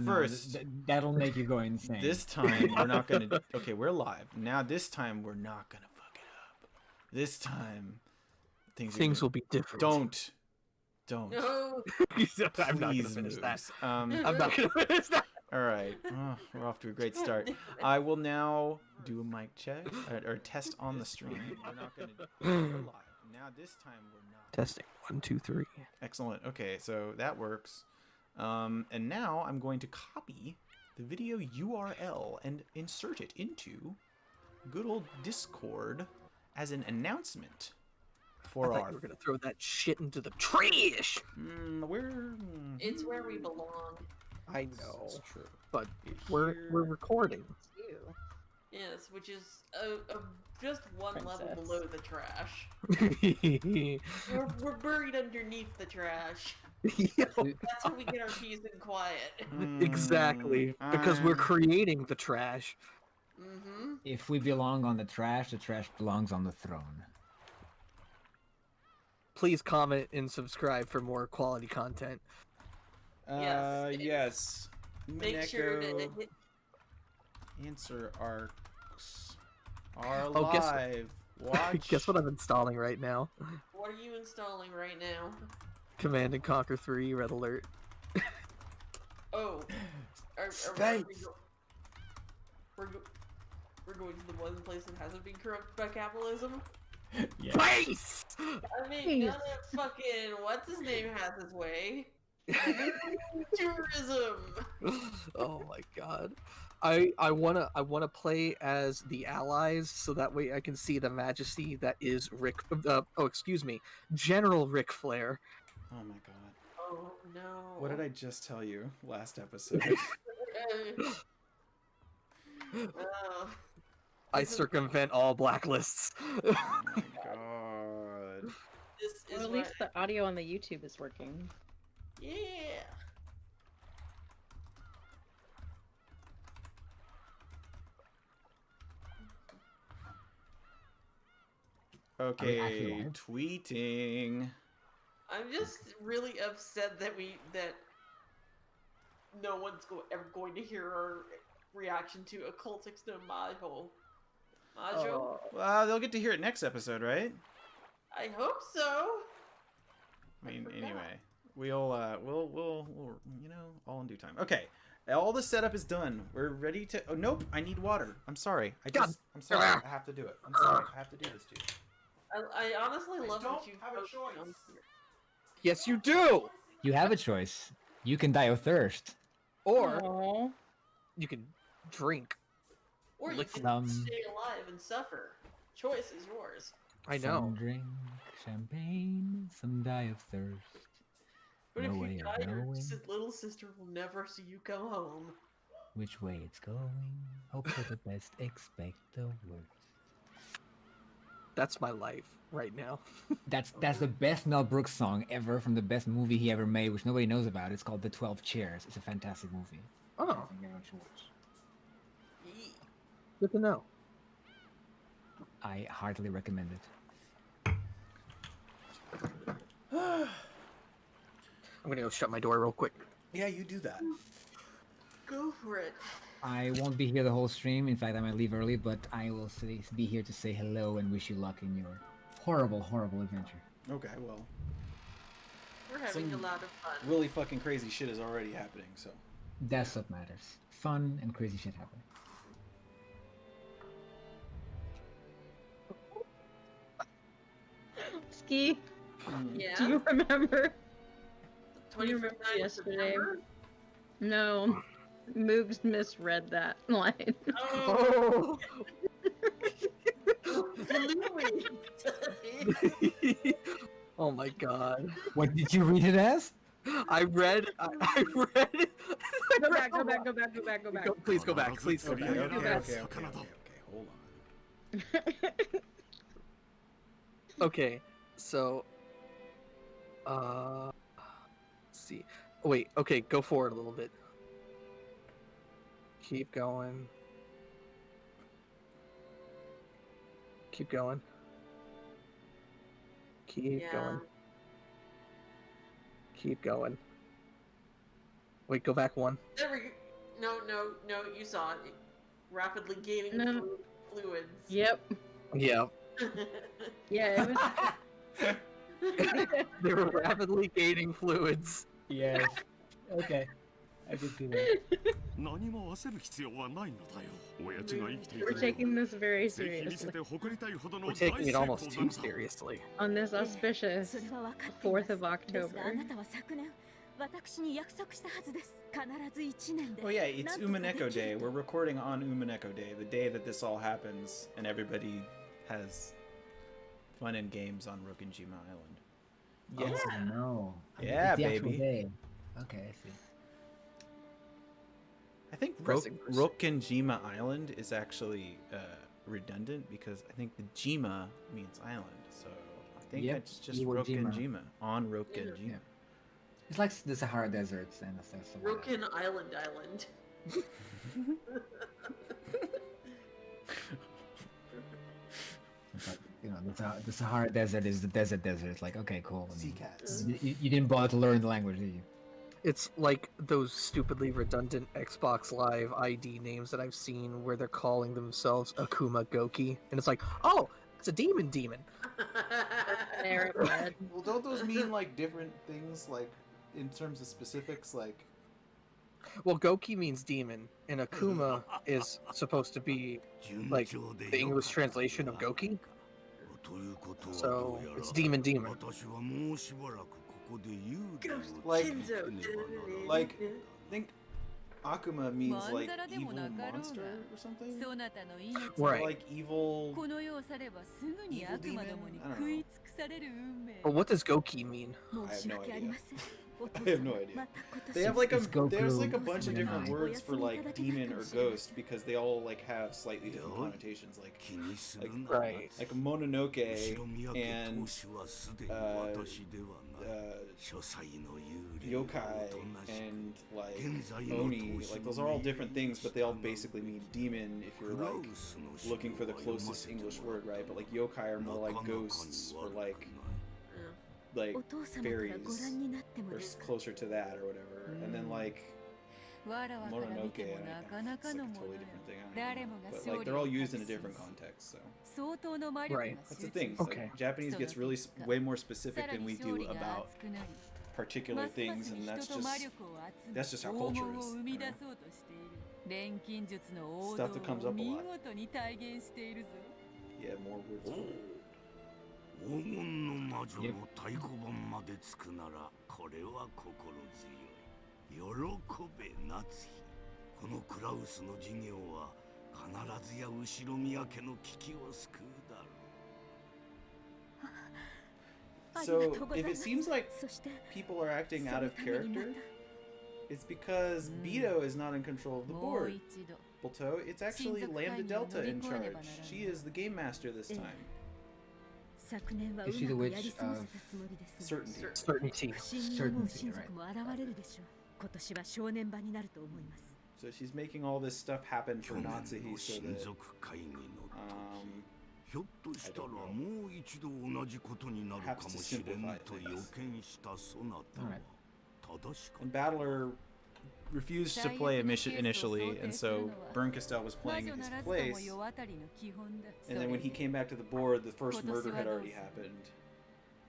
First, that'll make you go insane. This time we're not gonna. Okay, we're live now. This time we're not gonna fuck it up. This time things will be different. Don't. No. I'm not gonna finish that. I'm not gonna finish that. All right, we're off to a great start. I will now do a mic check or test on the stream. We're not gonna. We're live now. This time we're not. Testing 1, 2, 3. Excellent. Okay, so that works. And now I'm going to copy the video URL and insert it into good old Discord as an announcement for I thought you were gonna throw that shit into the trash. It's where we belong. I know, it's true, but we're recording. Yes, which is just one level below the trash. we're buried underneath the trash. That's how we get our peace and quiet. Exactly, because we're creating the trash. Mm-hmm. If we belong on the trash belongs on the throne. Please comment and subscribe for more quality content. Yes. Make sure to hit... Answer arcs are Oh, live. Watch. Guess what I'm installing right now? What are you installing right now? Command and Conquer 3 Red Alert. Oh. Space. We're going to the one place that hasn't been corrupted by capitalism? Yes. Space! I mean, none of fucking what's his name has his way. Tourism. Oh my god. I wanna play as the allies so that way I can see the majesty that is General Ric Flair. Oh my god. Oh no. What did I just tell you last episode? I circumvent all blacklists. Oh my god. This is at least the audio on the YouTube is working. Yeah. Okay, tweeting. I'm just really upset that no one's ever going to hear our reaction to Occultix no Majo. Majo? Well, they'll get to hear it next episode, right? I hope so. I mean, anyway, we'll all in due time. Okay, all the setup is done. We're ready to. Oh nope, I need water. I'm sorry. I'm sorry. I have to do it. I'm sorry. I have to do this to you. I honestly love what you have a choice. Yes, you do. You have a choice. You can die of thirst. Or Aww. you can drink. Or you can stay alive and suffer. Choice is yours. I know. Some drink champagne, some die of thirst. But No if way you of die, your knowing little sister will never see you come home. which way it's going. Hope for the best, expect the worst. That's my life right now. That's the best Mel Brooks song ever from the best movie he ever made, which nobody knows about. It's called The 12 Chairs. It's a fantastic movie. Oh, I think everyone should watch. good to know. I heartily recommend it. I'm gonna go shut my door real quick. Yeah, you do that. Go for it. I won't be here the whole stream. In fact, I might leave early, but I will be here to say hello and wish you luck in your horrible, horrible adventure. Okay, well, We're having a lot of fun. really fucking crazy shit is already happening. So That's what matters. Fun and crazy shit happening. Ski, Yeah. do you remember? 25th night of yesterday? September? No. Moogs misread that line. Oh. Oh my god. What did you read it as? I read. Go back, go back, go back, go back, go back. Please go back. Please go okay, back. okay, hold on. Okay, so let's see. Oh, wait, okay, go forward a little bit. Keep going. Keep going. Keep going. Keep going. Wait, go back one. There we go. No, you saw it. Rapidly gaining No. fluids. Yep. Yeah. Yeah, it was. They were rapidly gaining fluids. Yes. Okay. I can see that. 何も焦る必要はないのだよ。親父が生きてい We're たよ taking this very ぜひ見せ seriously て誇りたいほどの We're 大 taking 成 it 功 almost な too んだ。 seriously. on this auspicious それは分かっています 4th of ですがあ October. なたは昨年私に約束したはずです必ず1年で Oh yeah, it's なんとかでき Umineko る Day. と We're recording on Umineko Day, the day that this all happens, and everybody has fun and games on Rokenjima Island. Yes, I know. Yeah, It's the actual baby. day. Okay, I see. I think Pressing first. Rokenjima Island is actually redundant because I think the Jima means island, so I think Yep, it's just Iwo Jima. Rokenjima on Rokenjima. Yeah. It's like the Sahara deserts and stuff. like that. Roken Island. But, you know, the Sahara desert is the desert. It's like, okay, cool. I Sea mean, cats. you didn't bother to learn the language, did you? It's like those stupidly redundant Xbox Live ID names that I've seen where they're calling themselves Akuma Goki. And it's like, oh, it's a demon. There, bud. Well, don't those mean like different things, like in terms of specifics, like? Well, Goki means demon, and Akuma is supposed to be like the English translation of Goki. So it's demon. Like, Kinzo. like, I think Akuma means like evil monster or something. そなたの命 Or Right. like evil. この世を去ればすぐに Evil 悪魔どもに demon? I don't know. 食い尽くされる運命 But what does Goki mean? 申し訳ありません I have no idea. また今年 They have like a It's Goku. there's like a bunch of different Yeah. words for like demon or ghost because they all like have slightly different connotations. Like Right. like Mononoke and yokai and like oni, like those are all different things, but they all basically mean demon if you're like looking for the closest English word, right? But like yokai are more like ghosts or like お父様からご覧になっても or ですか closer to that or whatever. And then like わらわから見 Mononoke, ても and な I かな think か it's の like a もの totally よ different thing. I 誰 don't も know. が But 勝 like 利 they're を all used in a 託し different ます context. So 相当の魔力が Right. that's 集 the 中 thing. し Like, Okay. Japanese gets really way more specific さら than に we 勝 do 利が about 熱くなり particular ますま things, すに and that's 人と魔 just 力を集め that's just how 拷 culture 問を is. 生 You み出 know? そうとしている錬金術の王 Stuff 道 that comes を up a 見 lot. 事に体現しているぞ Yeah, more words. For it. 黄金の魔女の太鼓判までつくならこれは心強い喜べ夏日このクラウスの事業は必ずや後ろ宮家の危機を救うだろう So if it seems like そして people are acting そ out の of ためにま character, た it's because Beto is not in control of the もう board. 一度 Bolto, it's actually Lambda Delta in charge. She is the game master this time. 昨年はう Is she the まく witch やり過ごせたつもりです Certainty. Certainty. 不審に思う Certainty, 親族も現れるでしょう今年は正念場になると思います So she's making all this stuff happen 去 for 年 Natsuhi の so 親 that 族会議の時 um, ひょっとしたらもう一度同じことになるかもしれんと予見したそなたは正しか and Battler refused to play a mission initially, and so Bernkastel was 魔 playing 女 in な his らずとも place. 世渡りの基本だ And then when he came back to the board, the first murder had already happened.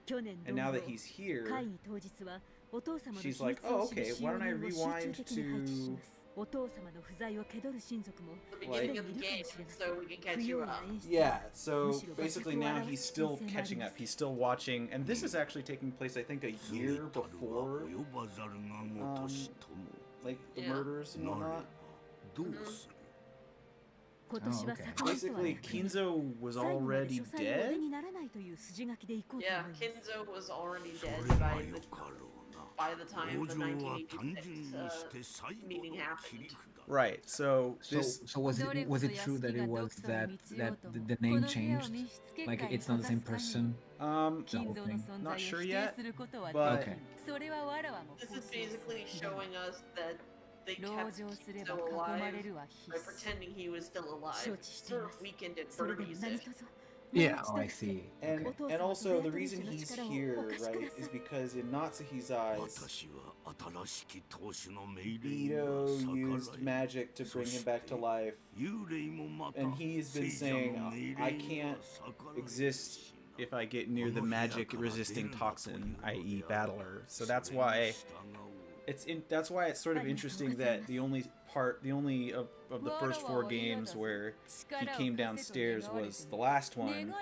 去年 And now 同 that 様 he's here, 会議当日はお父様の秘 she's 密 like, を oh, 知る okay, 使 why 用 don't I 人を集 rewind 中的に配置し to ますお父様の不在を気取る親族も The すで beginning に of い the るか game, もしれませ so ん we can 不 catch 用 you 意な up. 演出 yeah, so むしろ basically now he's still catching up. He's still watching, and this is actually taking place, I think, a 過ぎ year たるは before 及ばざるがごとしとも like the Yeah. murders and なれば whatnot. どうする今年は okay. 昨年とは Basically, Kinzo was 最後まで already 書斎をお出 dead. にならないという筋書きでいこうと Yeah, 思います Kinzo was already それ dead が by よ the かろうな by the time 往 the 生は単純に 1986 して最後の meeting 切 happened. り札 Right. So So, this so was it true that it was that the name changed? Like it's not the same person? The whole thing. not sure yet, but Okay. This is basically showing us that they 籠 kept 城すれ Kinzo ば囲まれ alive るは必 by 須 pretending he was still alive. 承知してい Sort ま of す weakened it それ for で a も reason. 何卒 Yeah. Oh, I see. And Okay. and also the reason he's here, right, is because in Natsuhi's eyes, 私は新しき当主の命令 Ito に used は逆らい magic to bring him back to life, 幽霊もまた and he's been 聖者の saying, 命 I 令に can't は逆らえ exist しな if I get near the magic resisting toxin, i.e. Battler. So that's why that's why it's sort of interesting that the only of the first 4 games where he came downstairs was the last one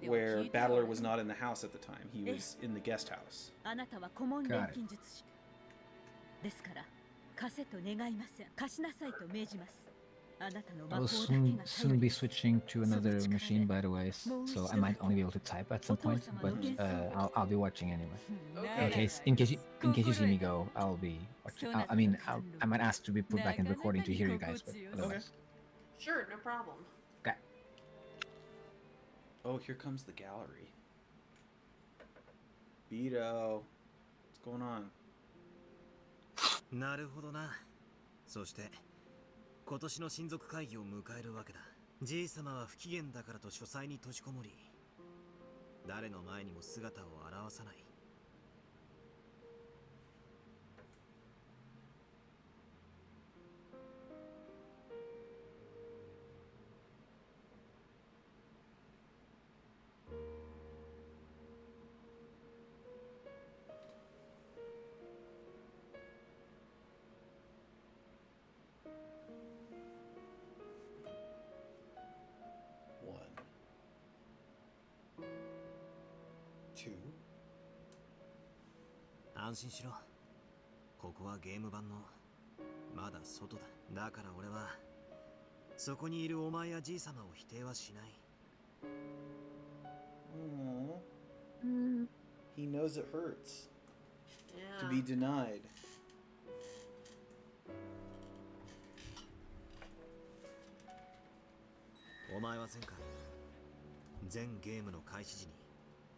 where Battler was not in the house at the time. He was in the guest house. あなたは顧問錬金術師ですから貸せと願いません。貸しなさいと命じます。あなたの魔 I'll 法だけ soon が soon 頼り be です switching to another machine, by the way, so I might only be able to type at some point, but I'll be watching anyway. In Okay. case you see me go, I'll be watching. I mean, I might ask to be put back in recording to hear you guys, but otherwise. Sure, no problem. Okay. Oh, here comes the gallery. Beto, what's going on? なるほどな。そして今年の親族会議を迎えるわけだ。じい様は不機嫌だからと書斎に閉じこもり、誰の前にも姿を現さない。安心しろ。ここはゲーム版のまだ外だ。だから俺はそこにいるお前やじい様を否定はしない。Aww. He knows it hurts to be denied. お前は前回全ゲームの開始時に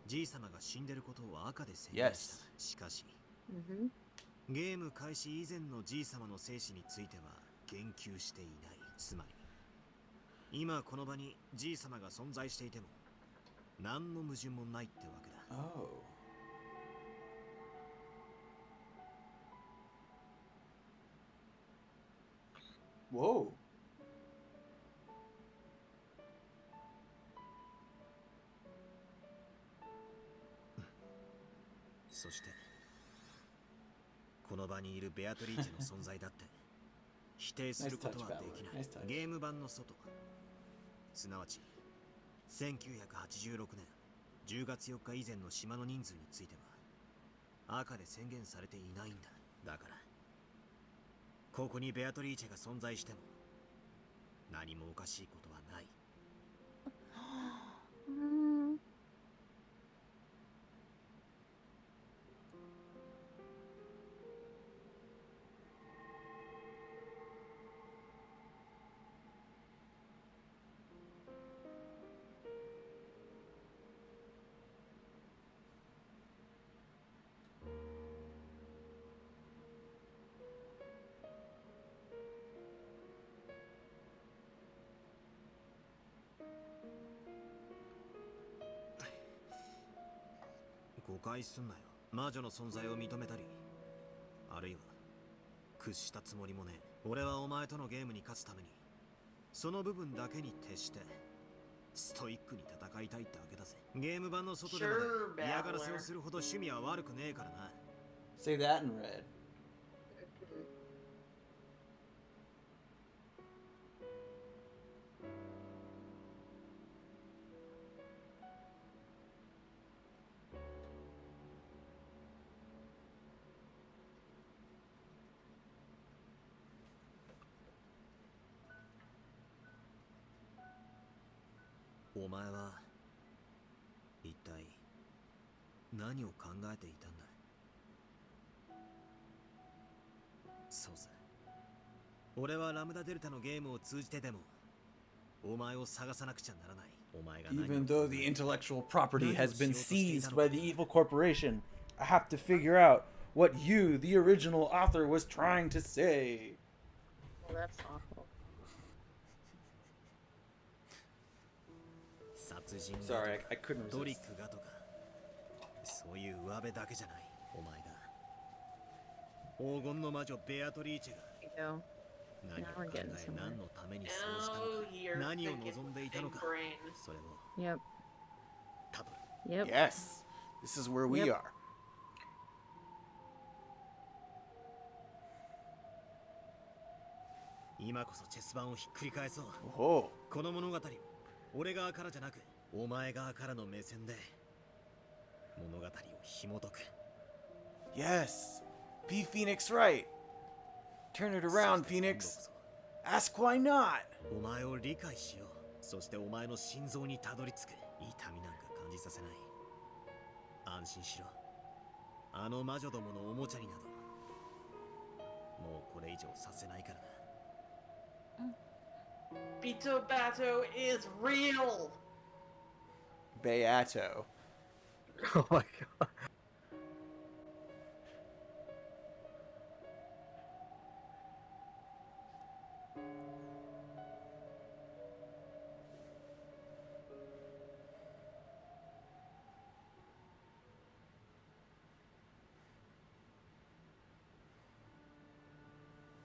じい様が死んでることを赤で宣言した。しかしゲーム開始以前のじい様の生死については言及していない。つまり今この場にじい様が存在していても何の矛盾もないってわけだ。Oh. Whoa. そしてこの場にいるベアトリーチェの存在だって否定することはできない。ゲーム版の外、すなわち1986年10月4日以前の島の人数については赤で宣言されていないんだ。だからここにベアトリーチェが存在しても何もおかしいことはない。誤解すんなよ。魔女の存在を認めたり、あるいは屈したつもりもね。俺はお前とのゲームに勝つためにその部分だけに徹してストイックに戦いたいってわけだぜ。ゲーム版の外でまで嫌がらせをするほど趣味は悪くねえからな。 Say that in red. お前は一体何を考えていたんだ。そうさ、俺はラムダデルタのゲームを通じてでもお前を探さなくちゃならない。お前が Even though the intellectual property has been seized by the evil corporation, I have to figure out what you, the original author, was trying to say. Well, that's awful. 殺人 Sorry, I couldn't トリッ resist. クがとかそういう上辺だけじゃないお前が黄金の魔女ベアトリーチェが You go. 何を Now 考 we're getting え somewhere. 何のためにそうしたの Oh, か you're 何を thinking 望んでいたの big か brain. それを Yep. たどる Yep. Yes, this is where we Yep. are. 今こそチェス盤をひっくり返そう Oh, この物語を俺側からじゃなくお前側からの目線で物語を紐解く yes. Be Phoenix right. Turn it around, そして今度こ Phoenix. そ Ask why not. お前を理解しようそしてお前の心臓にたどり着く痛みなんか感じさせない安心しろあの魔女どものおもちゃになどもうこれ以上させないからな Bito Bato is real. Beato. Oh my god.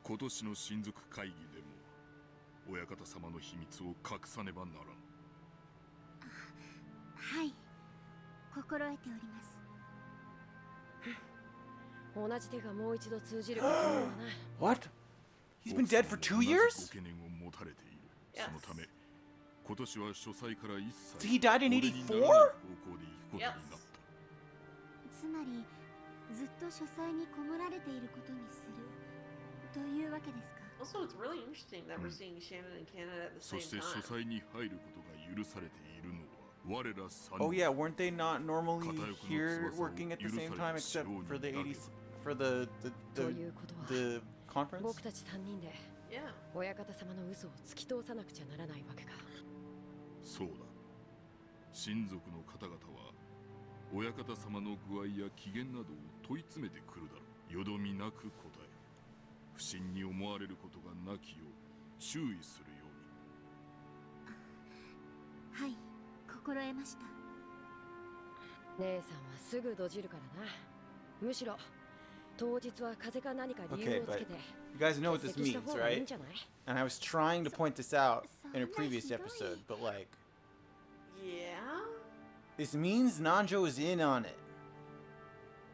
今年の親族会議でも親方様の秘密を隠さねばならん。はい、心得ております。同じ手がもう一度通じることもな。What? He's been dead for 2 years? ご懸念を持たれている。 Yes. そのため今年は書斎から一 So 切 he died in 俺にな 84? らない方向で行くことになった。つまり、ずっと書斎にこもられていることにするというわけですか。Also, it's really interesting that we're seeing Shannon and Canada at the そ same して書 time. 斎に入ることが許されているのは我ら三 Oh 人。 yeah, weren't they not normally Katayuki no here tsubasa working at the will same use time it except slowly for the dagger. 80s for the ということは the conference? 僕たち3人で Yeah. 親方様の嘘を突き通さなくちゃならないわけか。そうだ。親族の方々は親方様の具合や機嫌などを問い詰めてくるだろう。よどみなく答え、不審に思われることがなきよう注意するように。はい、心得ました。姉さんはすぐどじるからな。むしろ当日は風か何か理由をつけて You guys know what this 欠席した means, 方がいいん right? じゃない？ And I was trying to point this out in a So previous nice, episode, but like, Yeah. this means Nanjo is in on it.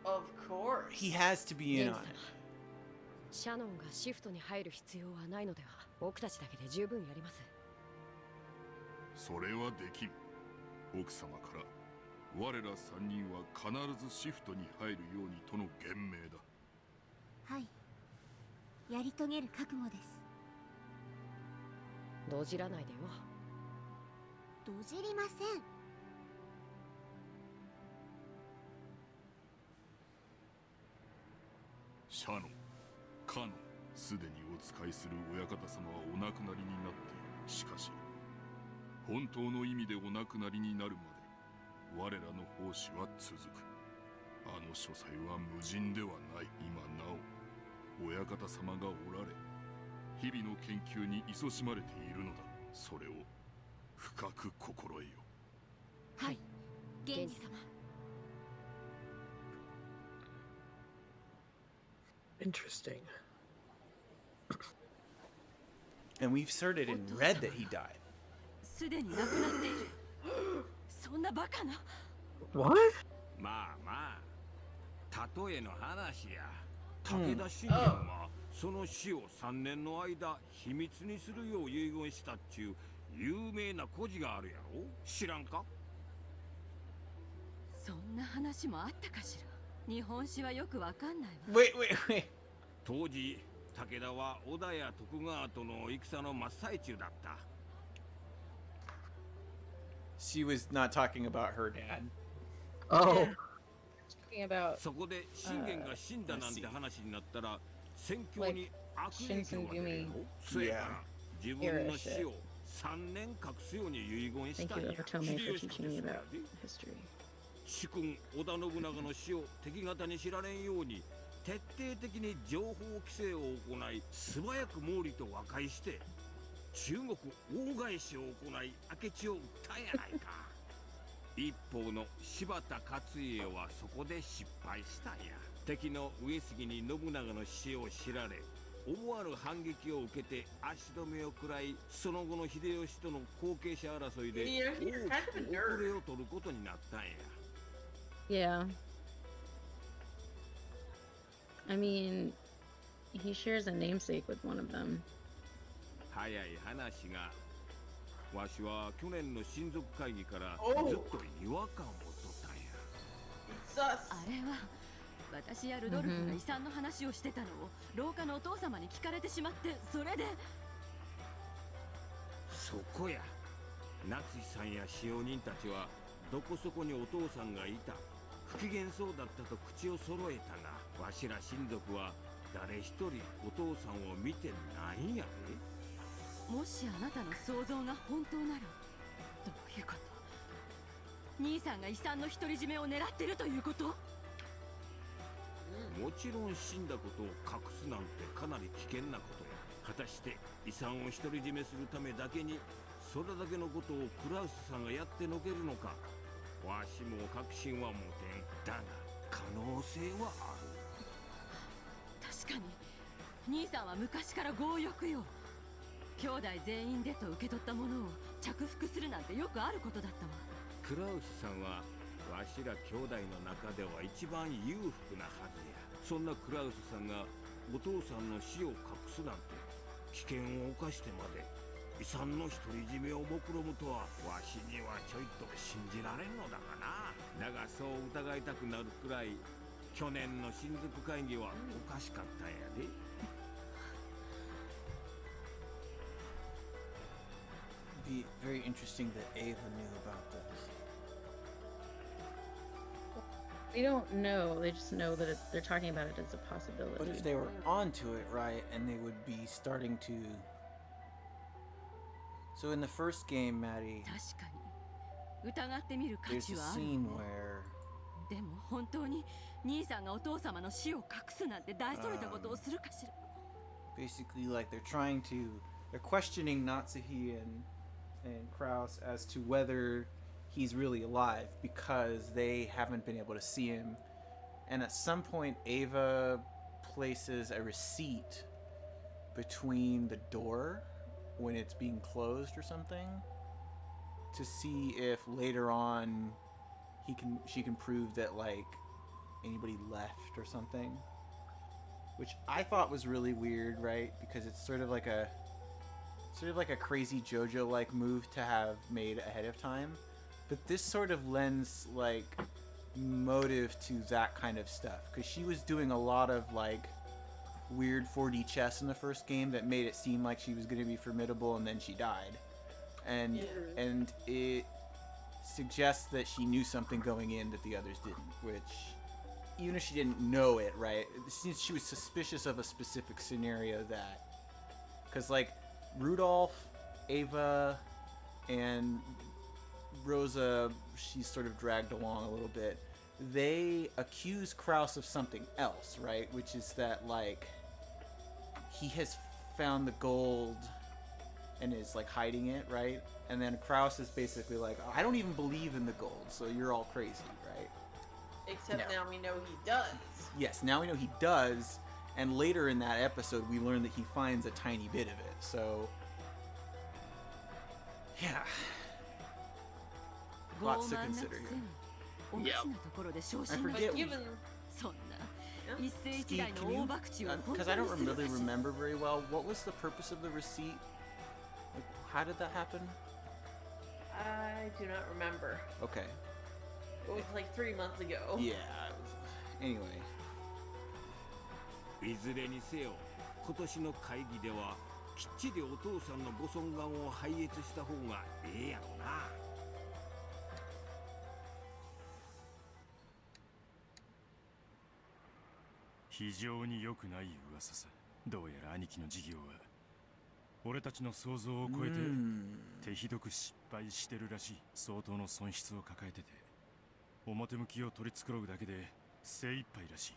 Of course. He has to be in 姉 on さん it. シャノンがシフトに入る必要はないのでは。僕たちだけで十分やります。それはできん。奥様から我ら三人は必ずシフトに入るようにとの言命だ。はい、やり遂げる覚悟です。どじらないでよ。どじりません。シャノン、カノン、すでにお仕えする親方様はお亡くなりになっている。しかし、本当の意味でお亡くなりになるまで、我らの奉仕は続く。あの書斎は無人ではない。今なお、親方様がおられ、日々の研究に勤しまれているのだ。それを深く心得よ。はい、源氏様。Interesting. And we've heard it in red that he died. すでに亡くなっている。そんなバカな。 What? まあまあ、例えの話や。武田信玄はその死を3年の間秘密にするよう遺言したっちゅう有名な故事があるやろ。知らんか？そんな話もあったかしら。日本史はよくわかんないわ。Wait. 当時武田は織田や徳川との戦の真っ最中だった。 She was not talking about her dad. Oh. Talking about そこで信玄が死んだなんて話になったら戦況に悪影響が出るよ。そやから自分の死を3年隠すように遺言し thank たん you や。 Otome for 秀吉 teaching me ですから about ね。 history. 主君織田信長の死を敵方に知られんように徹底的に情報規制を行い素早く毛利と和解して中国大返しを行い明智を撃ったんやないか。一方の柴田勝家はそこで失敗したんや。敵の上杉に信長の死を知られ、思わぬ反撃を受けて足止めを食らい、その後の秀吉との後継者争いで大きく遅れを取ることになったんや。Yeah. I mean, he shares a namesake with one of them. 早い話が、わしは去年の親族会議からずっと違和感を持っとったんや。あれは私やルドルフが遺産の話をしてたのを廊下のお父様に聞かれてしまって、それで。そこや。夏井さんや使用人たちはどこそこにお父さんがいた、不機嫌そうだったと口を揃えたが、わしら親族は誰一人お父さんを見てないんやで。もしあなたの想像が本当なら、どういうこと？兄さんが遺産の独り占めを狙ってるということ？もちろん死んだことを隠すなんてかなり危険なことや。果たして遺産を独り占めするためだけにそれだけのことをクラウスさんがやってのけるのか、わしも確信は持てん。だが可能性はある。確かに兄さんは昔から強欲よ。兄弟全員でと受け取ったものを着服するなんてよくあることだったわ。クラウスさんはわしら兄弟の中では一番裕福なはずや。そんなクラウスさんがお父さんの死を隠すなんて危険を冒してまで遺産の独り占めを目論むとは、わしにはちょいと信じられんのだがな。だがそう疑いたくなるくらい去年の親族会議はおかしかったんやで。Be very interesting that Ava knew about this. They don't know. They just know that they're talking about it as a possibility. But if they were onto it, right, and they would be starting to. So in the first game, Maddie, 確かに疑ってみる価 there's 値 a はあるね。 scene where でも本当に兄さんがお父様の死を隠すなんて大それたことをするかしら。basically like they're questioning Natsuhi and Kraus as to whether he's really alive because they haven't been able to see him. And at some point, Ava places a receipt between the door when it's being closed or something to see if later on she can prove that like anybody left or something, which I thought was really weird, right? Because it's sort of like a crazy JoJo-like move to have made ahead of time, but this sort of lends like motive to that kind of stuff because she was doing a lot of like weird 4D chess in the first game that made it seem like she was going to be formidable, and then she died, and it suggests that she knew something going in that the others didn't, which even if she didn't know it, right, it seems she was suspicious of a specific scenario that, because like Rudolph, Ava, and Rosa, she's sort of dragged along a little bit. They accuse Kraus of something else, right? Which is that, like, he has found the gold and is, like, hiding it, right? And then Kraus is basically like, I don't even believe in the gold, so you're all crazy, right? Except now we know he does. Yes, now we know he does. And later in that episode, we learn that he finds a tiny bit of it. So, yeah, lots to consider here. Yep. I forget. Steve, can you? Because I don't really remember very well. What was the purpose of the receipt? Like, how did that happen? I do not remember. Okay. It was like 3 months ago. Yeah. Anyway. いずれにせよ、今年の会議ではきっちりお父さんのご尊顔を拝謁した方がええやろな。非常に良くない噂さ。どうやら兄貴の事業は俺たちの想像を超えて手ひどく失敗してるらしい。相当の損失を抱えてて、表向きを取り繕うだけで精一杯らしい。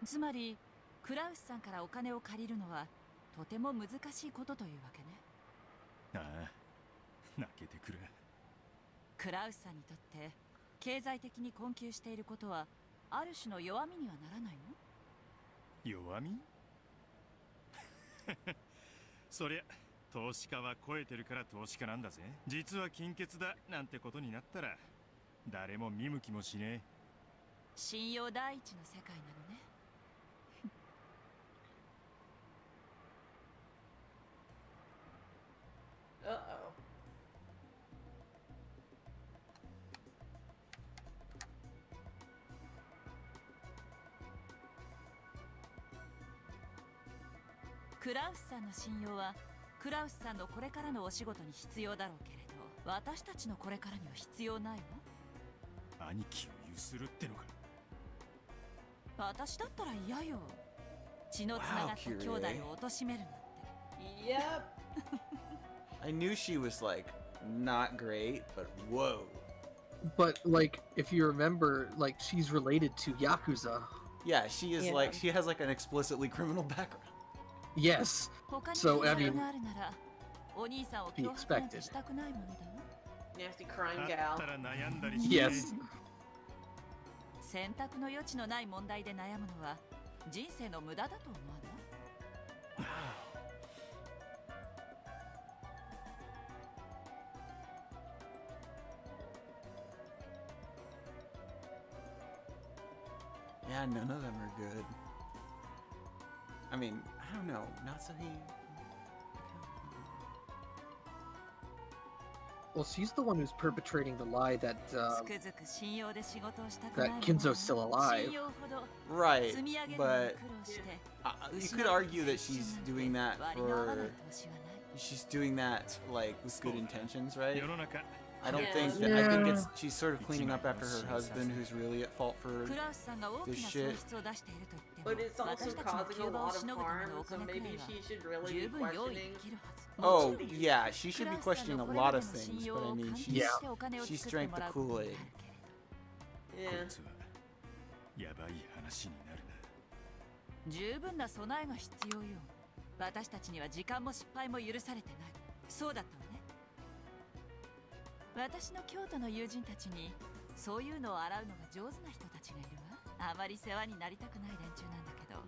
つまりクラウスさんからお金を借りるのはとても難しいことというわけね。ああ、泣けてくる。クラウスさんにとって経済的に困窮していることはある種の弱みにはならないの？弱み？そりゃ投資家は超えてるから投資家なんだぜ。実は金欠だなんてことになったら誰も見向きもしねえ。信用第一の世界なのね。Uh-oh. Kraus さんの信用はクラウスさんのこれからのお仕事に必要だろうけれど、私たちのこれからには必要ないわ。兄貴をゆするってのか。私だったら嫌よ。血のつながった兄弟を貶めるなんて。Yep. I knew she was like not great, but whoa. But like, if you remember, like she's related to Yakuza. Yeah, she is like she has like an explicitly criminal background. Yes. So I mean, be expected. Nasty crime gal. Yes. 選択の余地のない問題で悩むのは人生の無駄だと思わない？Yeah, none of them are good. I mean, I don't know. Natsuhi. Well, she's the one who's perpetrating the lie that Kinzo's still alive. Right, but you could argue that she's doing that like with good intentions, right? I don't think that. I think she's sort of cleaning up after her husband, who's really at fault for this shit. But it's also causing a lot of harm, so maybe she should really be questioning. Oh yeah, she should be questioning a lot of things, but I mean, she's drank the Kool-Aid. Yeah. 十分な備えが必要よ。私たちには時間も失敗も許されてない。そうだったわね。私の京都の友人たちにそういうのを洗うのが上手な人たちがいるわ。あまり世話になりたくない連中なんだけど、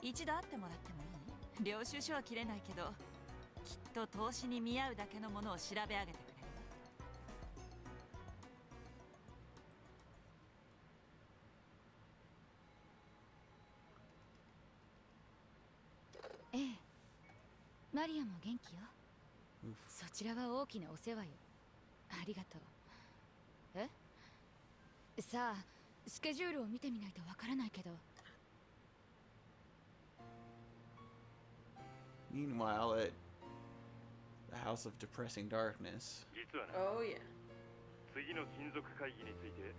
一度会ってもらってもいい？領収書は切れないけど、きっと投資に見合うだけのものを調べ上げてくれるわ。ええ、マリアも元気よ。そちらは大きなお世話よ。ありがとう。え？さあ、スケジュールを見てみないとわからないけど。Meanwhile, at the House of Depressing Darkness. Oh yeah. 次の金属会議について、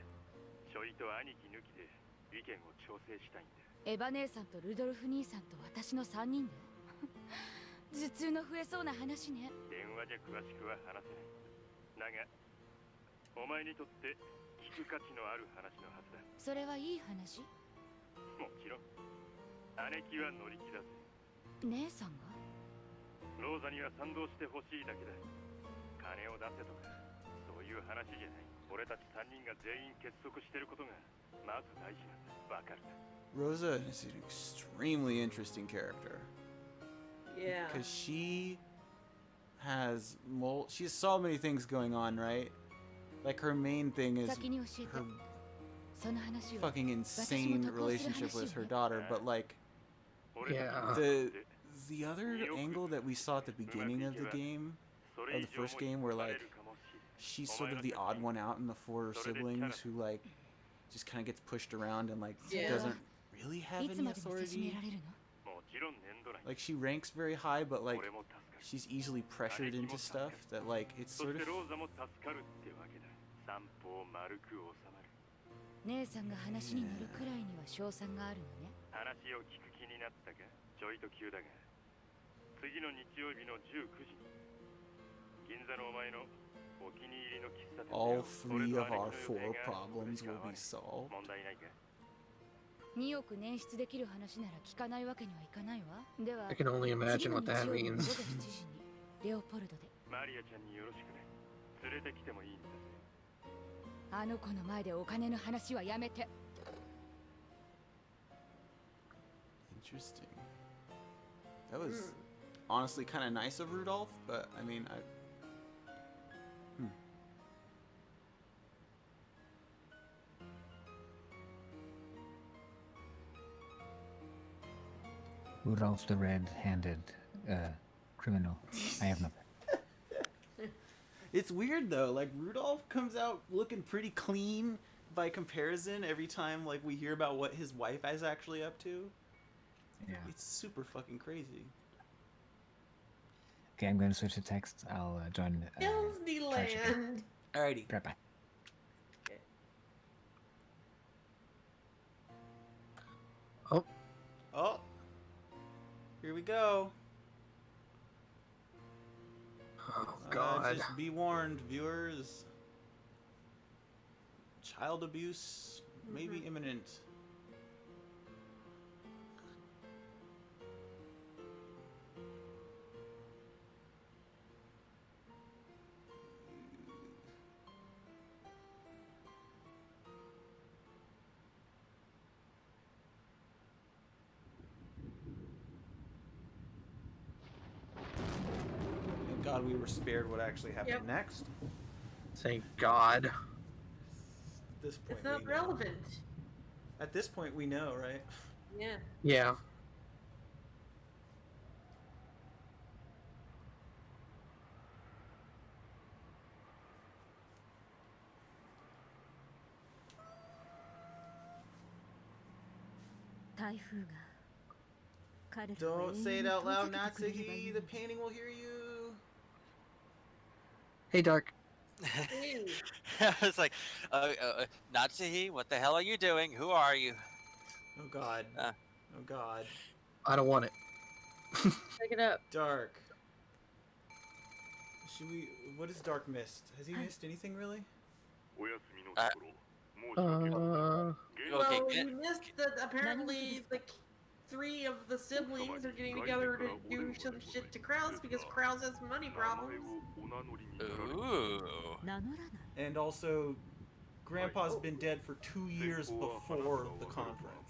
ちょいと兄貴抜きで意見を調整したいんだ。エヴァ姉さんとルドルフ兄さんと私の3人で頭痛の増えそうな話ね。電話じゃ詳しくは話せない。だが、お前にとって聞く価値のある話のはずだ。それはいい話？もちろん。姉貴は乗り気だぜ。姉さんが？ローザには賛同してほしいだけだ。金を出せとか、そういう話じゃない。俺たち3人が全員結束してることがまず大事なんだ。わかるな。Rosa is an extremely interesting character. Yeah. Because she has so many things going on, right? Like her main thing is her fucking insane relationship with her daughter, but like the other angle that we saw at the beginning of the game, of the first game, where like she's sort of the odd one out in the 4 siblings who like just kind of gets pushed around and like doesn't really have any authority. Like she ranks very high, but like she's easily pressured into stuff that like it's sort of. 姉さんが話に乗るくらいには賞賛があるのね。話を聞く気になったか？ちょいと急だが、次の日曜日の19時に銀座のお前のお気に入りの喫茶店で All 3 of our 4 problems will be solved. 問題ないか？2億捻出できる話なら聞かないわけにはいかないわ。では、 I can only imagine what that means. レオポルドで。マリアちゃんによろしくね。連れてきてもいいんだぜ。あの子の前でお金の話はやめて。Interesting. That was honestly kind of nice of Rudolph, but I mean, Rudolph the red-handed criminal. I have nothing. It's weird though. Like Rudolph comes out looking pretty clean by comparison every time like we hear about what his wife is actually up to. Yeah. It's super fucking crazy. Okay, I'm going to switch to text. I'll join. Disneyland. Alrighty. Right back. Okay. Oh. Here we go. Oh God. Just be warned, viewers. Child abuse may be imminent. Thank God we were spared what actually happened next. Thank God. At this point, It's not we know. relevant. At this point, we know, right? Yeah. Yeah. Don't say it out loud, Natsuhi. The painting will hear you. Hey, Dark. I was like, Natsuhi, what the hell are you doing? Who are you? Oh God. Oh God. I don't want it. Pick it up. Dark. Should we? What has Dark missed? Has he missed anything really? Well, Okay, you missed that apparently like 3 of the siblings are getting together to do some shit to Krause because Krause has money problems. Ooh. And also, Grandpa's been dead for 2 years before the conference.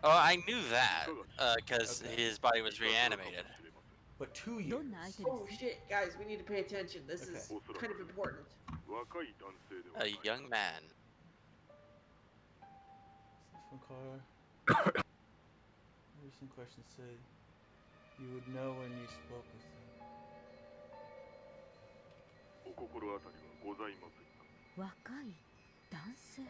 Oh, I knew that, because his body was reanimated. But 2 years. Oh shit, guys, we need to pay attention. This is kind of important. A young man. From Koro. Recent questions say you would know when you spoke with them. 若い男性。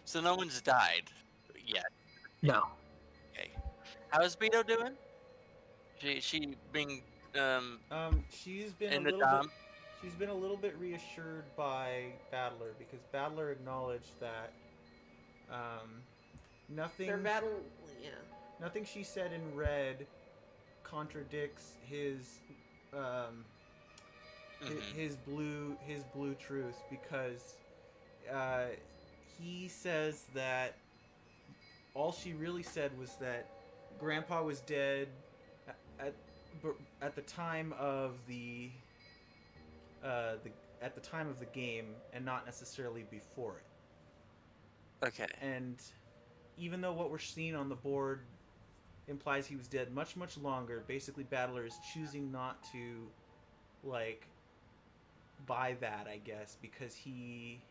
So no one's died yet. No. Okay. How's Beto doing? She being She's been in a the little dom? bit. She's been a little bit reassured by Battler because Battler acknowledged that nothing. Their battle, yeah. Nothing she said in red contradicts his his blue truth because he says that all she really said was that Grandpa was dead at the time of the game and not necessarily before it. Okay. And even though what we're seeing on the board implies he was dead much longer, basically Battler is choosing not to like buy that, I guess, because he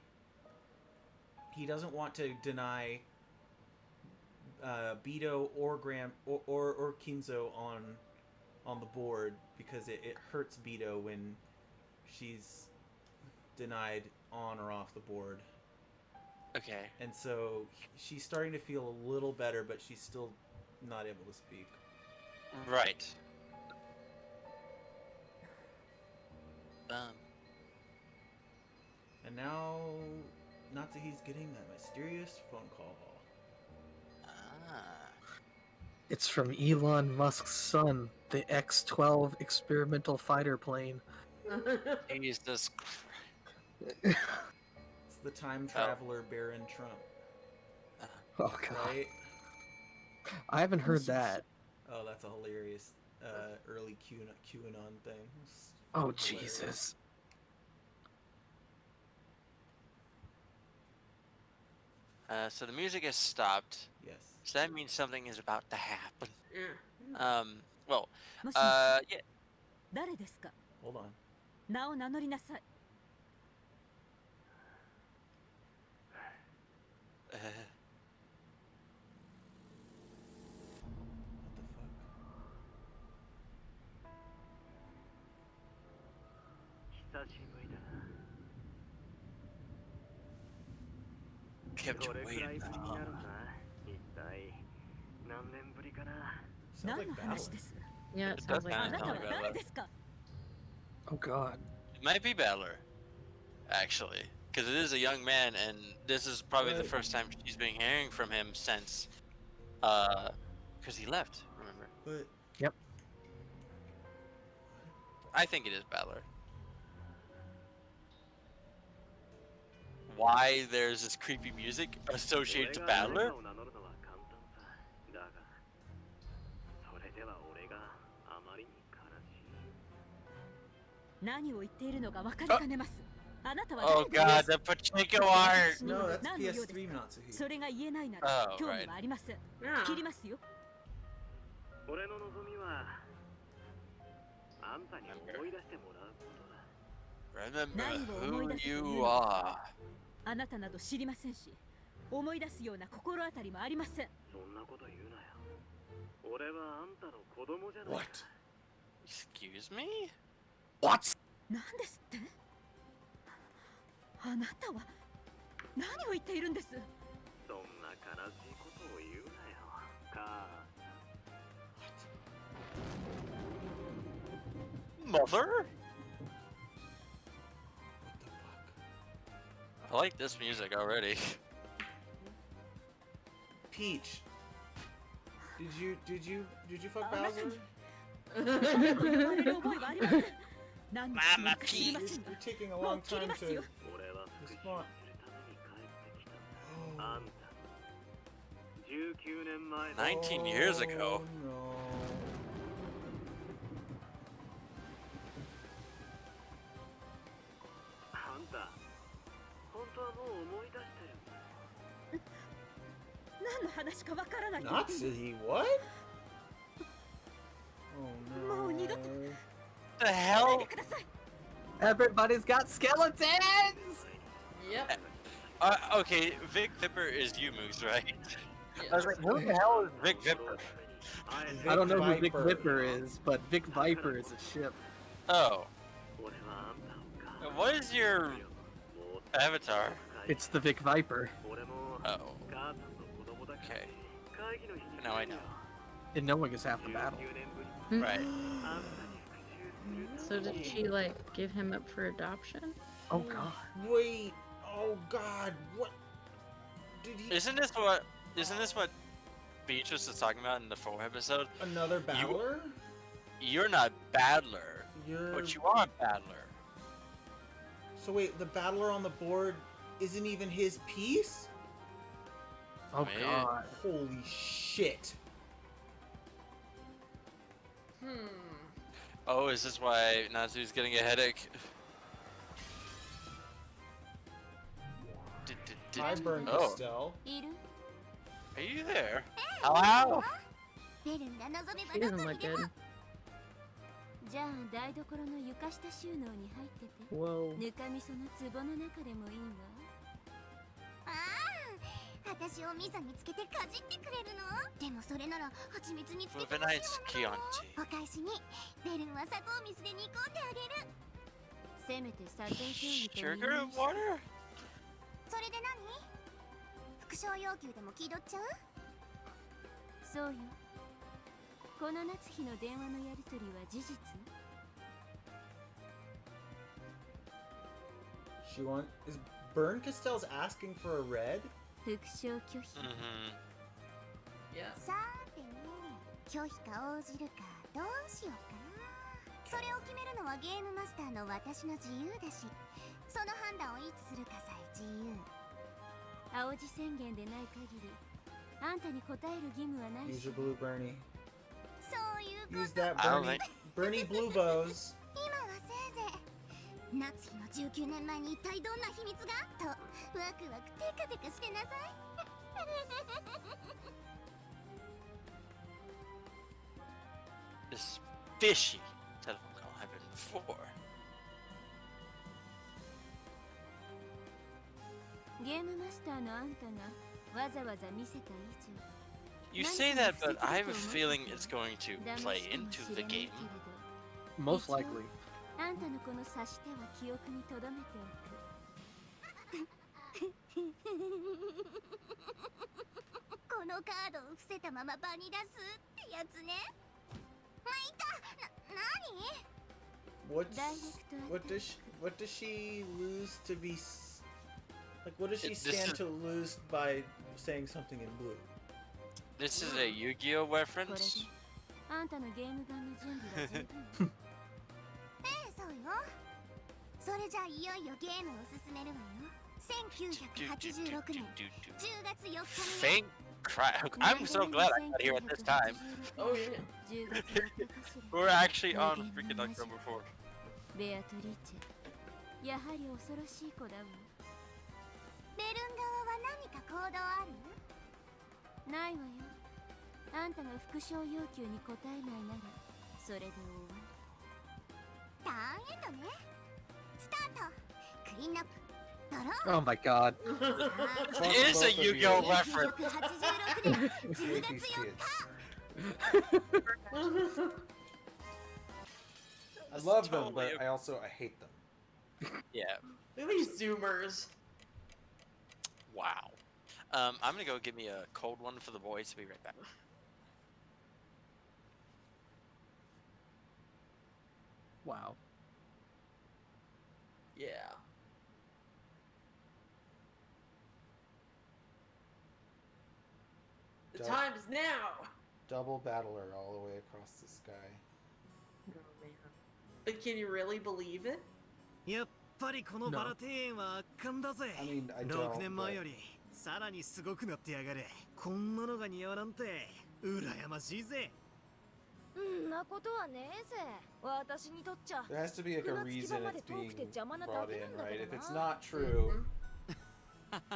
doesn't want to deny Beto or or Kinzo on the board because it hurts Beto when she's denied on or off the board. Okay. And so she's starting to feel a little better, but she's still not able to speak. Right. And now Natsuhi's getting that mysterious phone call. It's from Elon Musk's son, the X-12 experimental fighter plane. Jesus Christ. It's the time traveler Baron Trump. Oh god. Right? I haven't heard that. Oh, that's a hilarious early QAnon thing. It's Oh hilarious. Jesus. So the music has stopped. Yes. So that means something is about to happen. Yeah. Well, もしもし yeah. 誰ですか Hold on. 名を名乗りなさい Kept どれくらい waiting. ぶりになるんだ一体何年ぶりかな Sounds 何 like の battle. 話です Yeah, it It sounds does like あ sound なたは like 誰 Battler. ですか Oh god. It might be Battler, actually, because it is a young man, and this is probably the Right. first time she's been hearing from him since, because he left. Remember? But Yep. I think it is Battler. Why there's this creepy music associated to 俺があな Battler? たを名乗るのは簡単さだがそれでは俺があまりに悲しい何を言っているのか分かりかねますあなたは Oh 誰 god, です the Pachinko art! no, that's 何の用です PS3 か Natsuhi. それが言えないなら Oh, 興味 right. はありません Yeah. 切りますよ俺の望みはあんたに思い出してもらうことだ Remember who you are. あなたなど知りませんし思い出すような心当たりもありませんそんなこと言うなよ俺はあんたの子供じゃない What? Excuse me? What? 何ですってあなたは何を言っているんですそんな悲しいことを言うなよか Mother? I like this music already. Peach. Did you fuck あなた Bowser? に何と呼ばれる覚えはありません何日 Mama もか知りません You're が taking a もう long 切り time ます to よ俺は復讐する respond. ために帰ってきたんだ Oh. あんた19年前の19 years ago. Oh, no. あんた本当はもう思い出してるんだ何の話かわからないと言っています Natsuhi, what? Oh no. もう二度と The やめ hell? てください Everybody's got skeletons! Yep. Okay, Vic Vipper is Yumu's, right? I was like, who the hell is Vic Vipper? I don't know who Vic Viper. Viper is, but Vic Viper is a ship. Oh. What is your avatar? It's the Vic Viper. Oh. Okay. Now I know. And knowing is half the battle. Right. So did she like give him up for adoption? Oh god. Wait. Oh god. What? Did he? Isn't this what Beatrice was talking about in the 4th episode? Another battler? You're not Battler, You're. but you are Battler. So wait, the battler on the board isn't even his piece? Oh Man. god. Holy shit. Oh, is this why Natsuhi's getting a headache? Hi, Oh, Bernkastel. いる are you there? Hello? ベルンが望め She ば doesn't どこ look にでも good. じゃあ台所の床下収納に入ってて Whoa. ぬかみその壺の中でもいいわああ私をミサにつけてかじってくれるのでもそれなら蜂蜜につけ Would て have been nice, Chianti. お返しにベルンは砂糖水で煮込んであげるせめて砂糖醤油と Sugar and water? それで何副賞要求でも気取っちゃうそうよこの夏日の電話のやり取りは事実 She is Bernkastel's asking for a red? 副賞拒否 Yeah. さてね拒否か応じるかどうしようかなそれを決めるのはゲームマスターの私の自由だしその判判断をいつするかさえ自由。青字宣言でない限りあんたに答える義務はないし。 Use your blue Bernie. そういうこと。 Use that I don't Bernie. think- Bernie Blue Bows. 今はせいぜい夏日の19年前に一体どんな秘密がとワクワクテカテカしてなさい。This fishy telephone call happened before. ゲームマスターのあんたがわざわざ見せた以上。 You say that, but I have a feeling it's going to play into the game. Most likely. あんたのこの察しては記憶に留めておく。このカードを伏せたまま場に出すってやつね。まあいいか。What does she lose to be like? What does she This stand is- to lose by saying something in blue? This is a Yu-Gi-Oh reference. あんたのゲーム版の準備は十分。ええ、そうよ。それじゃあいよいよゲームを進めるわよ。1986年10月4日に。 Thank crap! I'm so glad I got here at this time. Oh yeah. We're actually on freaking October 4th. ベアトリーチェ、やはり恐ろしい子だわ。ベルン側は何か行動ある？ないわよ。あんたが復唱要求に応えないならそれで終わる。ターンエンドね。スタート。クリーンアップ。ドロー。 Oh my god. It is a Yu-Gi-Oh reference. 1986年10月4日。 I love them, but I hate them. Yeah. Look at these Zoomers. Wow. I'm gonna go get me a cold one for the boys. Be right back. Wow. Yeah. The Duh. time is now. Double battler all the way across the sky. Oh man. But can you really believe it? やっぱりこのバラ庭園は圧巻だぜ。 I mean, I 6 don't. 年前よ But りさらにすごくなってやがる。こんなのが似合わなんて羨ましいぜ。んなことはねえぜ。私にとっちゃ。 there has to be like a 船着き場 reason まで it's 遠くて being 邪魔なだ brought け in, なんだ right? け If ど it's な。 not true,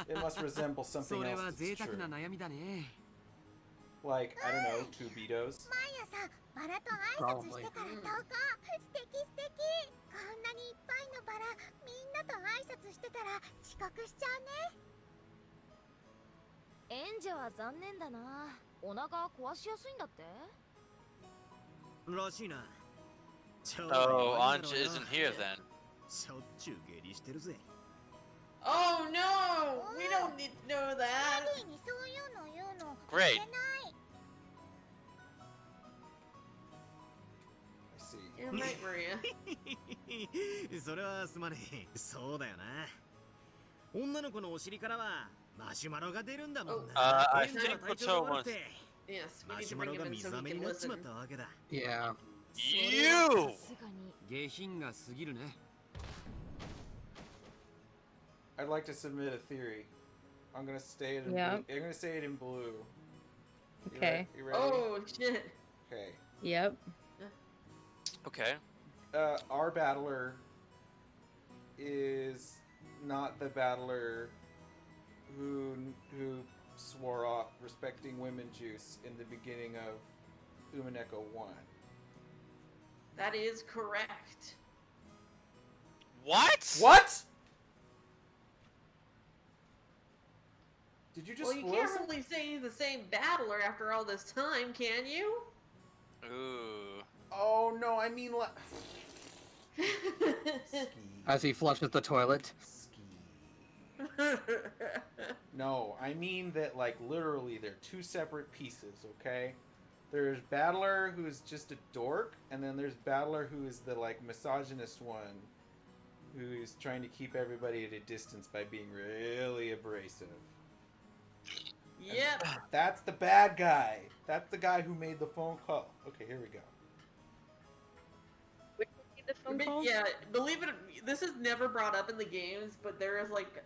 it must resemble そ something れ else は that's 贅沢 true. な悩みだね。 Like, I don't know, two Betos. 毎朝バラと挨拶してから投稿。素敵素敵。こんなにいっぱいのバラみんなと挨拶してたら遅刻しちゃうね。演者は残念だな。お腹壊しやすいんだって。らしいな。 Oh, Anja isn't here then. しょっちゅう下痢してるぜ。 Oh no! We don't need to know that. レディにそういうの言うの。 Great. いけない。 I see. You're right, Maria. それはすまねえ。そうだよな。女の子のお尻からはマシュマロが出るんだもんな。 I 演者 think の体 what 調 y'all が悪 want. くて Yes, we マ need シ to ュマ bring ロ him が in 水 so 飴 he に can なっちま listen. ったわけだ。 Yeah. You! 下品が過ぎるね。 I'd like to submit a theory. I'm gonna say it in Yeah. blue. I'm gonna say it in blue. Okay. You ready? Oh shit. Okay. Yep. Okay. Our battler is not the battler who swore off respecting women juice in the beginning of Umineko 1. That is correct. What? What? Did you just Well, you spoil can't some- really say he's the same battler after all this time, can you? Ooh. Oh no, I mean like As he flushes the toilet. No, I mean that like literally they're two separate pieces, okay? There's Battler who's just a dork, and then there's Battler who is the like misogynist one who's trying to keep everybody at a distance by being really abrasive. Yep. That's the bad guy. That's the guy who made the phone call. Okay, here we go. Which would be the phone calls? Yeah, believe it. This is never brought up in the games, but there is like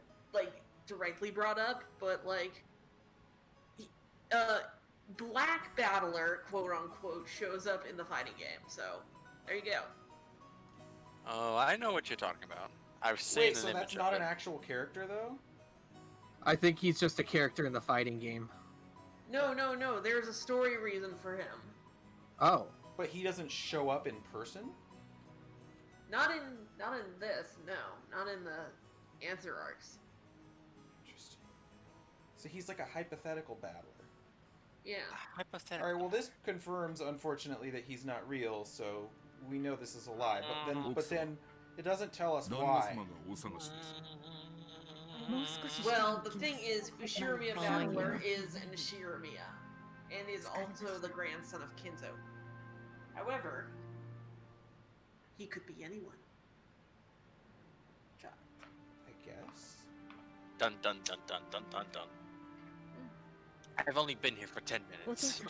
directly brought up. But like, Black Battler, quote unquote, shows up in the fighting game. So there you go. Oh, I know what you're talking about. I've seen Wait, so that's not an actual character though? I think he's just a character in the fighting game. No. There's a story reason for him. Oh. But he doesn't show up in person? Not in this. No, not in the answer arcs. Interesting. So he's like a hypothetical battler. Yeah. Hypothetical. All right. Well, this confirms, unfortunately, that he's not real. So we know this is a lie. But then, it doesn't tell us why. Well, the thing is, Ushiromiya Battler is an Ushiromiya, and is also the grandson of Kinzo. However, he could be anyone. I guess. Dun dun dun dun dun dun dun. I've only been here for 10 minutes.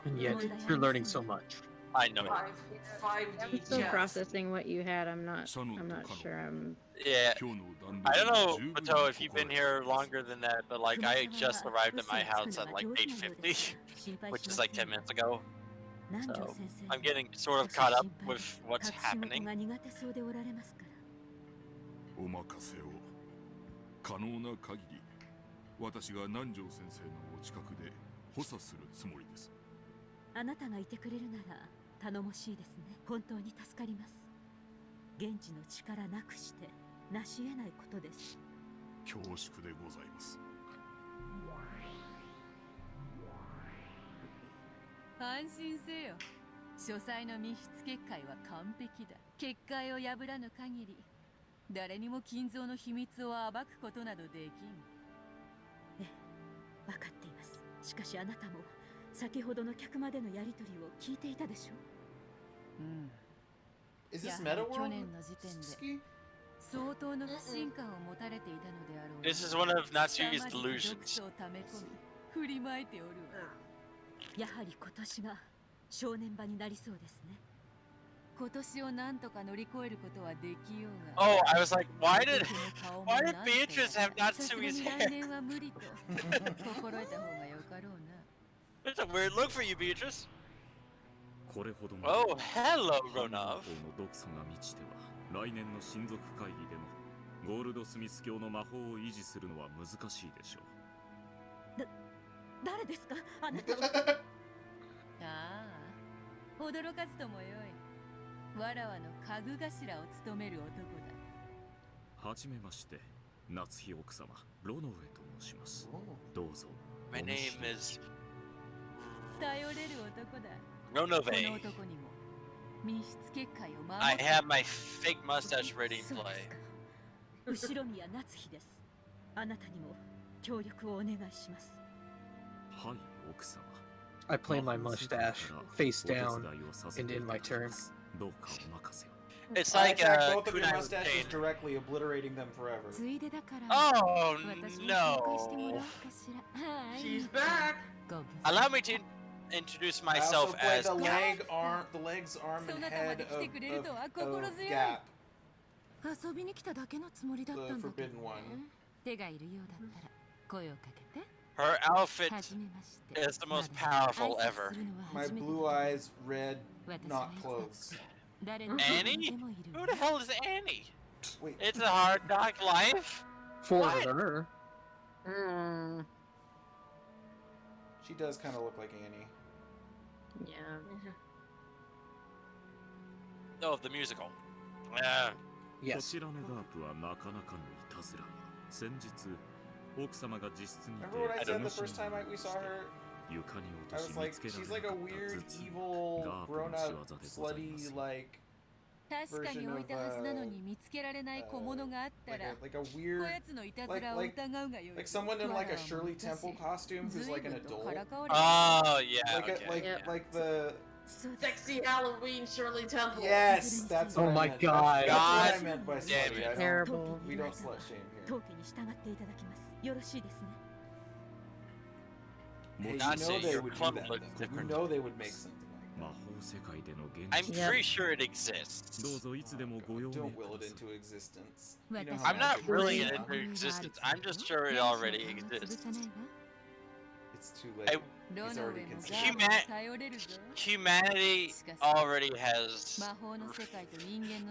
And yet, you're learning so much. I know. 5D I'm still chess. processing what you had. I'm not sure. Yeah. I don't know, Mato, if you've been here longer than that, but like I just arrived at my house at like 8:50, which is like 10 minutes ago. So I'm getting sort of caught up with what's happening. お任せを。可能な限り、私が南條先生のお近くで補佐するつもりです。あなたがいてくれるなら頼もしいですね。本当に助かります。現地の力なくして成し得ないことです。恐縮でございます。安心せよ。書斎の密室結界は完璧だ。結界を破らぬ限り、誰にも金蔵の秘密を暴くことなどできん。ええ、分かっています。しかしあなたも先ほどの客までのやり取りを聞いていたでしょう。うん。Is this やは Meta り去 World? 年の時点で相当の不信感を持たれていたのであろう。 This is one of Natsuhi's delusions. 毒素を溜め込み、振りまいておるわ。やはり今年が正念場になりそうですね。今年を何とか乗り越えることはできようが。Oh, I was like, why did Beatrice have Natsuhi's 来 hair? 年は無理と心得た方がよかろうな。It's a weird look for you, Beatrice. これほど Oh, hello, Ronov. の毒素が満ちては来年の親族会議でもゴールドスミス教の魔法を維持するのは難しいでしょう。誰ですかあなたは。ああ、驚かずともよい。わらわの家具頭を務める男だ。はじめまして、夏日奥様、ロノウェと申します。どうぞ。My name is 頼れる男だ。 Ronove. この男にも密室結界を守る。 I have my fake mustache ready to そうで play. すか。後宮夏日です。あなたにも協力をお願いします。はい、奥様。 I play my mustache face down and in my turn. どうかお任せを。 It's I like attack both of your kunai mustaches chain. directly, obliterating them forever. ついでだから。 Oh 私も紹介してもらおう no. かしら。はい。 She's back. ご無事。 Allow me to introduce I also myself play as the legs, arm, and head of Gap, 遊びに来ただけのつもりだった the んだけ forbidden ど one. ね。手がいるようだったら声をかけて。 her outfit はじめまして。 is the most powerful 挨拶 ever. するのは My 初めて blue だ。 eyes, red, 私 not はいつだって clothes. 誰のそばにで Annie? もいる Who the hell is Annie? Wait. It's a hard knock life. For What? her. She does kind of look like Annie. Yeah. Oh, the musical. Yeah. こ Yes. ちらのガープはなかなかのいたずら。先日、奥様が自室にて Remember what I あ said の the first time we saw her? 床に I 落とし was 見 like, つけられ she's な like か a った weird, 頭痛 evil, ガープの grown 仕 up, 業でございます slutty, like, 確かに置いたはずなのに見つけられない小物があったら、 like a こ weird, やつのいたずらを疑うがよい。 like someone in like a Shirley Temple costume who's like an 随分と adult. からかわれて Oh yeah. Like, Okay. like the. Sexy Halloween Shirley Temple. Yes, that's what Oh I my meant. God. That's what I God meant by damn slutty. it. I don't, Terrible. we don't slut shame here. 当家に従っていただきます。よろしいですね。 Hey, you Nazi, know they your would do club that. looks Though. You different. know they would make something like I'm pretty sure it exists. Don't will it into existence. You know how I'm not magic willing works, it huh? into existence. I'm just sure it already exists. It's too late. He's already conceived. Humanity already has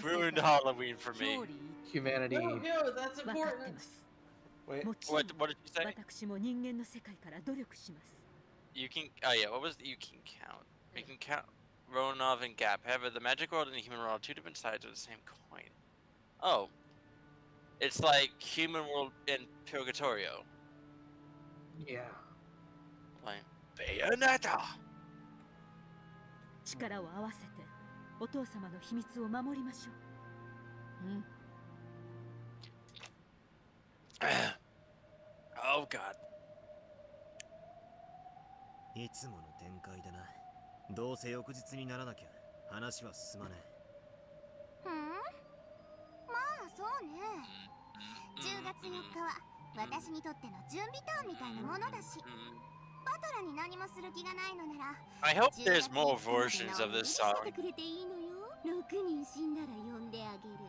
ruined Halloween for me. Humanity. No, no, that's important. Wait. What did you say? You can. Oh yeah. What was the, you can count? You can count Ronov and Gap. However, the magic world and the human world are two different sides of the same coin. Oh. It's like human world and Purgatorio. Yeah. Like Bayonetta. 力を合わせてお父様の秘密を守りましょう。Oh God. いつもの展開だな。どうせ翌日にならなきゃ話は進まねえ。まあそうね。10月4日は私にとっての準備ターンみたいなものだし、バトラに何もする気がないのなら I hope there's more versions of this song. してくれていいのよ。6人死んだら呼んであげる。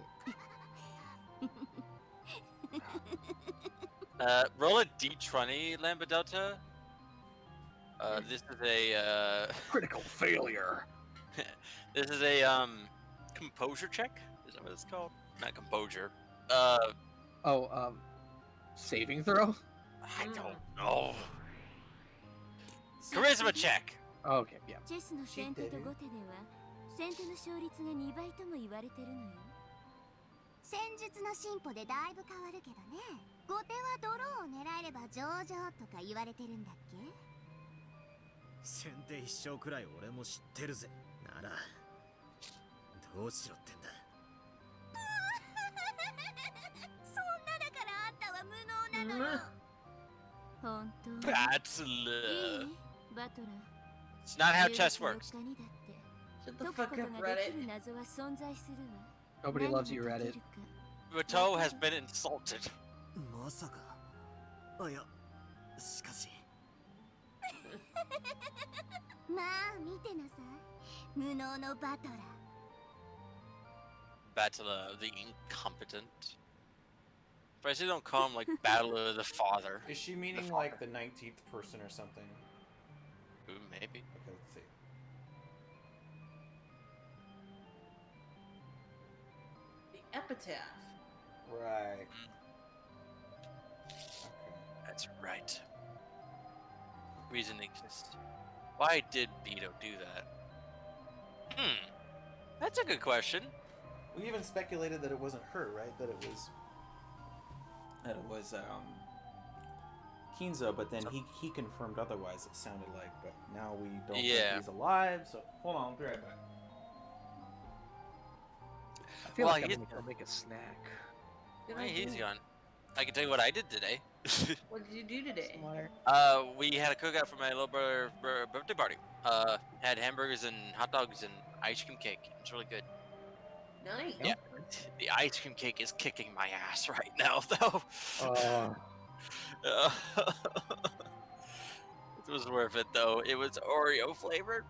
Roll a d20, Lambda Delta. This is a critical failure. This is a composure check. Is that what it's called? Not composure. Saving throw? I don't know. Charisma check. Okay, yeah. チェスの先手と後手では先手の勝率が2倍とも言われてるのよ。戦術の進歩でだいぶ変わるけどね。後手はドローを狙えれば上々とか言われてるんだっけ？先手必勝くらい俺も知ってるぜ。ならどうしろってんだ。そんなだからあんたは無能なのよ。本当に。 That's love. バトラ。 It's not how chess works. Shut the fuck up, Reddit. Nobody loves you, Reddit. Rato has been insulted. まさか。あ、いや、しかし。まあ見てなさい。無能のバトラ。 Battle of the incompetent. But I say don't call him like Battle of the Father. Is she meaning like the 19th person or something? Ooh, maybe. Okay, let's see. The epitaph. Right. That's right. Reason exists. Why did Beto do that? That's a good question. We even speculated that it wasn't her, right? That it was Kinzo, but then he confirmed otherwise, it sounded like, but now we don't think he's alive, so hold on, I'll be right back. I feel like I'm gonna make a snack. Hey, he's gone. I can tell you what I did today. What did you do today? We had a cookout for my little brother's birthday party. Had hamburgers and hot dogs and ice cream cake. It's really good. Nice. Yeah. The ice cream cake is kicking my ass right now, though. It was worth it, though. It was Oreo flavored.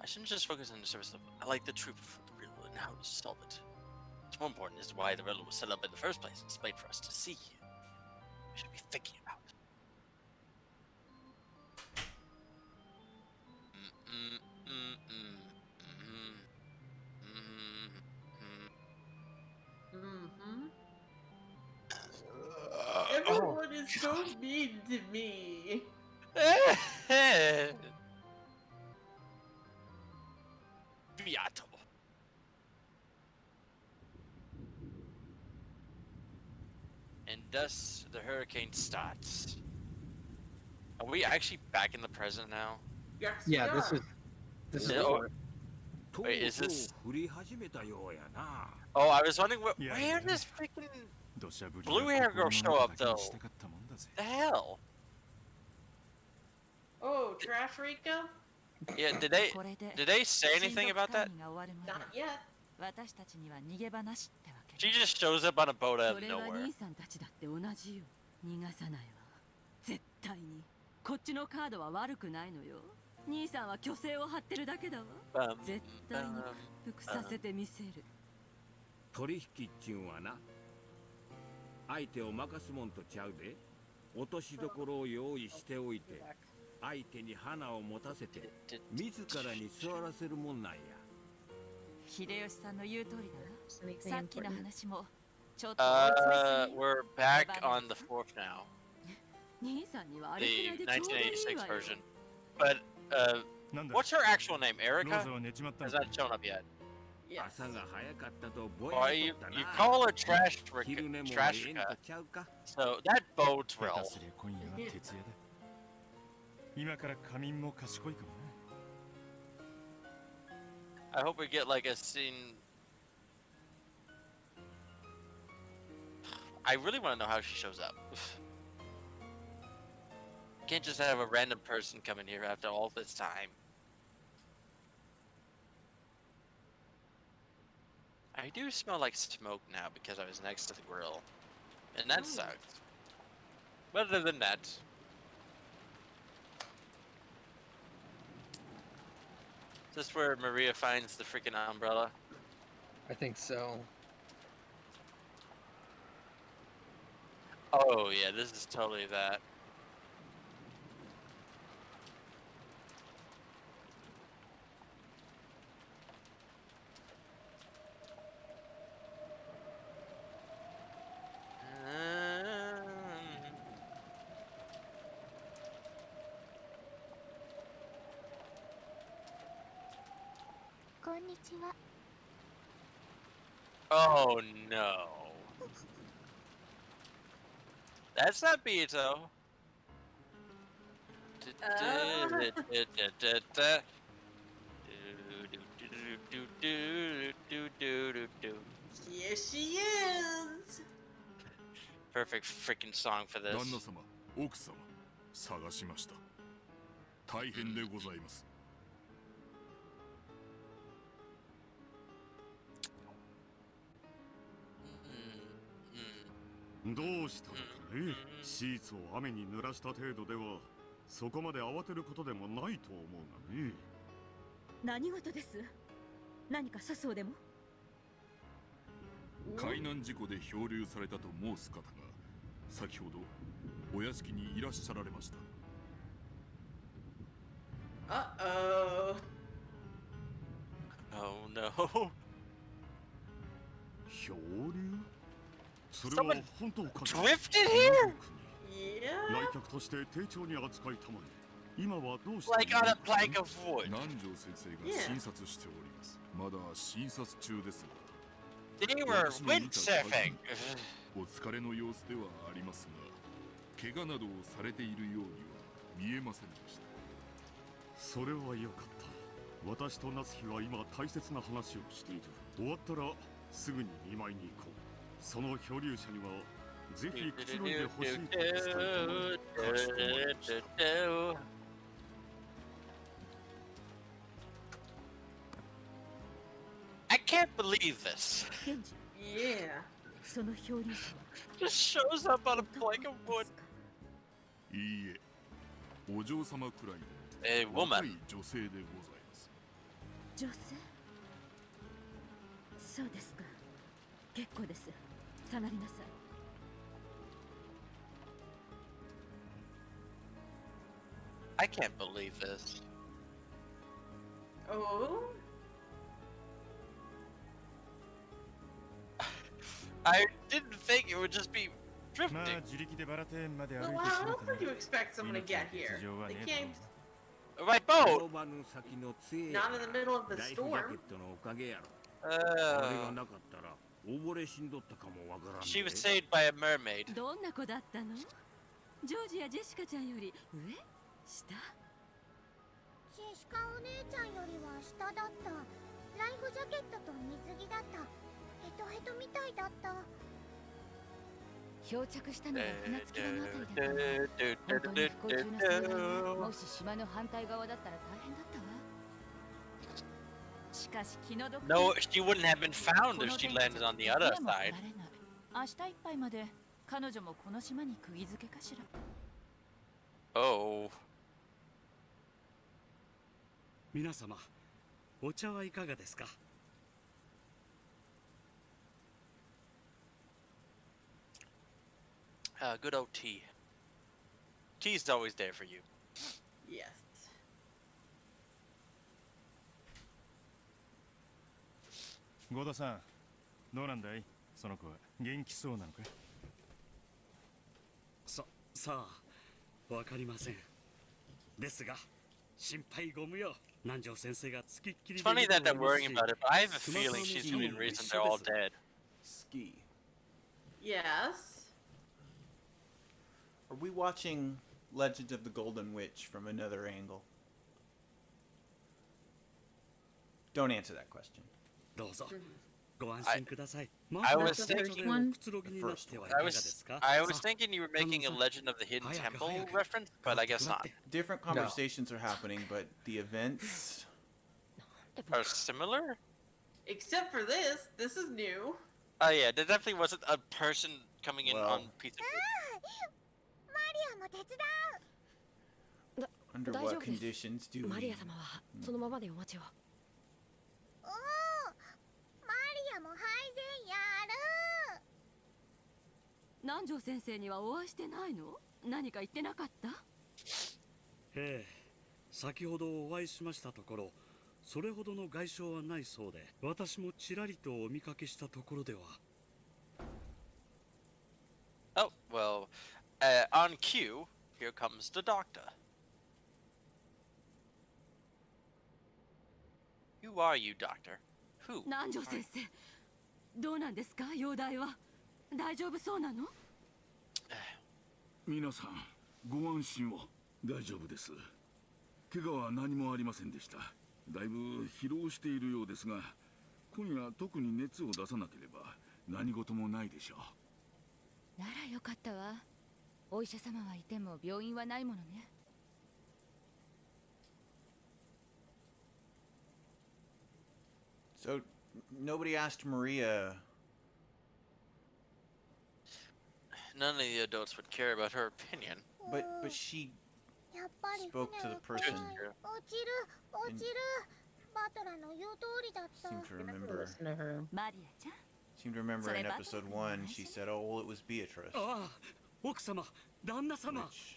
I shouldn't just focus on the surface level. I like the truth of the riddle and how to solve it. What's more important is why the riddle was set up in the first place and displayed for us to see. We should be thinking about it. Everyone is so mean to me. Beato. And thus the hurricane starts. Are we actually back in the present now? Yes. Yeah, this is. Wait, is this? Oh, I was wondering where did this freaking blue hair girl show up though? The hell? Oh, Trash Rico? Yeah, did they say anything about that? Not yet. She just shows up on a boat out of nowhere. 絶対にこっちのカードは悪くないのよ。兄さんは虚勢を張ってるだけだわ。絶対に屈服させてみせる。取引っちゅうんはな、相手を任すもんとちゃうで。落としどころを用意しておいて、相手に花を持たせて自らに座らせるもんなんや。秀吉さんの言う通りだな。さっきの話もちょっと。We're back on the fourth now. 兄さんにはあれく The らいでちょうどいいわ1986よ。 version. But what's her actual name? Erica? Has that shown up yet? 朝が早かったと Well, you call her Trashika. So that bodes well. 今夜は徹夜だ。今から仮眠も賢いかもね。I hope we get like a scene. I really want to know how she shows up. Can't just have a random person come in here after all this time. I do smell like smoke now because I was next to the grill. And that sucks. But other than that... Is this where Maria finds the freaking umbrella? I think so. Oh yeah, this is totally that. Oh no. That's not Beato. Here she is. Perfect freaking song for this. 旦那様、奥様、探しました。大変でございます。どうしたのかね。シーツを雨に濡らした程度ではそこまで慌てることでもないと思うがね。何事です？何か粗相でも？海難事故で漂流されたと申す方が先ほどお屋敷にいらっしゃられました。Uh-oh. Oh no. 漂流？それは本当か？ Drifted here? Yeah. 来客として丁重に扱いたまえ。今はどうして？ Like on a plank of wood. 南條先生が診察しております。まだ診察中ですが。 They were windsurfing. お疲れの様子ではありますが、怪我などをされているようには見えませんでした。それはよかった。私と夏日は今大切な話をしている。終わったらすぐに見舞いに行こう。その漂流者にはぜひくつろいでほしいと伝えてもらい、かしこまりました。 I can't believe this. Yeah. Just shows up on a plank of wood. いいえ、お嬢様くらいの A 若い woman. 女性でございます。女性？そうですか。結構です。下がりなさい。I can't believe this. Oh? I didn't think it would just be drifting. Well, how else would you expect someone to get here? They can't. By boat. Not in the middle of the storm. She was saved by a mermaid. どんな子だったの？ジョージやジェシカちゃんより上？下？ジェシカお姉ちゃんよりは下だった。ライフジャケットと水着だった。ヘトヘトみたいだった。漂着したのが船着き場のあたりだったわ。本当に不幸中の幸いね。もし島の反対側だったら大変だったわ。しかし気の毒に No, she wouldn't have been found if she landed on the other この電車 side. も来られない。明日いっぱいまで彼女もこの島に釘付けかしら。Oh. 皆様、お茶はいかがですか？ Good old tea. Tea's always there for you. Yes. ゴダさん、どうなんだい？その子は元気そうなのか？さあ、わかりません。ですが、心配ご無用。南條先生がつきっきり It's で funny いる that と they're 思いますし、 worrying about it, but I have a feeling she's the main reason they're all dead. Ski. Yes. Are we watching Legend of the Golden Witch from another angle? Don't answer that question. どうぞ。ご安心ください。 I was The thinking, first one. I was thinking you were making a Legend of the Hidden Temple reference, but I guess not. Different conversations are happening, but the events are similar. Except for this. This is new. Oh yeah, there definitely wasn't a person coming in on pizza. Under what conditions do マリ we? ア様はそのままでお待ちを。南條先生にはお会いしてないの？何か言ってなかった？ええ、先ほどお会いしましたところ、それほどの外傷はないそうで、私もちらりとお見かけしたところでは。 Oh well, on cue, here comes the doctor. Who are you, doctor? Who? 南條先生、どうなんですか？容体は大丈夫そうなの？皆さん、ご安心を。大丈夫です。怪我は何もありませんでした。だいぶ疲労しているようですが、今夜特に熱を出さなければ何事もないでしょう。ならよかったわ。お医者様はいても病院はないものね。So nobody asked Maria. None of the adults would care about her opinion. But she spoke to the person. Seem to remember. Seem to remember in episode 1 she said, "Oh, well, it was Beatrice." ああ、奥様、旦那様。 Which,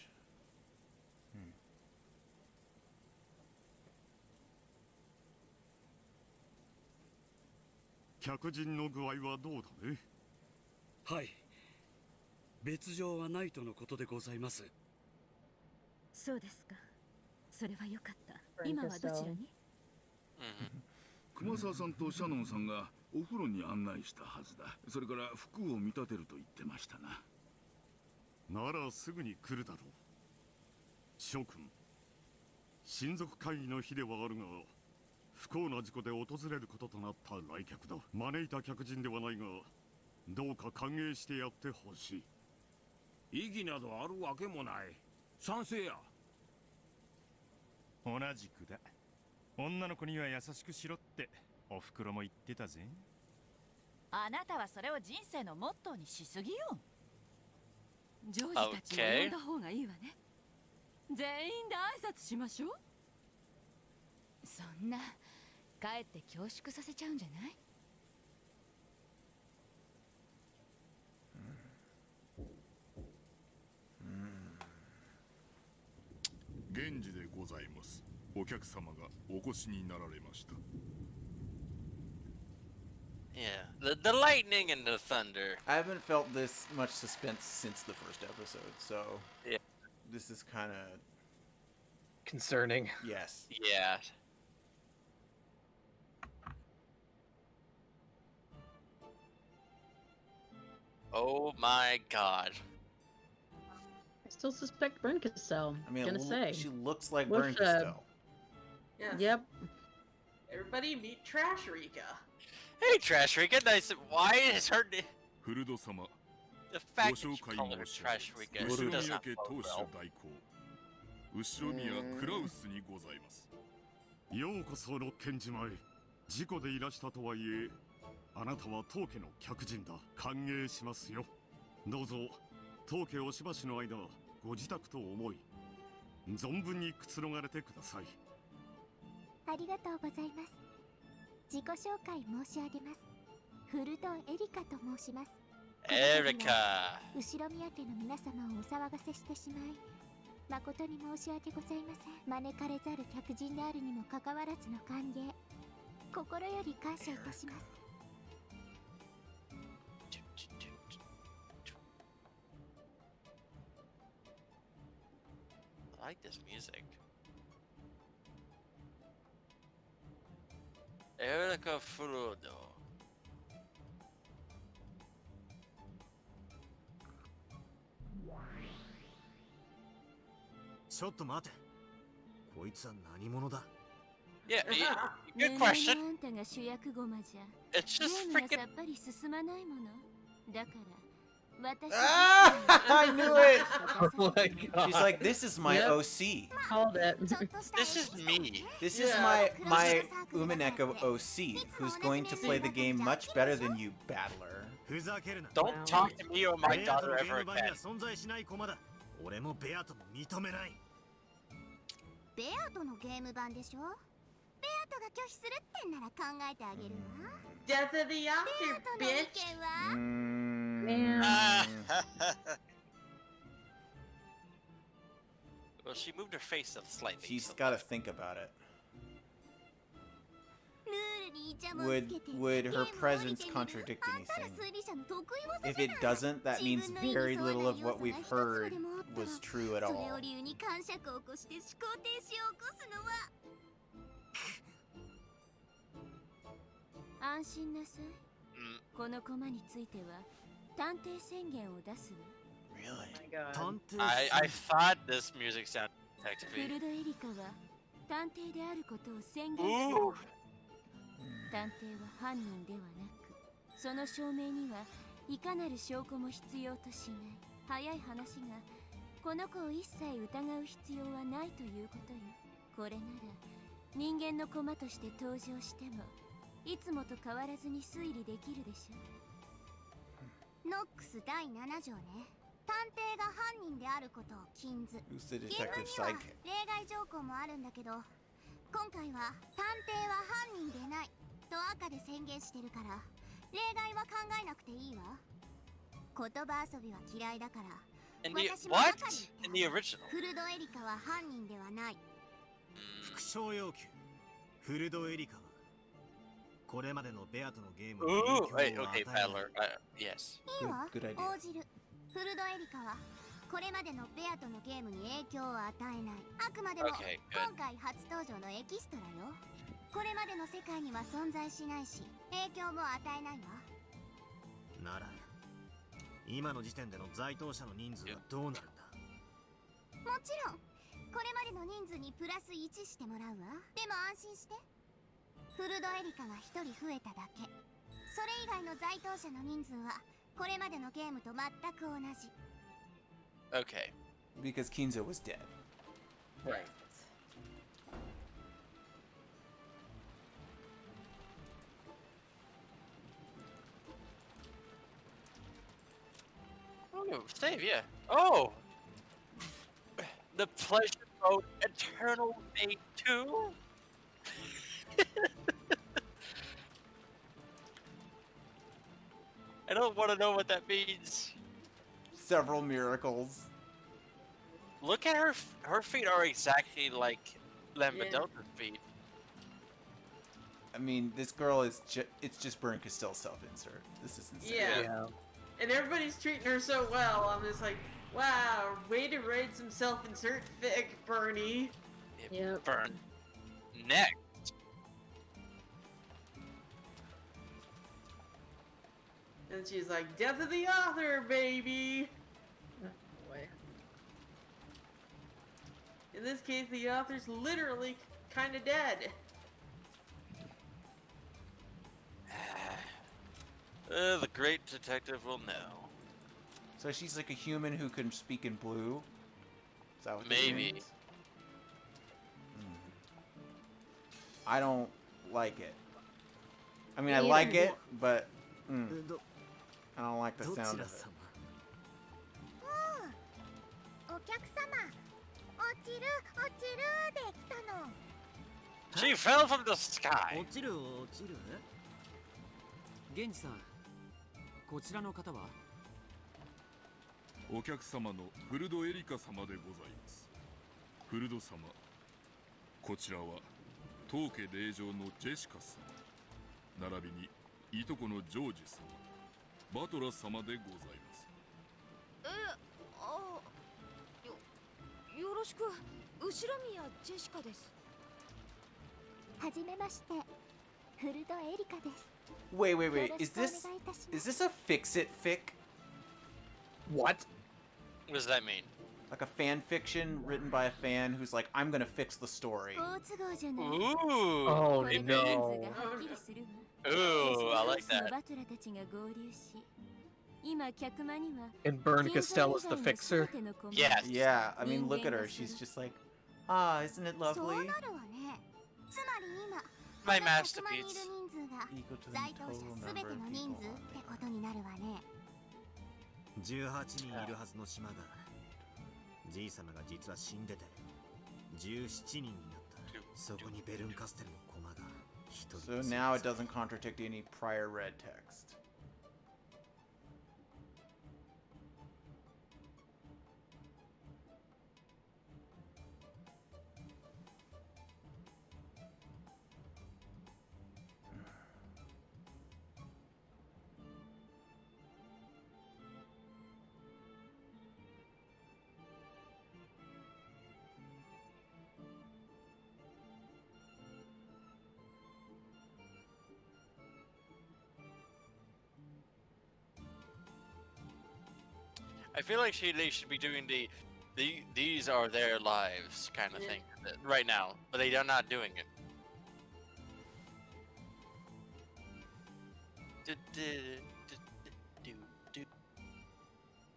客人の具合はどうだね？はい。別状はないとのことでございます。そうですか。それはよかった。今はどちらに？熊沢さんとシャノンさんがお風呂に案内したはずだ。それから服を見立てると言ってましたな。ならすぐに来るだろう。諸君、親族会議の日ではあるが、不幸な事故で訪れることとなった来客だ。招いた客人ではないが、どうか歓迎してやってほしい。意義などあるわけもない。賛成や。同じくだ。女の子には優しくしろっておふくろも言ってたぜ。あなたはそれを人生のモットーにしすぎよ。ジョージたちを呼んだ方がいいわね。全員で挨拶しましょう。そんな、かえって恐縮させちゃうんじゃない？源氏でございます。お客様がお越しになられました。Yeah, the lightning and the thunder. I haven't felt this much suspense since the first episode, so yeah, this is kind of concerning. Yes. Yeah. Oh my god. I still suspect Bernkastel. I mean, gonna say she looks like What's, Bernkastel. Yes. Yep. Everybody meet Trash Rika. Hey, Trash Rika. Nice. Why is her? フルド様、The fact that you call her trash weekend does not bode well. 後宮クラウスにございます。ようこそ六軒島へ。事故でいらしたとはいえ、あなたは当家の客人だ。歓迎しますよ。どうぞ当家おしばしの間ご自宅と思い存分にくつろがれてください。ありがとうございます。自己紹介申し上げます。フルドエリカと申します。エリカ。後ろ宮家の皆様をお騒がせしてしまい誠に申し訳ございません。招かれざる客人であるにもかかわらずの歓迎、心より感謝いたします。I like this music. Erika Furudo. ちょっと待て。こいつは何者だ? Yeah, good question. あんたが主役ゴマじゃ。 It's just ゲーム freaking. がさっぱり進まないもの。だから私 I knew it! Oh my god. She's like, this is my OC. Called it. This is me. This is my Umineko OC, who's going to play the game much better than you, battler. Don't talk to me or my daughter ever again. 俺もベアと認めない。ベアとのゲーム版でしょ。ベアとが拒否するってんなら考えてあげるわ。 Death of the author, ベアとの意 bitch. 見は Well, she moved her face up slightly. She's so got to think about it. ルールにイチャモンつけて Would her presence contradict あんたら anything? 推理者の得意技 If じゃ it ない。 doesn't, that means very little of what we've heard was true at それ all. を理由に感触を起こして思考停止を起こすのは安心なさい。このコマについては探偵宣言を出すわ。 Really? I thought this music sounded フ detective-y. ルドエリカは探偵であることを宣言するわ。探偵は犯人ではなく、その証明にはいかなる証拠も必要としない。早い話が、この子を一切疑う必要はないということよ。これなら人間の駒として登場してもいつもと変わらずに推理できるでしょ。ノックス第7条ね。探偵が犯人であることを禁ず。 Who's the ゲーム detective には sidekick? 例外条項もあるんだけど、今回は探偵は犯人でないと赤で宣言してるから例外は考えなくていいわ。言葉遊びは嫌いだから。 In the 私も what? 中に In the original? フルドエリカは犯人ではない。副賞要求。フルドエリカはこれまでのベアとのゲームに Ooh, 影響 wait, を与 okay, えない。 Paddler. Yes. いいわ。 Good idea. 応じる。フルドエリカはこれまでのベアとのゲームに影響を与えない。あくまでも Okay, 今 good. 回初登場のエキストラよ。これまでの世界には存在しないし影響も与えないわ。なら今の時点での在当者の人数はどうなるんだ。もちろんこれまでの人数にプラス1してもらうわ。でも安心して、フルドエリカが1人増えただけ。それ以外の在当者の人数はこれまでのゲームと全く同じ。 Okay. Because Kinzo was dead. Right. Oh, save, yeah. Oh! The Pleasure Boat Eternal Day 2? I don't want to know what that means. Several miracles. Look at her. Her feet are exactly like Lambedelta's feet. I mean, this girl is it's just Bernkastel self-insert. This is insane. Yeah. And everybody's treating her so well. I'm just like, wow, way to write some self-insert fic, Bernie. Yep. Burn. Next. And she's like, death of the author, baby! In this case, the author's literally kind of dead. The great detective will know. So she's like a human who can speak in blue? Is that what this Maybe. means? I don't like it. I mean, I like it, but I don't like the sound of it. お客様、落ちる落ちるで来たの。 She fell from the sky. 落ちる落ちる。源氏さん、こちらの方は？お客様のフルドエリカ様でございます。フルド様、こちらは当家令嬢のジェシカ様、並びにいとこのジョージ様、バトラ様でございます。よろしく、後ろ宮ジェシカです。はじめまして、フルドエリカです。 Wait, is this a fix-it fic? What? What does that mean? Like a fan fiction written by a fan who's like, I'm gonna fix the story. Ooh. Oh no. Ooh, I like that. And Bernkastel is the fixer? Yes. Yeah, I mean, look at her. She's just like, ah, isn't it lovely? My masterpiece. Equal to the total number of people on the island. 18人いるはずの島が、じい様が実は死んでて17人になった。そこにベルンカステルの駒が一人。 So now it doesn't contradict any prior red text. I feel like they should be doing these are their lives kind of thing right now, but they are not doing it.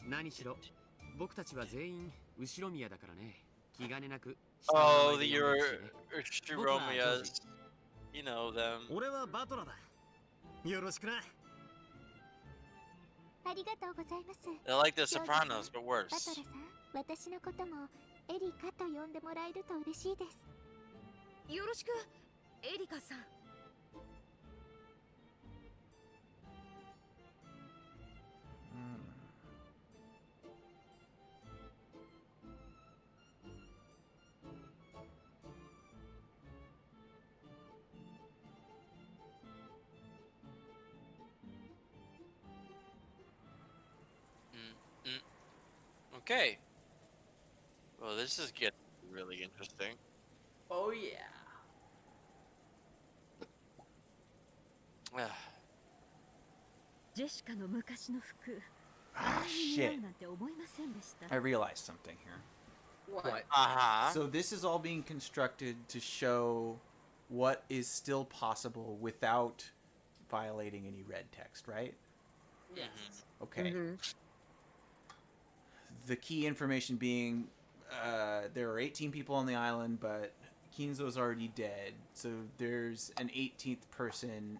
何しろ僕たちは全員後ろ宮だからね。気兼ねなく。Oh, your Ushiromiyas. You know them. 俺はバトラだ。よろしくな。 ありがとうございます。 They're like the Sopranos, but worse. バトラさん、私のこともエリカと呼んでもらえると嬉しいです。よろしく、エリカさん。Okay. Well, this is getting really interesting. Oh yeah. Ah, shit. I realized something here. What? So this is all being constructed to show what is still possible without violating any red text, right? Yes. Okay. The key information being there are 18 people on the island, but Kinzo's already dead, so there's an 18th person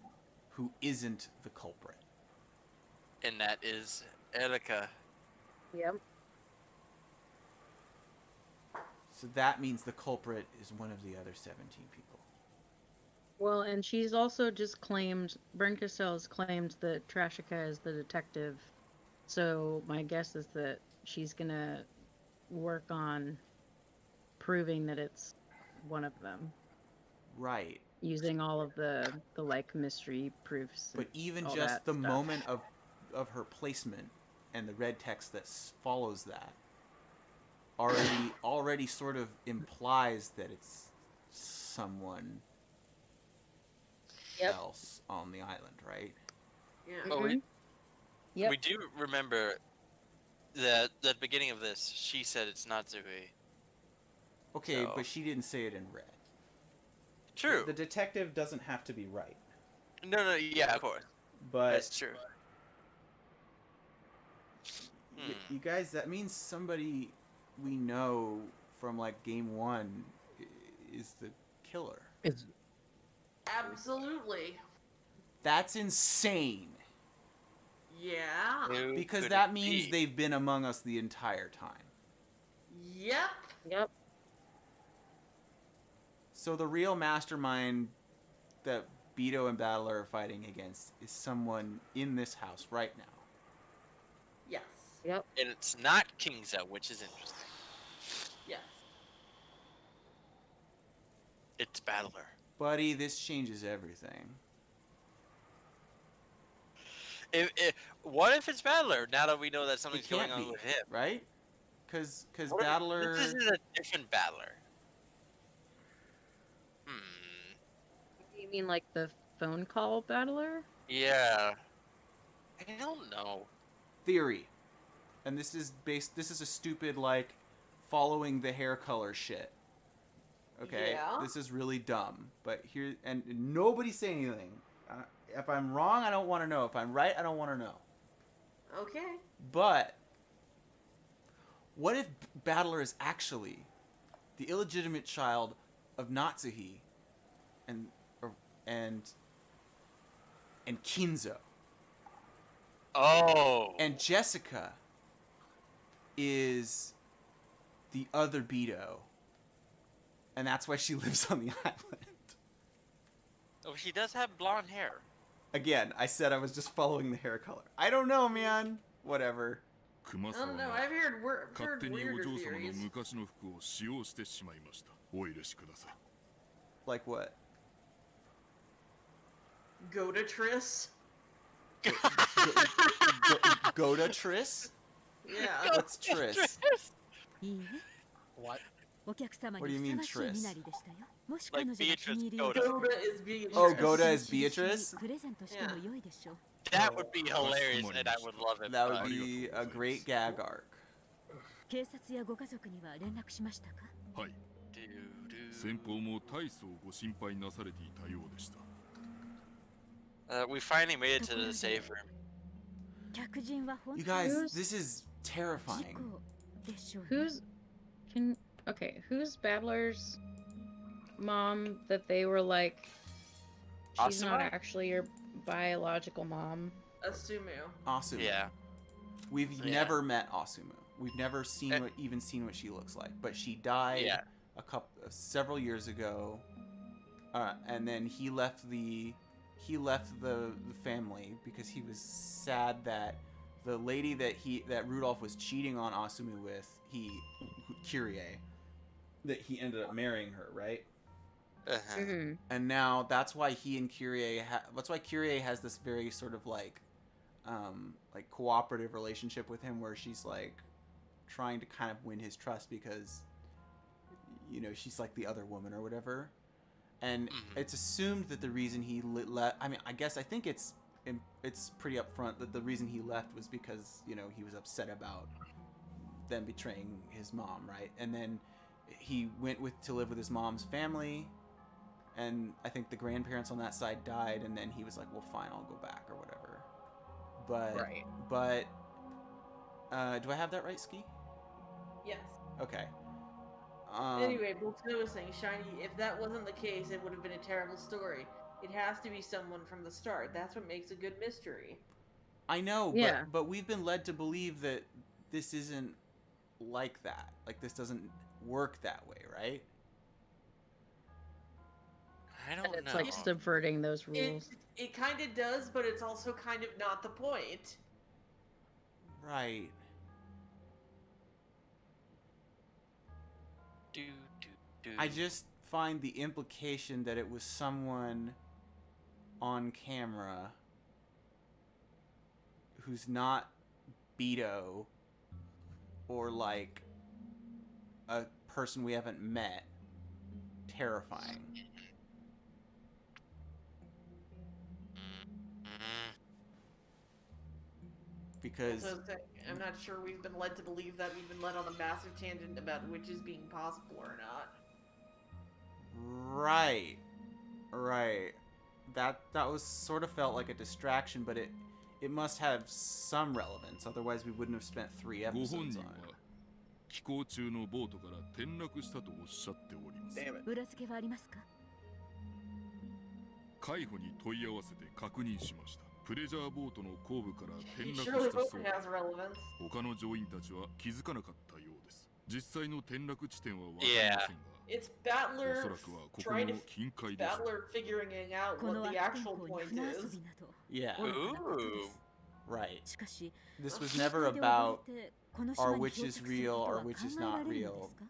who isn't the culprit. And that is Erika. Yep. So that means the culprit is one of the other 17 people. Well, and she's also just claimed, Bernkastel has claimed that Trashika is the detective. So my guess is that she's gonna work on proving that it's one of them. Right. Using all of the like mystery proofs. But even all just that the stuff. moment of her placement and the red text that follows that already sort of implies that it's someone else on the island, right? Yeah. Oh, we do remember that the beginning of this, she said it's Natsuhi. Okay, So- but she didn't say it in red. True. The detective doesn't have to be right. No, yeah, of course. But That's true. You guys, that means somebody we know from like game 1 is the killer. Absolutely. That's insane. Yeah. Because that means they've been among us the entire time. Yep. Yep. So the real mastermind that Beto and Battler are fighting against is someone in this house right now. Yes. Yep. And it's not Kingzo, which is interesting. Yes. It's Battler. Buddy, this changes everything. What if it's Battler? Now that we know that something's going on with him, right? Because Battler. This is a different Battler. You mean like the phone call battler? Yeah. I don't know. Theory. And this is a stupid, like, following the hair color shit. Okay? Yeah. This is really dumb. But here, and nobody say anything. If I'm wrong, I don't want to know. If I'm right, I don't want to know. Okay. But what if Battler is actually the illegitimate child of Natsuhi and Kinzo? Oh. And Jessica is the other Beto. And that's why she lives on the island. Oh, she does have blonde hair. Again, I said I was just following the hair color. I don't know, man. Whatever. I don't know. I've heard weirder theories. Like what? Go to Triss. Go to Triss? Yeah. What's Triss? What? What do you mean Triss? Like Beatrice Goda. Goda is Beatrice. Oh, Goda is Beatrice? Yeah. That would be hilarious, and I would love it. That would be a great gag arc. 警察やご家族には連絡しましたか？はい。先方も大層ご心配なされていたようでした。We finally made it to the safe room. You guys, this is terrifying. Who's Battler's mom that they were like, she's not Asuma? actually your biological mom? Asumu. Yeah. We've never met Asumu. We've never even seen what she looks like. But she died several years ago, and then he left the family because he was sad that the lady that Rudolph was cheating on Asumu with, Kyrie, that he ended up marrying her, right? And now that's why Kyrie has this very sort of like cooperative relationship with him, where she's like trying to kind of win his trust because, you know, she's like the other woman or whatever. And it's assumed that the reason he left, I think it's pretty upfront that the reason he left was because, you know, he was upset about them betraying his mom, right? And then he went to live with his mom's family, and I think the grandparents on that side died, and then he was like, well, fine, I'll go back or whatever. But do I have that right, Ski? Yes. Okay. Anyway, Bolton was saying, Shiny, if that wasn't the case, it would have been a terrible story. It has to be someone from the start. That's what makes a good mystery. I know, but we've been led to believe that this isn't like that. Like, this doesn't work that way, right? I don't know. It's like subverting those rules. It kind of does, but it's also kind of not the point. Right. I just find the implication that it was someone on camera who's not Beto or like a person we haven't met terrifying. Because I'm not sure we've been led to believe that. We've been led on a massive tangent about witches being possible or not. Right. That was sort of felt like a distraction, but it must have some relevance. Otherwise, we wouldn't have spent 3 episodes on it. 寄港中のボートから転落したとおっしゃっております。裏付けはありますか？海保に問い合わせて確認しました。プレジャーボートの後部から転落 Surely したそう Boku で has relevance. 他の乗員たちは気づかなかったようです。実際の転落地点は分かり Yeah. ませんが、 It's おそ Battler らくはここ trying の to 近海でしょう。 Battler figuring out この what the 悪天 actual 候に point 船遊 is. びなど Yeah. 愚かなことで Ooh. す。 Right. しかし、 This was 近 never 海で about 溺れてこの are 島に漂 witches 着する real こと or は考 witches えら not れるので real. すか？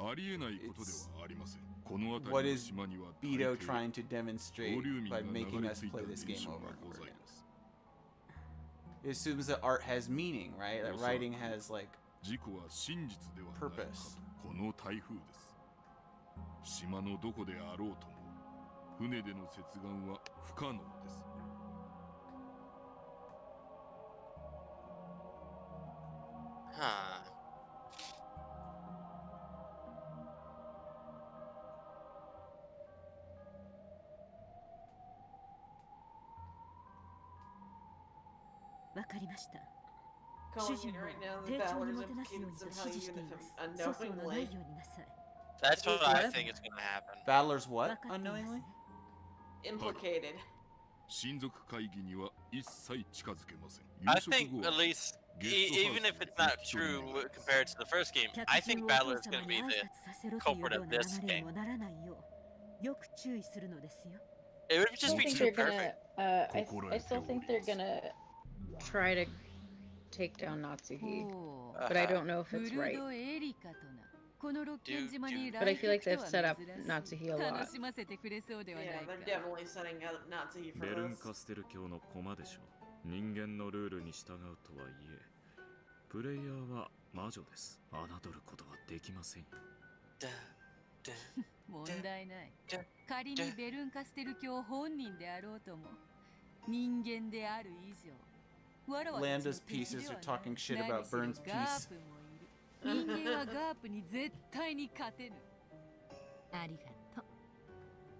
ありえないことではありません。この What 辺りの is 島には大 Beto 抵 trying to demonstrate 漂流民 by が making 流れ us 着いた play 現 this game 象 over が and ご over ざい again? ます。 It assumes that art has meaning, right? That おそらく writing has like 事故は真実ではないかと。 purpose. この台風です。島のどこであろうとも船での接岸は不可能です。 Huh. わかりました。 Calling 主人 it も right now 丁 the 重に Battlers もてなすよう implicated にと somehow 指示して even い if ます。粗相のない unknowingly. ようになさい。 That's what I What? think is gonna happen. Battler's what? わかっています Unknowingly? ね。 Implicated. 親族会議には一切近づけません。 I 夕食 think 後 at は least, ゲストハウ even ス if で it's not 一人 true になります compared to the first game, 客 I 人 think をお父 Battler is 様 gonna に be 挨 the 拶させろという culprit よう of な this 流れに game. もならないよう、よく注意するのですよ。 It would I just be think too they're gonna. perfect. I still think they're gonna try to take down Natsuhi, but I don't know if it's right. 古戸エリカとな。この六軒島に But I 来 feel like 客 they've とは set up 珍しい。 Natsuhi a lot. 楽しませてくれそうではない Yeah, か。 they're definitely setting up Natsuhi ベ for ルン this. カステル教の駒でしょう。人間のルールに従うとはいえ、プレイヤーは魔女です。侮ることはできませんよ。問題ない。仮にベルンカステル教本人であろうとも、人間である以上、わらわたちの Landa's 敵 pieces で are はない。 talking shit 何 about しろ Burn's ガー piece. プもいる。人間はガープに絶対に勝てぬ。ありがと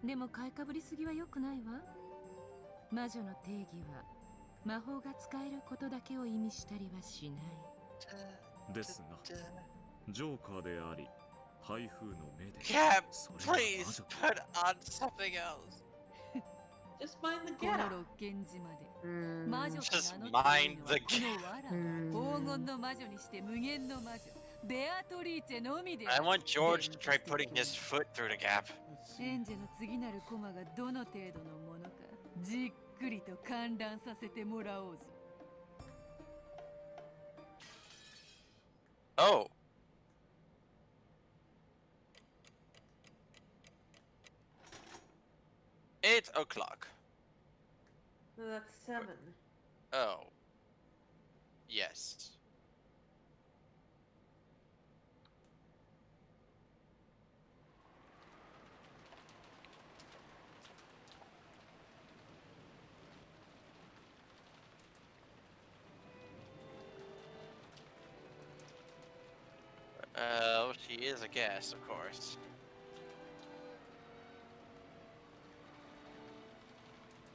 う。でも買いかぶりすぎは良くないわ。魔女の定義は魔法が使えることだけを意味したりはしない。ですが、ジョーカーであり、台風の目で、 Cap, それが魔 please 女 put on something else. Just mind the この gap. 六軒島で Mm. 魔女と Just 名乗っているの mind は the このわら、 Mm. 黄金の魔女にして無限の魔女、ベアトリーチェのみで I ある。 want George to try putting his foot through the gap. エンジェの次なるコマがどの程度のものか、じっくりと観覧させてもらおうぞ。 Oh. $8 o'clock. That's 7. Oh. Yes. She is a guest, of course.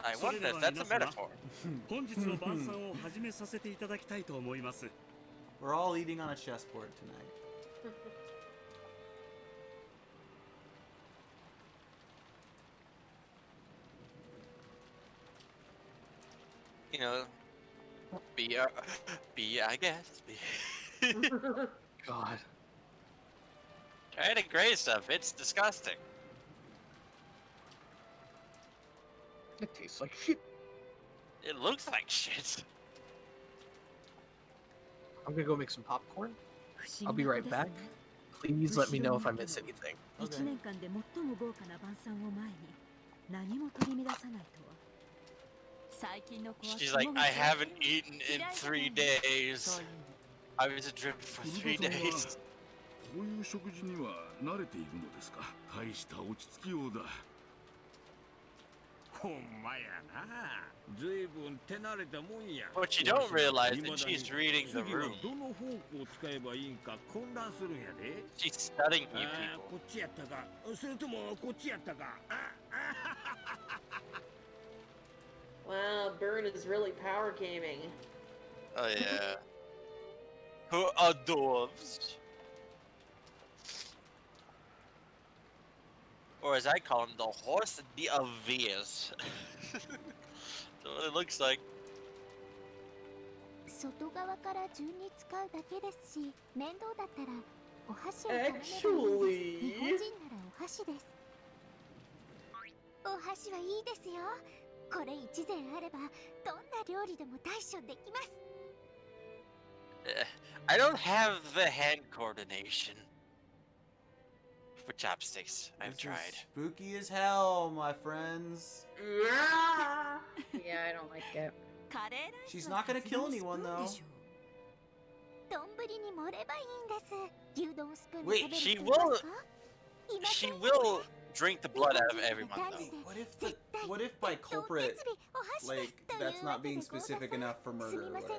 I wonder if that's a metaphor. 本日の晩餐を始めさせていただきたいと思います。 We're all eating on a chessboard tonight. You know, I guess. God. Try to grade stuff. It's disgusting. It tastes like shit. It looks like shit. I'm gonna go make some popcorn. I'll be right back. Please let me know if I miss anything. 1年間で最も豪華な晩餐を前に何も取り乱さないとは。最近の子は She's like, I haven't eaten in 3 days. I was adrift for 3 days. こういう食事には慣れているのですか。大した落ち着きようだ。ほんまやな。ずいぶん手慣れたもんや。 What you don't realize is that she's reading the 次は room. どのフォークを使えばいいんか混乱するんやで。 She's studying you あー people. こっちやったか。それともこっちやったか。Wow, Burn is really power gaming. Oh yeah. Who are dwarves? Or as I call him, the horse the obvious. That's what it looks like. 外側から順に使うだけですし、面倒だったらお箸を頼めばいいんです。日本人ならお箸です。お箸はいいですよ。これ一膳あればどんな料理でも対処できます。I don't have the hand coordination for chopsticks. I've tried. Spooky as hell, my friends. Yeah, I don't like it. She's not gonna kill anyone though. 丼に盛ればいいんです。牛丼スプーンで Wait, 食べる she 人いますか？ she will drink the blood out of everyone though. What if by culprit, like, that's not being specific enough for murder or whatever?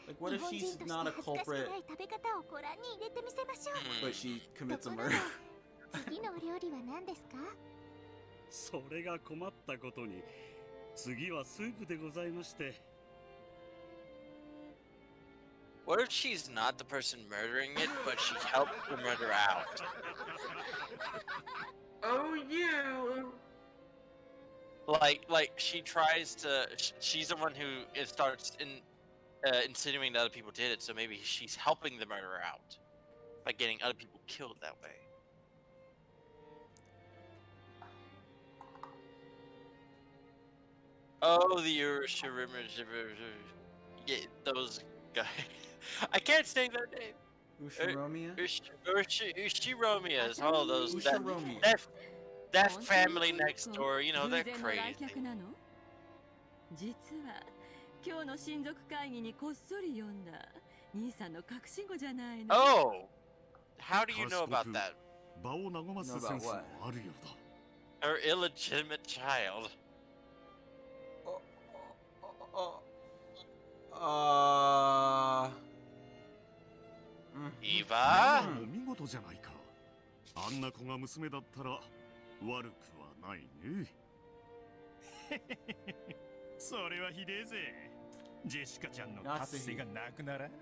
Like, what if she's not a culprit, but she commits a murder? 次のお料理は何ですか？それが困ったことに、次はスープでございまして。 What if she's not the person murdering it, but she helped the murder out? Oh, you! Like she tries to. She's the one who starts insinuating that other people did it. So maybe she's helping the murderer out by getting other people killed that way. Oh, the Urshiromiya. Yeah, those guys. I can't say their name. Ushiromiya? Ushiromiya is all those. That family next door, you know, they're crazy. 実は今日の親族会議にこっそり読んだ兄さんの隠し子じゃないの。 Oh, how do you know about that? 場を和ますセンスもあるようだ。 Her illegitimate child. Eva? お見事じゃないか。あんな子が娘だったら悪くはないね。それはひでえぜ。ジェシカちゃんの達成がなくならな。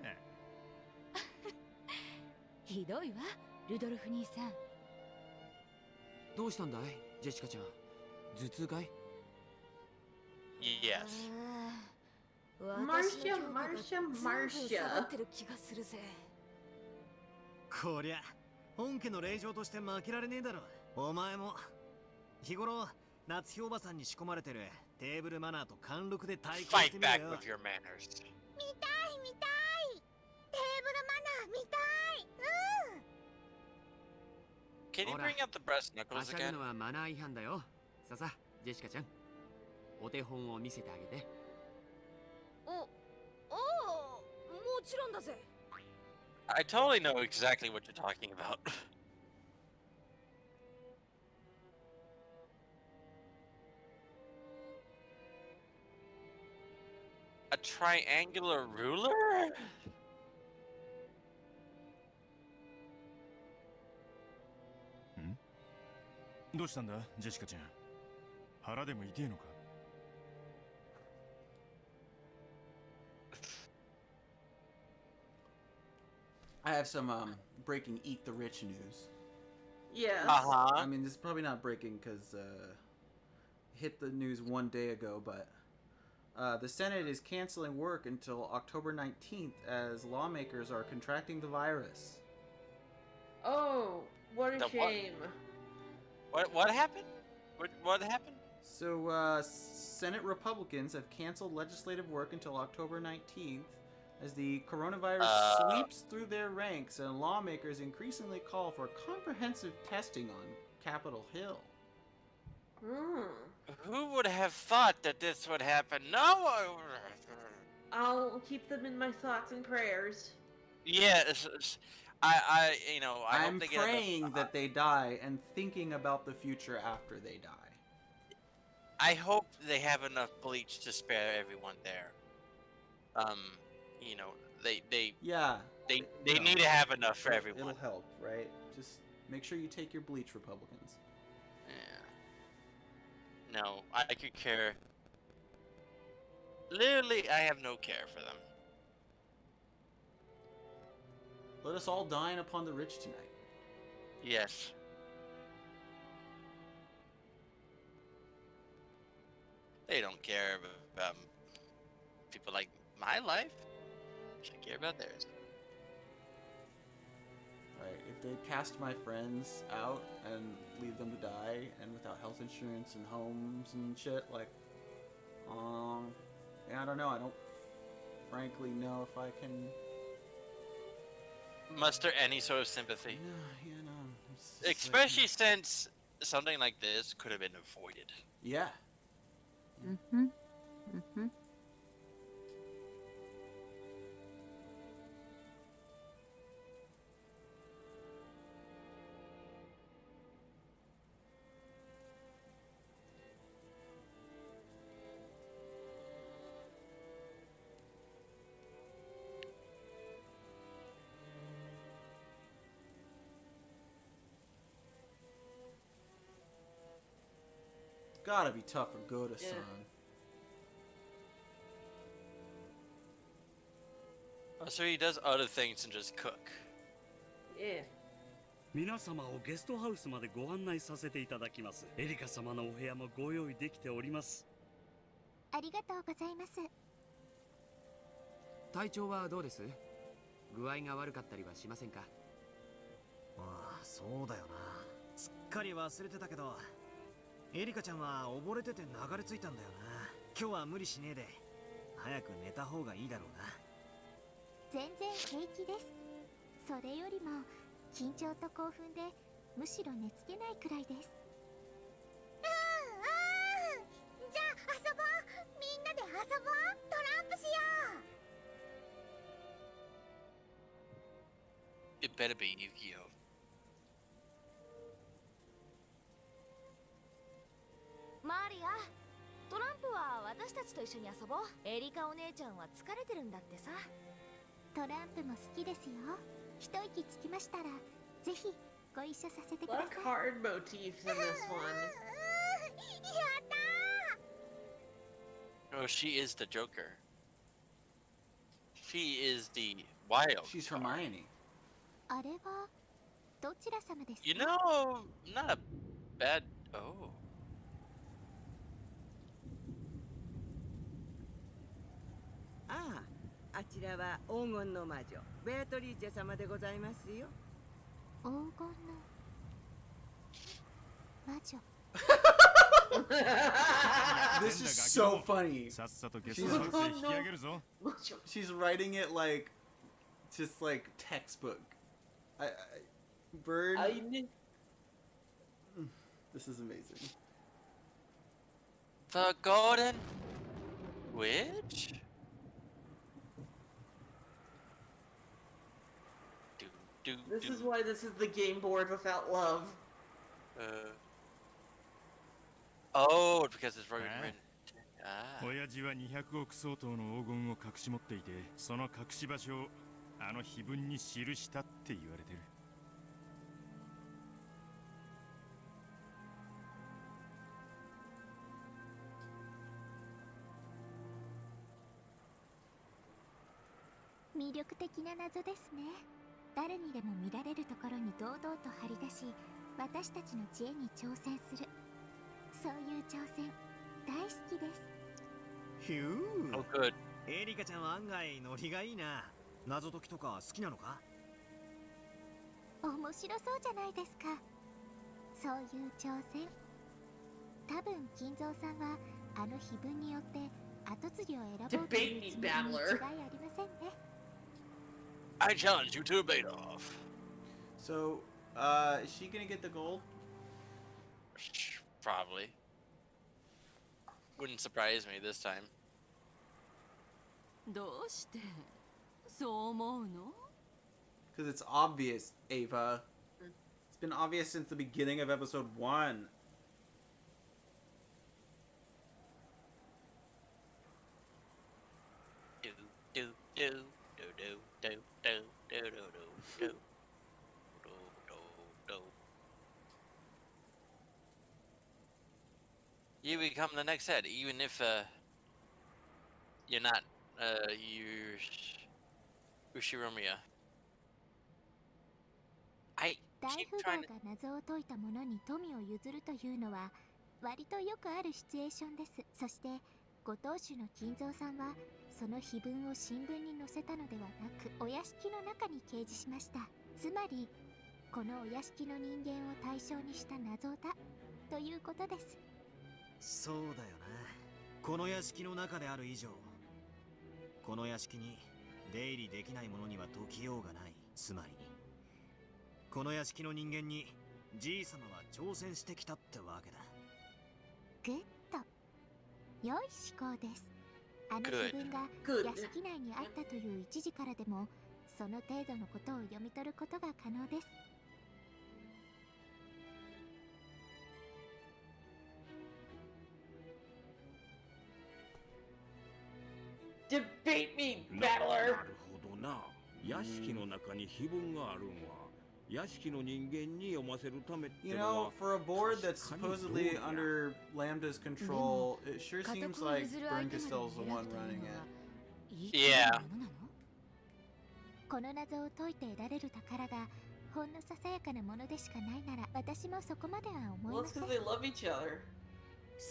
ひどいわ、ルドルフ兄さん。どうしたんだい、ジェシカちゃん。頭痛かい？ Yes. Marcia. こりゃ本家の令嬢として負けられねえだろ。お前も日頃夏日おばさんに仕込まれてるテーブルマナーと貫禄で対抗してみろよ。 Fight back with your manners. 見たい見たい。テーブルマナー見たい。Can you bring up the breast knuckles はしゃ again? ぐのはマナー違反だよ。ささ、ジェシカちゃん、お手本を見せてあげて。もちろんだぜ。 I totally know exactly what you're talking about. A triangular ruler? どうしたんだ、ジェシカちゃん。腹でも痛えのか。 I have some breaking Eat the Rich news. Yes. I mean, this is probably not breaking because hit the news one day ago, but the Senate is canceling work until October 19th as lawmakers are contracting the virus. Oh, what a shame. What happened? What happened? So, Senate Republicans have canceled legislative work until October 19th as the coronavirus sweeps through their ranks and lawmakers increasingly call for comprehensive testing on Capitol Hill. Who would have thought that this would happen? No! I'll keep them in my thoughts and prayers. Yes, I'm praying that they die and thinking about the future after they die. I hope they have enough bleach to spare everyone there. They need to have enough for everyone. It'll help, right? Just make sure you take your bleach, Republicans. No, I could care. Literally, I have no care for them. Let us all dine upon the rich tonight. Yes. They don't care about people like my life. Should care about theirs. Right, if they cast my friends out and leave them to die, and without health insurance and homes and shit, like, yeah, I don't know. I don't frankly know if I can muster any sort of sympathy. No, yeah, no. Especially since something like this could have been avoided. Yeah. Mm-hmm. Mm-hmm. Gotta be tough for Goda-san. Oh, so he does other things than just cook. Yeah. 皆様をゲストハウスまでご案内させていただきます。エリカ様のお部屋もご用意できております。ありがとうございます。体調はどうです？具合が悪かったりはしませんか？ああ、そうだよな。すっかり忘れてたけど、エリカちゃんは溺れてて流れ着いたんだよな。今日は無理しねえで、早く寝た方がいいだろうな。全然平気です。それよりも緊張と興奮でむしろ寝つけないくらいです。じゃあ遊ぼう。みんなで遊ぼう。トランプしよう。 It better be Yu-Gi-Oh. マリア、トランプは私たちと一緒に遊ぼう。エリカお姉ちゃんは疲れてるんだってさ。トランプも好きですよ。一息つきましたらぜひご一緒させてください。 What card motifs in this one? Oh, she is the Joker. She is the wild. She's Hermione. あれはどちら様ですか？ You know, not a bad. Oh. ああ、あちらは黄金の魔女ベアトリーチェ様でございますよ。黄金の魔女。This is so funny. She's writing it like, just like textbook. Bird. This is amazing. The Golden Witch? This is why this is the game board without love. Oh, because it's broken written. 親父は200億相当の黄金を隠し持っていて、その隠し場所をあの碑文に記したって言われてる。魅力的な謎ですね。誰にでも見られるところに堂々と張り出し、私たちの知恵に挑戦する。そういう挑戦、大好きです。ヒュー。Oh, good. エリカちゃんは案外ノリがいいな。謎解きとか好きなのか？面白そうじゃないですか。そういう挑戦。多分金蔵さんはあの碑文によって跡継ぎを選ぼうというつもりに違いありませんね。I challenge you to a bait-off. So, is she gonna get the gold? Probably. Wouldn't surprise me this time. どうしてそう思うの？ Because it's obvious, Ava. It's been obvious since the beginning of episode 1. you become the next head, even if you're not Ushiromiya. I 大 keep 富 trying 豪 to. が謎を解いた者に富を譲るというのは割とよくあるシチュエーションです。そしてご当主の金蔵さんはその碑文を新聞に載せたのではなくお屋敷の中に掲示しました。つまりこのお屋敷の人間を対象にした謎だということです。そうだよな。この屋敷の中である以上、この屋敷に出入りできない者には解きようがない。つまりこの屋敷の人間にじいさまは挑戦してきたってわけだ。グッド。良い思考です。あの碑文が屋敷内にあったという一時からでもその程度のことを読み取ることが可能です。Debate me, な battler! るほどな。屋敷の中に碑文があるんは屋敷の人間に読ませるためって You のは know, for a board that's supposedly under Lambda's control, it sure seems like Bernkastel's the one running it. Yeah. この謎を解いて得られる宝がほんのささやかなものでしかないなら私もそこまでは思い Well, ま it's せん。 because they love each other.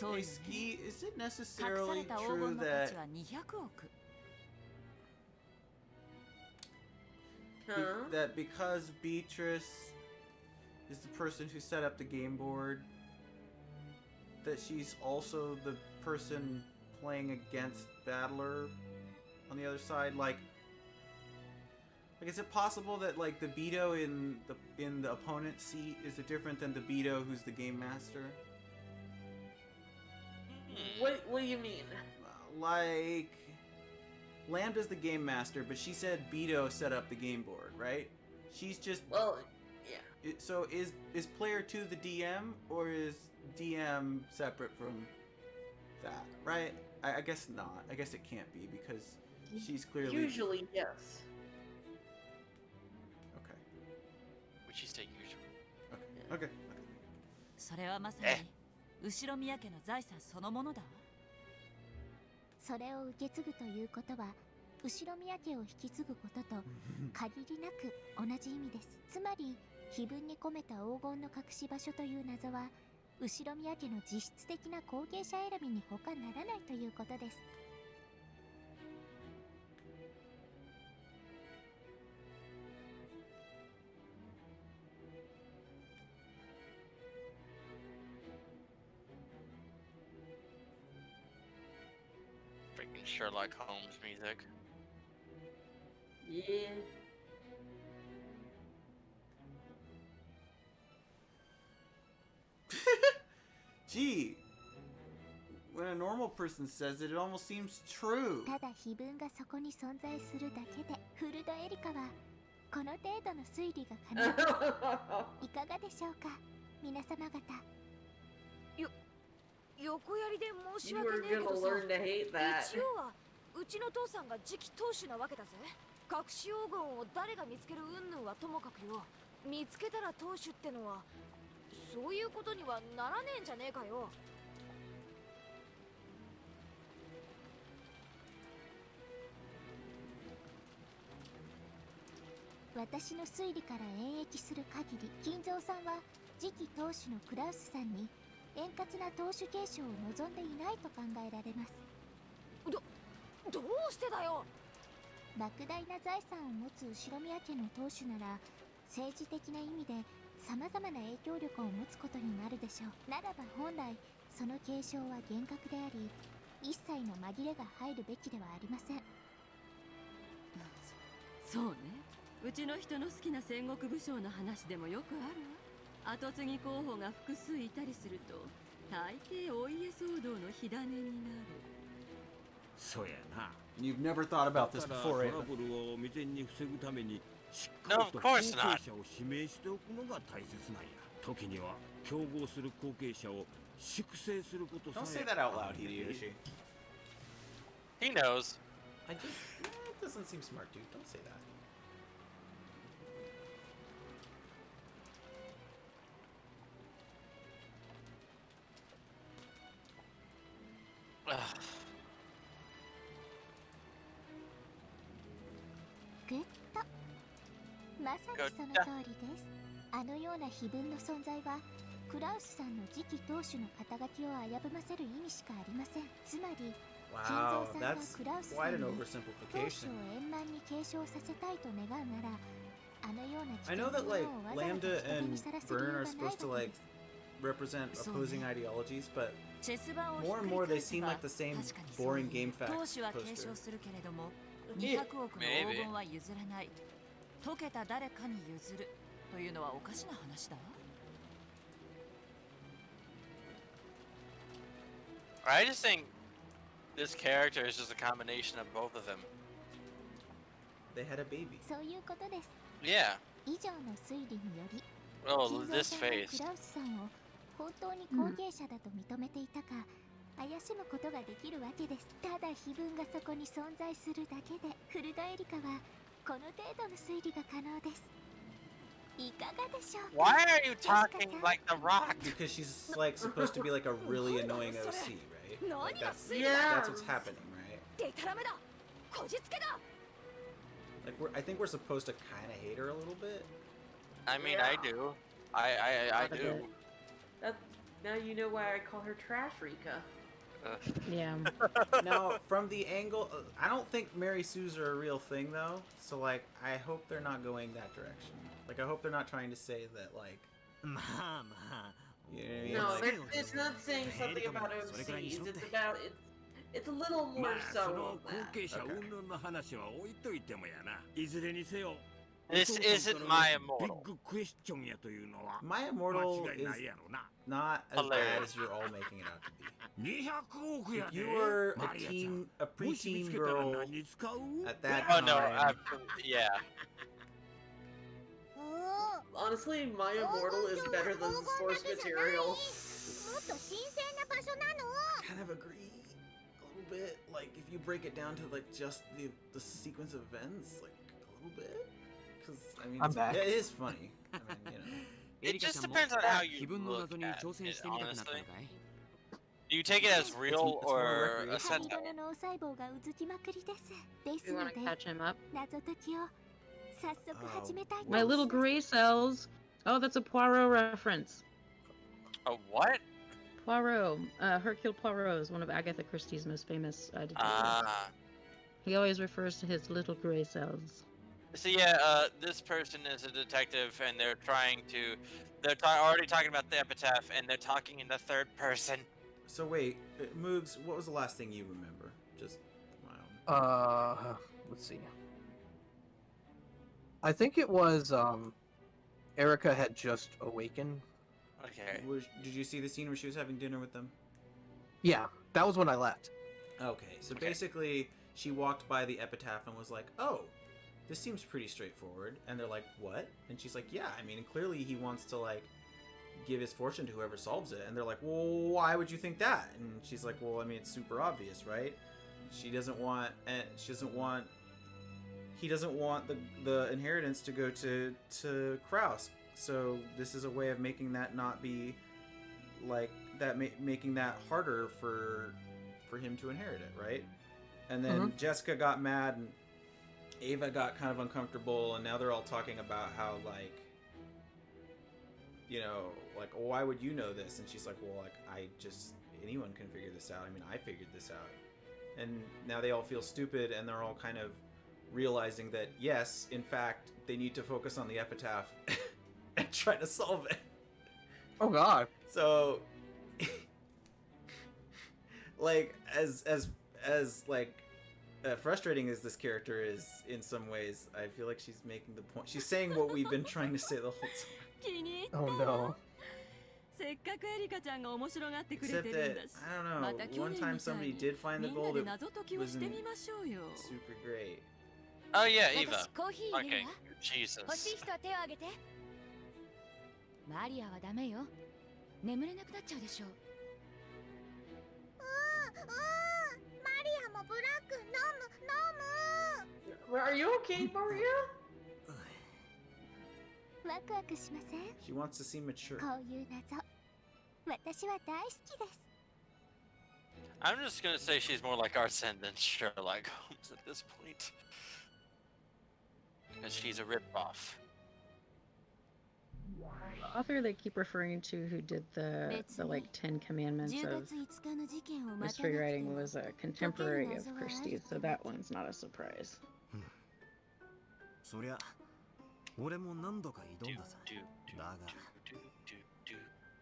Hey, Ski, is it 隠さ necessarily れた黄 true 金の価 that 値は200億。 Huh? that because Beatrice is the person who set up the game board, that she's also the person playing against Battler on the other side? Like is it possible that like the Beto in the opponent's seat is different than the Beto who's the game master? What do you mean? Like Lambda's the game master, but she said Beto set up the game board, right? She's just Well, yeah. So is player 2 the DM, or is DM separate from that, right? I guess not. I guess it can't be because she's clearly Usually, yes. Okay. Would you say usually? Okay. Okay. それはまさに後ろ宮家の財産そのものだわ。それを受け継ぐということは後ろ宮家を引き継ぐことと限りなく同じ意味です。つまり碑文に込めた黄金の隠し場所という謎は後ろ宮家の実質的な後継者選びに他ならないということです。Freaking Sherlock Holmes music. Yeah. Gee, when a normal person says it, it almost seems true. ただ碑文がそこに存在するだけでフルドエリカはこの程度の推理が可能です。いかがでしょうか皆様方。横やりで申し訳 You ね are えけど gonna さ learn to hate that. 一応はうちの父さんが次期当主なわけだぜ。隠し黄金を誰が見つける云々はともかくよ、見つけたら当主ってのはそういうことにはならねえんじゃねえかよ。私の推理から演繹する限り金蔵さんは次期当主のクラウスさんに円滑な当主継承を望んでいないと考えられます。どうしてだよ。莫大な財産を持つ後宮家の当主なら政治的な意味でさまざまな影響力を持つことになるでしょう。ならば本来その継承は厳格であり一切の紛れが入るべきではありません。そうね。うちの人の好きな戦国武将の話でもよくあるわ。後継ぎ候補が複数いたりすると大抵お家騒動の火種になる。そうやな。 You've never thought about this ただ before, トラ Ava. ブルを未然に防ぐためにしっ No, か of りと course 後継 not. 者を指名しておくのが大切なんや。時には競合する後継者を粛清することさ Don't え say that out loud, Hideyoshi. He knows. I just that doesn't seem smart, dude. Don't say that. グッド。まさにその通りです。あのような碑文の存在はクラウスさんの次期当主の肩書きを危ぶませる意味しかありません。つまり Wow, 金蔵さんが that's クラウスさ quite ん an に当主 oversimplification. を円満に継承させたいと願うなら、あのような I 危 know 険 that な like ものをわざわざ Lambda 人手に and さらす理由 Burn が are ない supposed to わけ like です。 represent opposing ideologies, but チェス盤を more and ひっ more くり they 返せ seem ば like the same 確かにそう boring game 当 facts 主は継承 poster. するけれども200億の黄金は譲らない解けた誰かに譲るというのはおかしな話だわ。 I just think this character is just a combination of both of them. They had a baby. そういうことです。 Yeah. 以上の推理により、 Oh, 金蔵 this さんが face. クラウスさんを本当に後継者だと認めていたか、怪しむことができるわけです。ただ碑文がそこに存在するだけで、フルダエリカはこの程度の推理が可能です。いかがでしょうか。 Why are you talking like The Rock? Because she's like supposed to be like a really annoying OC, right? Like, that's what's happening, right? デタラメだ。こじつけだ。 Like I think we're supposed to kind of hate her a little bit. I mean, I do. I do. That, now you know why I call her Trash Rika. Yeah. Now, from the angle, I don't think Mary Sues are a real thing though. So like, I hope they're not going that direction. Like, I hope they're not trying to say that like. You know what I mean? No, it's not saying something about OCs. It's about it's a little more so. This isn't My Immortal. My Immortal is not as bad as you're all making it out to be. If you were a preteen girl at that time. Oh no, yeah. Honestly, My Immortal is better than the source material. I kind of agree a little bit. Like, if you break it down to like just the sequence of events, like a little bit. Because I mean, it is funny. I mean, you know. It just depends on how you look at it, honestly. Do you take it as real or a sentai? You want to catch him up? 謎解きを早速始めたいと My little gray cells. Oh, that's a Poirot reference. A what? Poirot. Hercule Poirot is one of Agatha Christie's most famous detectives. Ah. He always refers to his little gray cells. So yeah, this person is a detective, and they're already talking about the epitaph, and they're talking in the third person. So wait, Moogs, what was the last thing you remember? Just my own. Let's see. I think it was Erica had just awakened. Okay. Did you see the scene where she was having dinner with them? Yeah, that was when I left. Okay, so basically she walked by the epitaph and was like, "Oh, this seems pretty straightforward." And they're like, "What?" And she's like, "Yeah, I mean, clearly he wants to like give his fortune to whoever solves it." And they're like, "Well, why would you think that?" And she's like, "Well, I mean, it's super obvious, right? He doesn't want the inheritance to go to Kraus. So this is a way of making that not be like that, making that harder for him to inherit it, right?" And then Jessica got mad, and Ava got kind of uncomfortable, and now they're all talking about how like, you know, like, why would you know this? And she's like, well, like, anyone can figure this out. I mean, I figured this out. And now they all feel stupid, and they're all kind of realizing that, yes, in fact, they need to focus on the epitaph and try to solve it. Oh god. So like as like frustrating as this character is in some ways, I feel like she's making the point. She's saying what we've been trying to say the whole time. Oh no. Except that, I don't know, one time somebody did find the gold, it wasn't super great. Oh yeah, Eva. Okay, Jesus. 欲しい人は手を挙げて。マリアはダメよ。眠れなくなっちゃうでしょ。マリアもブラック飲む。 Are you okay, Maria? ワクワクしません？ She wants to seem mature. こういう謎、私は大好きです。I'm just gonna say she's more like Arsene than Sherlock Holmes at this point. Because she's a ripoff. The author they keep referring to who did the like 10 Commandments of mystery writing was a contemporary of Christie's, so that one's not a surprise. そりゃ俺も何度か挑んださ。だが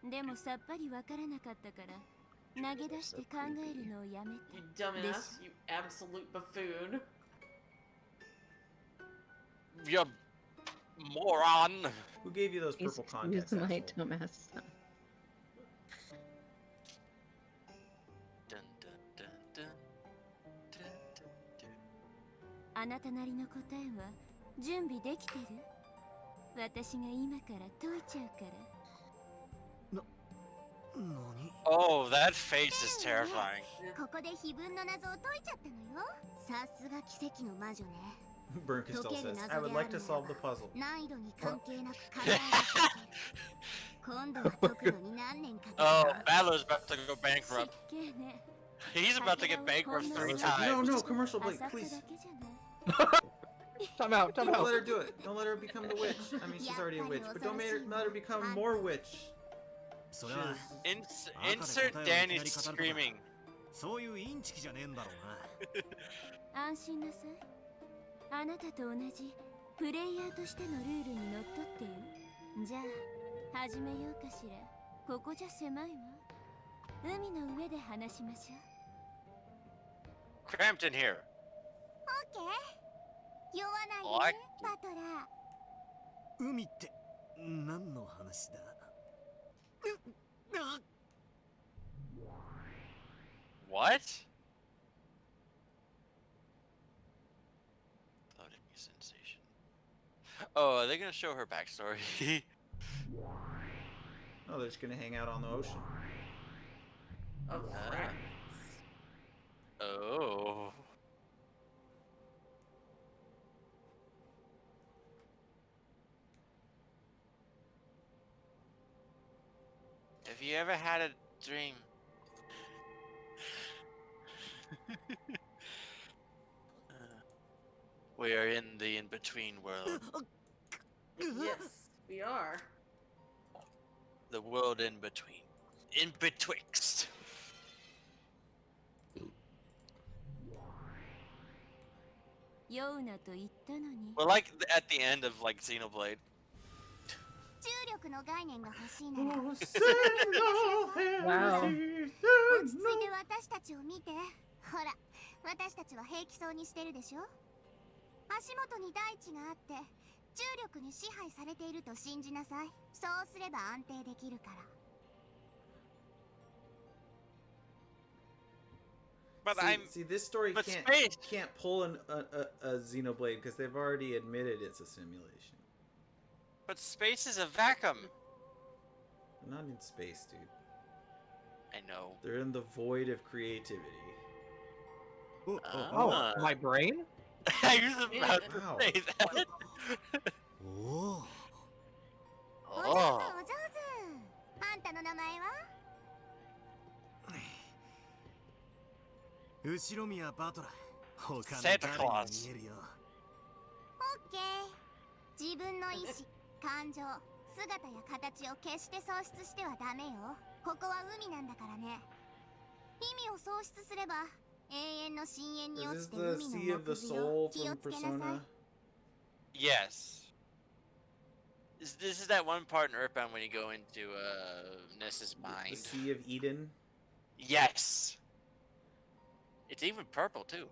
でもさっぱりわからなかったから投げ出して考えるのをやめて。 You dumbass, you absolute buffoon. You moron! Who gave you those purple contacts? Excuse my asshole? dumbass son. Dun, dun, dun, dun. Dun, dun, dun. あなたなりの答えは準備できてる？私が今から解いちゃうから。 Oh, that face is terrifying. ここで非分の謎を解いちゃったのよ。さすが奇跡の魔女ね。 Bernkastel says, I would like to solve the puzzle. 難易度に関係なく考える。今度は解くのに何年かかる。 Oh, Balor's about to go bankrupt. He's about to get bankrupt 3 times. No, no, commercial break, please. Time out, time Don't out. let her do it. Don't let her become the witch. I mean, she's already a witch, but don't let her become more witch. Insert Danny screaming. そういうインチキじゃねえんだろうな。安心なさい。あなたと同じプレイヤーとしてのルールにのっとってよ。じゃあ始めようかしら。ここじゃ狭いわ。海の上で話しましょう。 Cramped in here. オッケー。酔わないでね、バトラー。海って何の話だ？ What? Loading sensation. Oh, are they gonna show her backstory? Oh, they're just gonna hang out on the ocean. Of France. Oh. Have you ever had a dream? We are in the in-between world. Yes, we are. The world in between. In betwixt. Well, like at the end of like Xenoblade. 重力の概念が欲しいなら Wow. 落ち着いて私たちを見て。ほら、私たちは平気そうにしてるでしょ。足元に大地があって重力に支配されていると信じなさい。そうすれば安定できるから。 But see, this story but can't pull a Xenoblade because they've already admitted it's a simulation. But space is a vacuum. They're not in space, dude. I know. They're in the void of creativity. Oh, my brain? I was about to Wow. say that. Oh. お上手お上手。あんたの名前は？後ろ宮バトラー。他の Santa 誰にも Claus. 見えるよ。オッケー。自分の意志、感情、姿や形を決して喪失してはダメよ。ここは海なんだからね。意味を喪失すれば永遠の深淵に Is 落 this ちて the 海 Sea の of the 木々よ。 Soul 気を from つけなさい。 Persona? Yes. This is that one part in Earthbound when you go into Ness's The mind. Sea of Eden? Yes. It's even purple too.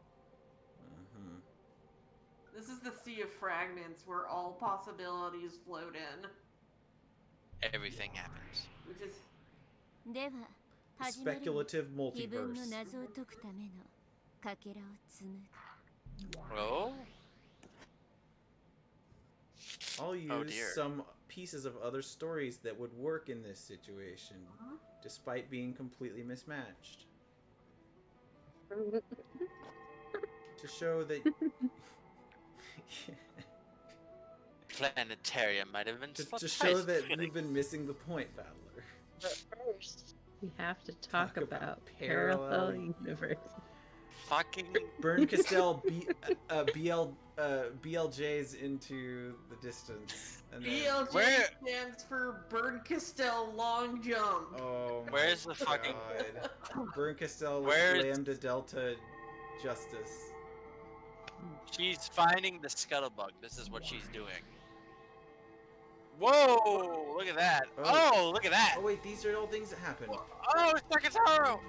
This is the Sea of Fragments where all possibilities float in. Everything happens. Which is では始めるよ。 Speculative 自分の multiverse. 謎を解くためのかけらを紡ぐ。 Oh? I'll use Oh, dear. some pieces of other stories that would work in this situation, despite being completely mismatched. To show that Planetarium might have been to show that you've been missing the point, Battler. But first, We have to talk about parallel universe. Fucking Bernkastel BLJ's into the distance. And then... BLJ stands for Bernkastel long jump. Oh my Where's the fucking Bernkastel Lambda Delta Justice? She's finding the scuttlebug. This is what she's doing. Whoa! Look at that. Oh, look at that. Oh wait, these are all things that happen. Oh, it's Takataro!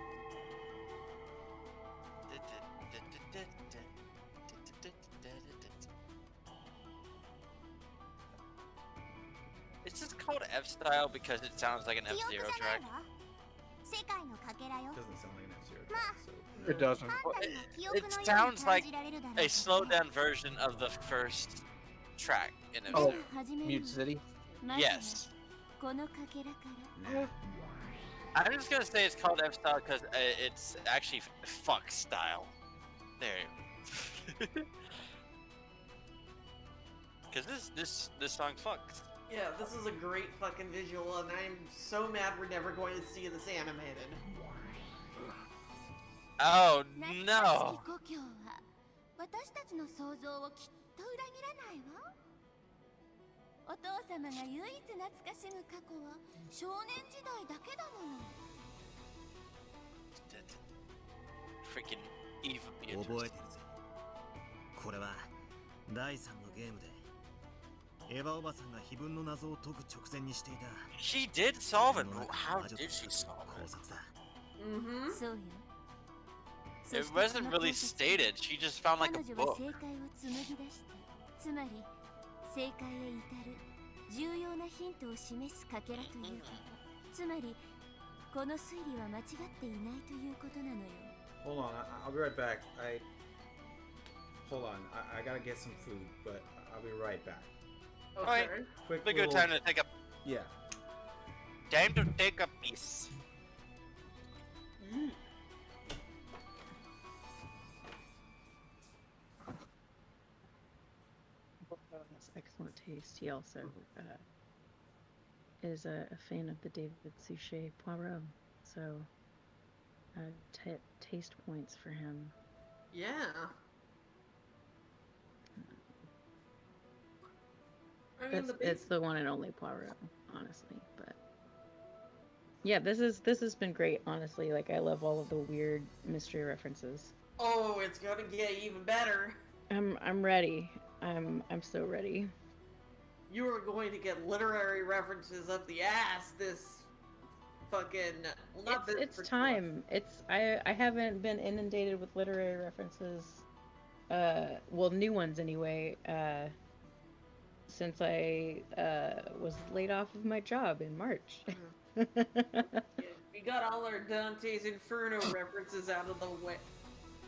Is this called F-Style because it sounds like an F-Zero track? Doesn't sound like an F-Zero track, so... It doesn't. It sounds like a slowed down version of the first track in F-Zero. Oh, Mute City? Yes. I'm just gonna say it's called F-Style because it's actually fuck style. There. Because this song fucks. Yeah, this is a great fucking visual, and I'm so mad we're never going to see this animated. Oh no! 私たちの想像をきっと裏切らないわ。お父様が唯一懐かしむ過去は少年時代だけだもの。Freaking evil bitch. 覚えてるぜ。これは第3のゲームでエヴァおばさんが非分の謎を解く直前にしていた。She did solve it, but how did she solve it? そうよ。 It wasn't really stated. She just found like a 彼女は book. 正解を紡ぎ出した。つまり正解へ至る重要なヒントを示すかけらということ。つまりこの推理は間違っていないということなのよ。 Hold on, I'll be right back. Hold on, I gotta get some food, but I'll be right back. Alright, Quick a good little... time to take a... Yeah. Time to take a piece. Has excellent taste. He also is a fan of the David Suchet Poirot, so taste points for him. Yeah. I mean, It's the one and only Poirot, honestly. But yeah, this has been great, honestly. Like, I love all of the weird mystery references. Oh, it's gonna get even better. I'm ready. I'm so ready. You are going to get literary references up the ass this fucking... Well, not this It's time. I haven't been inundated with literary references, well, new ones anyway, since I was laid off of my job in March. We got all our Dante's Inferno references out of the way.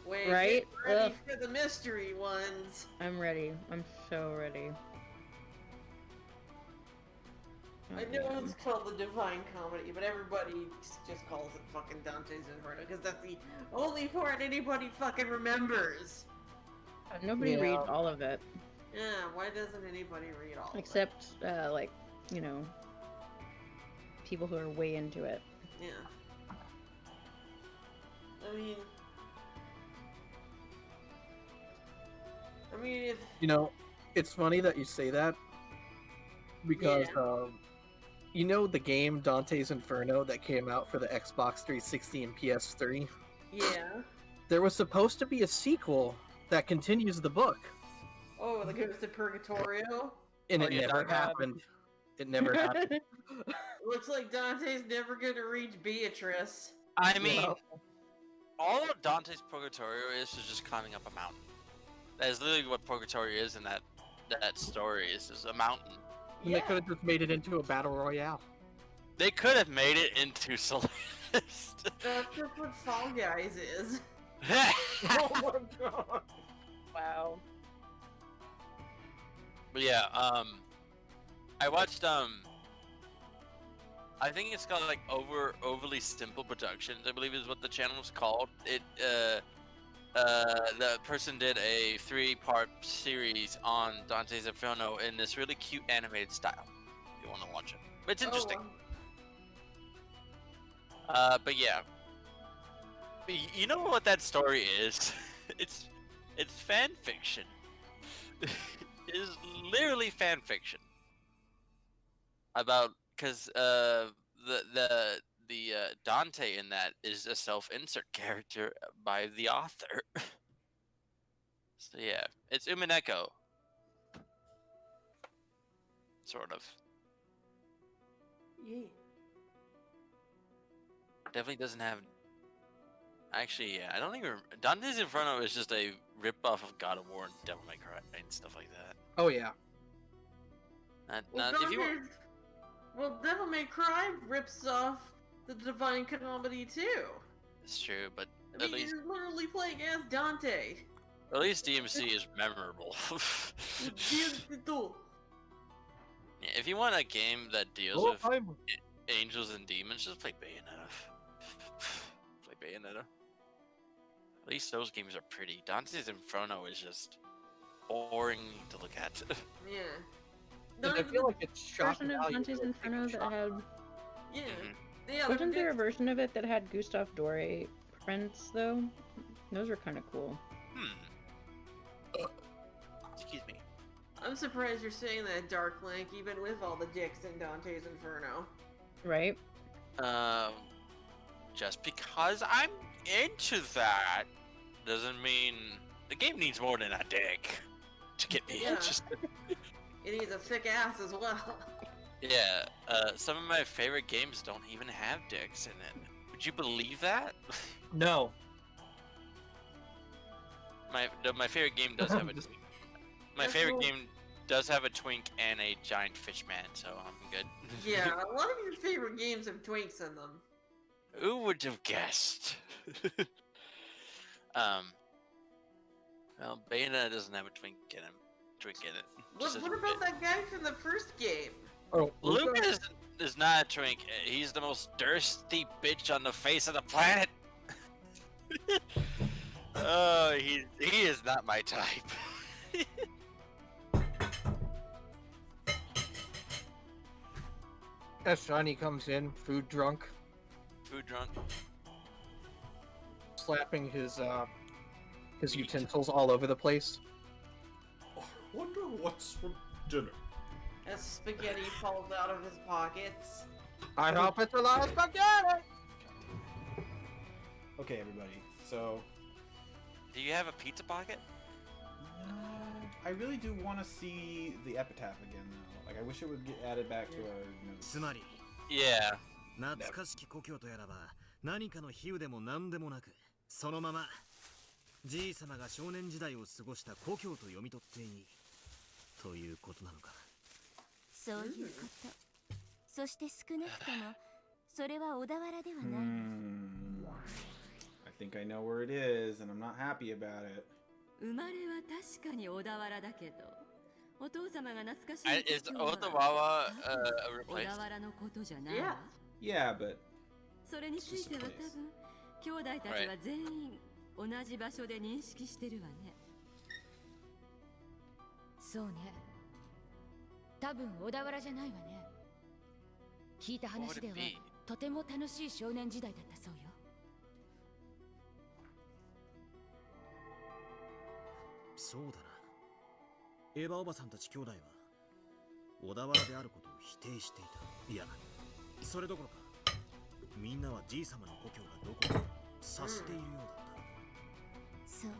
Right? Get ready for the mystery ones. I'm ready. I'm so ready. I know it's called the Divine Comedy, but everybody just calls it fucking Dante's Inferno because that's the only part anybody fucking remembers. Nobody reads all of it. Yeah, why doesn't anybody read all Except, like, you know, people who are way into it. Yeah. I mean, if... You know, it's funny that you say that because, you know the game Dante's Inferno that came out for the Xbox 360 and PS3? Yeah. There was supposed to be a sequel that continues the book. Oh, that goes to Purgatorio? And it never happened. It never happened. Looks like Dante's never gonna reach Beatrice. I mean, all of Dante's Purgatorio is just climbing up a mountain. That is literally what Purgatorio is in that story. Is just a mountain. And they could have just made it into a battle royale. They could have made it into Celeste. That's just what Fall Guys is. Oh my god. Wow. But yeah, I watched I think it's called like overly simple productions, I believe is what the channel was called. It the person did a 3-part series on Dante's Inferno in this really cute animated style. If you want to watch it, it's interesting. But yeah. You know what that story is? It's fan fiction. It is literally fan fiction. About because the Dante in that is a self-insert character by the author. So yeah, it's Umineko. Sort of. Yeah. Definitely doesn't have. Actually, yeah, I don't even. Dante's Inferno is just a rip-off of God of War and Devil May Cry and stuff like that. Oh yeah. If you want... Well, Devil May Cry rips off the Divine Comedy too. It's true, but I mean, you're literally playing as Dante. At least DMC is memorable. Yeah, if you want a game that deals with angels and demons, just play Bayonetta. Play Bayonetta. At least those games are pretty. Dante's Inferno is just boring to look at. Yeah. I feel like it's shocking. Version of Dante's Inferno that had. Yeah. Yeah. Wasn't there a version of it that had Gustave Doré prints though? Those were kind of cool. Excuse me. I'm surprised you're saying that, Dark Link, even with all the dicks in Dante's Inferno. Right. Just because I'm into that doesn't mean the game needs more than a dick to get me interested. It needs a thick ass as well. Yeah, some of my favorite games don't even have dicks in it. Would you believe that? No. My favorite game does have a my favorite game does have a twink and a giant fish man, so I'm good. Yeah, a lot of your favorite games have twinks in them. Who would have guessed? Well, Bayonetta doesn't have a twink in it. What about that guy from the first game? Oh, Lucas is not a twink. He's the most thirsty bitch on the face of the planet. Oh, he is not my type. As Johnny comes in, food drunk, slapping his utensils all over the place. Oh, I wonder what's for dinner. As spaghetti falls out of his pockets. I hope it's a lot of spaghetti! Okay, everybody, so... Do you have a pizza pocket? I really do want to see the epitaph again, though. Like, I wish it would get added back to our notes. Yeah. 懐かしき故郷とやらば何かの比喩でも何でもなくそのままじい様が少年時代を過ごした故郷と読み取っていいということなのかそういうことそして少なくともそれは小田原ではない I think I know where it is, and I'm not happy about it. 生まれは確かに小田原だけどお父様が懐かしい Is Otawawa a 小田 replaced? 原のことじゃないわ Yeah, but それについては多分兄弟たちは全員同じ場所で認識してるわねそうね多分小田原じゃないわね聞いた話ではとても楽しい少年時代だったそうよそうだなエヴァおばさんたち兄弟は小田原であることを否定していたいやそれどころかみんなはじい様の故郷がどこか察しているようだったそう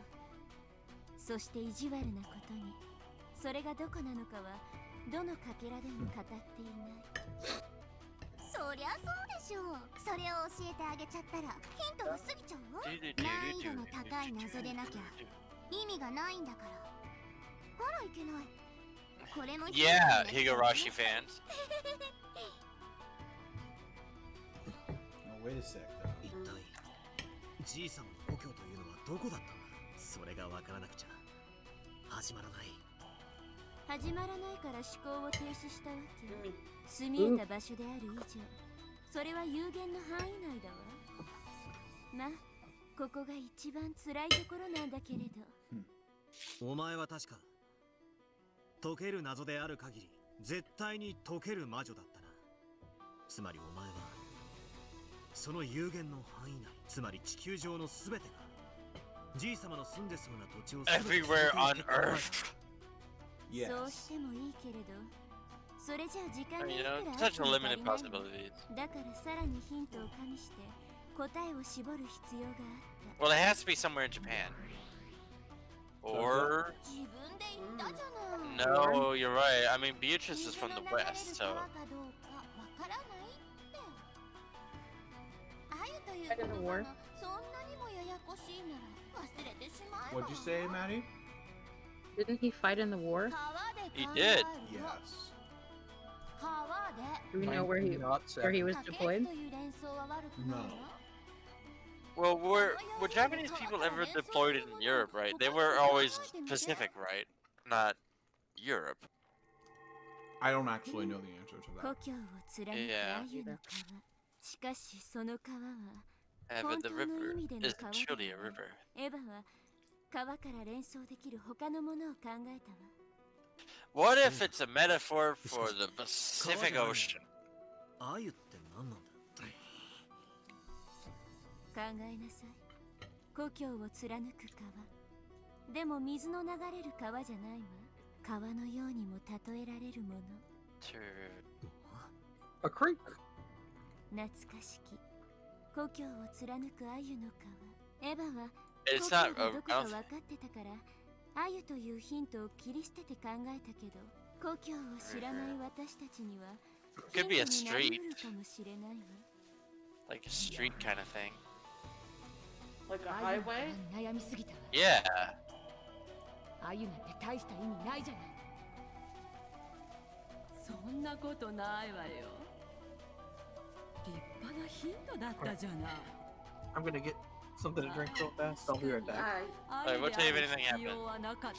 そして意地悪なことにそれがどこなのかはどのかけらでも語っていないそりゃそうでしょうそれを教えてあげちゃったらヒントが過ぎちゃうわ難易度の高い謎でなきゃ意味がないんだからあらいけないこれも Yeah, Higurashi fans. Oh, wait a sec, though. 一体じい様の故郷というのはどこだったんだそれがわからなくちゃ始まらない始まらないから思考を停止したわけ住み得た場所である以上それは有限の範囲内だわまあここが一番辛いところなんだけれどお前は確か解ける謎である限り絶対に解ける魔女だったなつまりお前はその有限の範囲内、つまり地球上のすべてがじい様の住んでそうな土地を Everywhere on Earth. Yes. そうしてもいいけれど、それじゃあ時間がい You く know, ら such あっても足 limited りないの。 possibilities. だからさらにヒントを加味して答えを絞る必要があった。 Well, it has to be somewhere in Japan. Or 自分で言ったじゃない。 no, you're right. I mean, Beatrice is from the 水の流れる west, so 川かどうかわからないって。あゆという Fight in the 言 war? 葉がそんなにもややこしいなら忘れてしまえば。 What'd you say, Maddie? Didn't he fight in the war? 川で he 考 did. えるの。 Yes. 川で Do we know where he Not was 駆け deployed? という連想は悪くないわ。 Well, were Japanese people ever deployed in Europe, right? They were always Pacific, right? Not Europe. I don't actually know the answer to 故 that. 郷を貫く Yeah. アユの川。しかしその川は Yeah, 本 but 当 the の river 意味での is 川で truly a はない river. エヴァは川から連想できる他のものを考えたわ。 What if it's a metaphor for the Pacific Ocean? あゆって何なんだ。考えなさい。故郷を貫く川。でも水の流れる川じゃないわ。川のようにも例えられるもの。 A creek. 懐かしき故郷を貫くアユの川。エヴァは It's 故 not 郷が a- どこか分かってたからアユというヒントを切り捨てて考えたけど、故郷を知らない私たちには Could be a ヒントになり street. 得るかもしれないわ。 Like a street kind of thing. Like a highway? 悩みすぎたわ。 Yeah. あゆなんて大した意味ないじゃない。そんなことないわよ。立派なヒントだったじゃない。 I'm gonna get something to drink real fast. I'll be right back. Wait, what if anything 必 happened? 要はなかった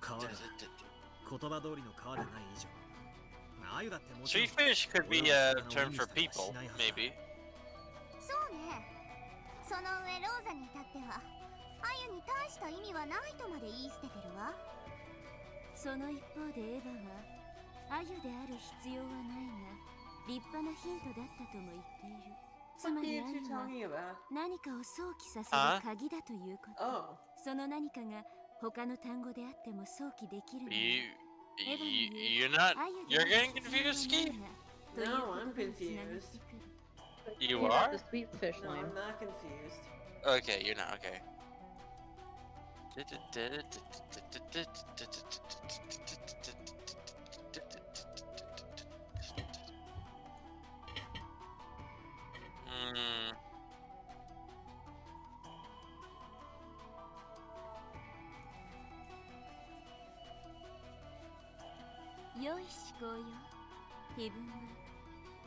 かもね。 言葉通りの川でない以上。あゆだってもちろ Street ん fish could be a term for people, maybe. そうね。その上ローザに至ってはアユに大した意味はないとまで言い捨ててるわ。その一方でエヴァはアユである必要はないが立派なヒントだったとも言っている。つまりアユは何かを想起させる鍵だということ。その何かが他の単語であっても想起できるの。 You're not. You're getting confused, Ski? No, I'm confused. You Yeah, are? the sweet fish No, line. I'm not confused. Okay, you're not. Okay. Mm. 良い思考よ。自分は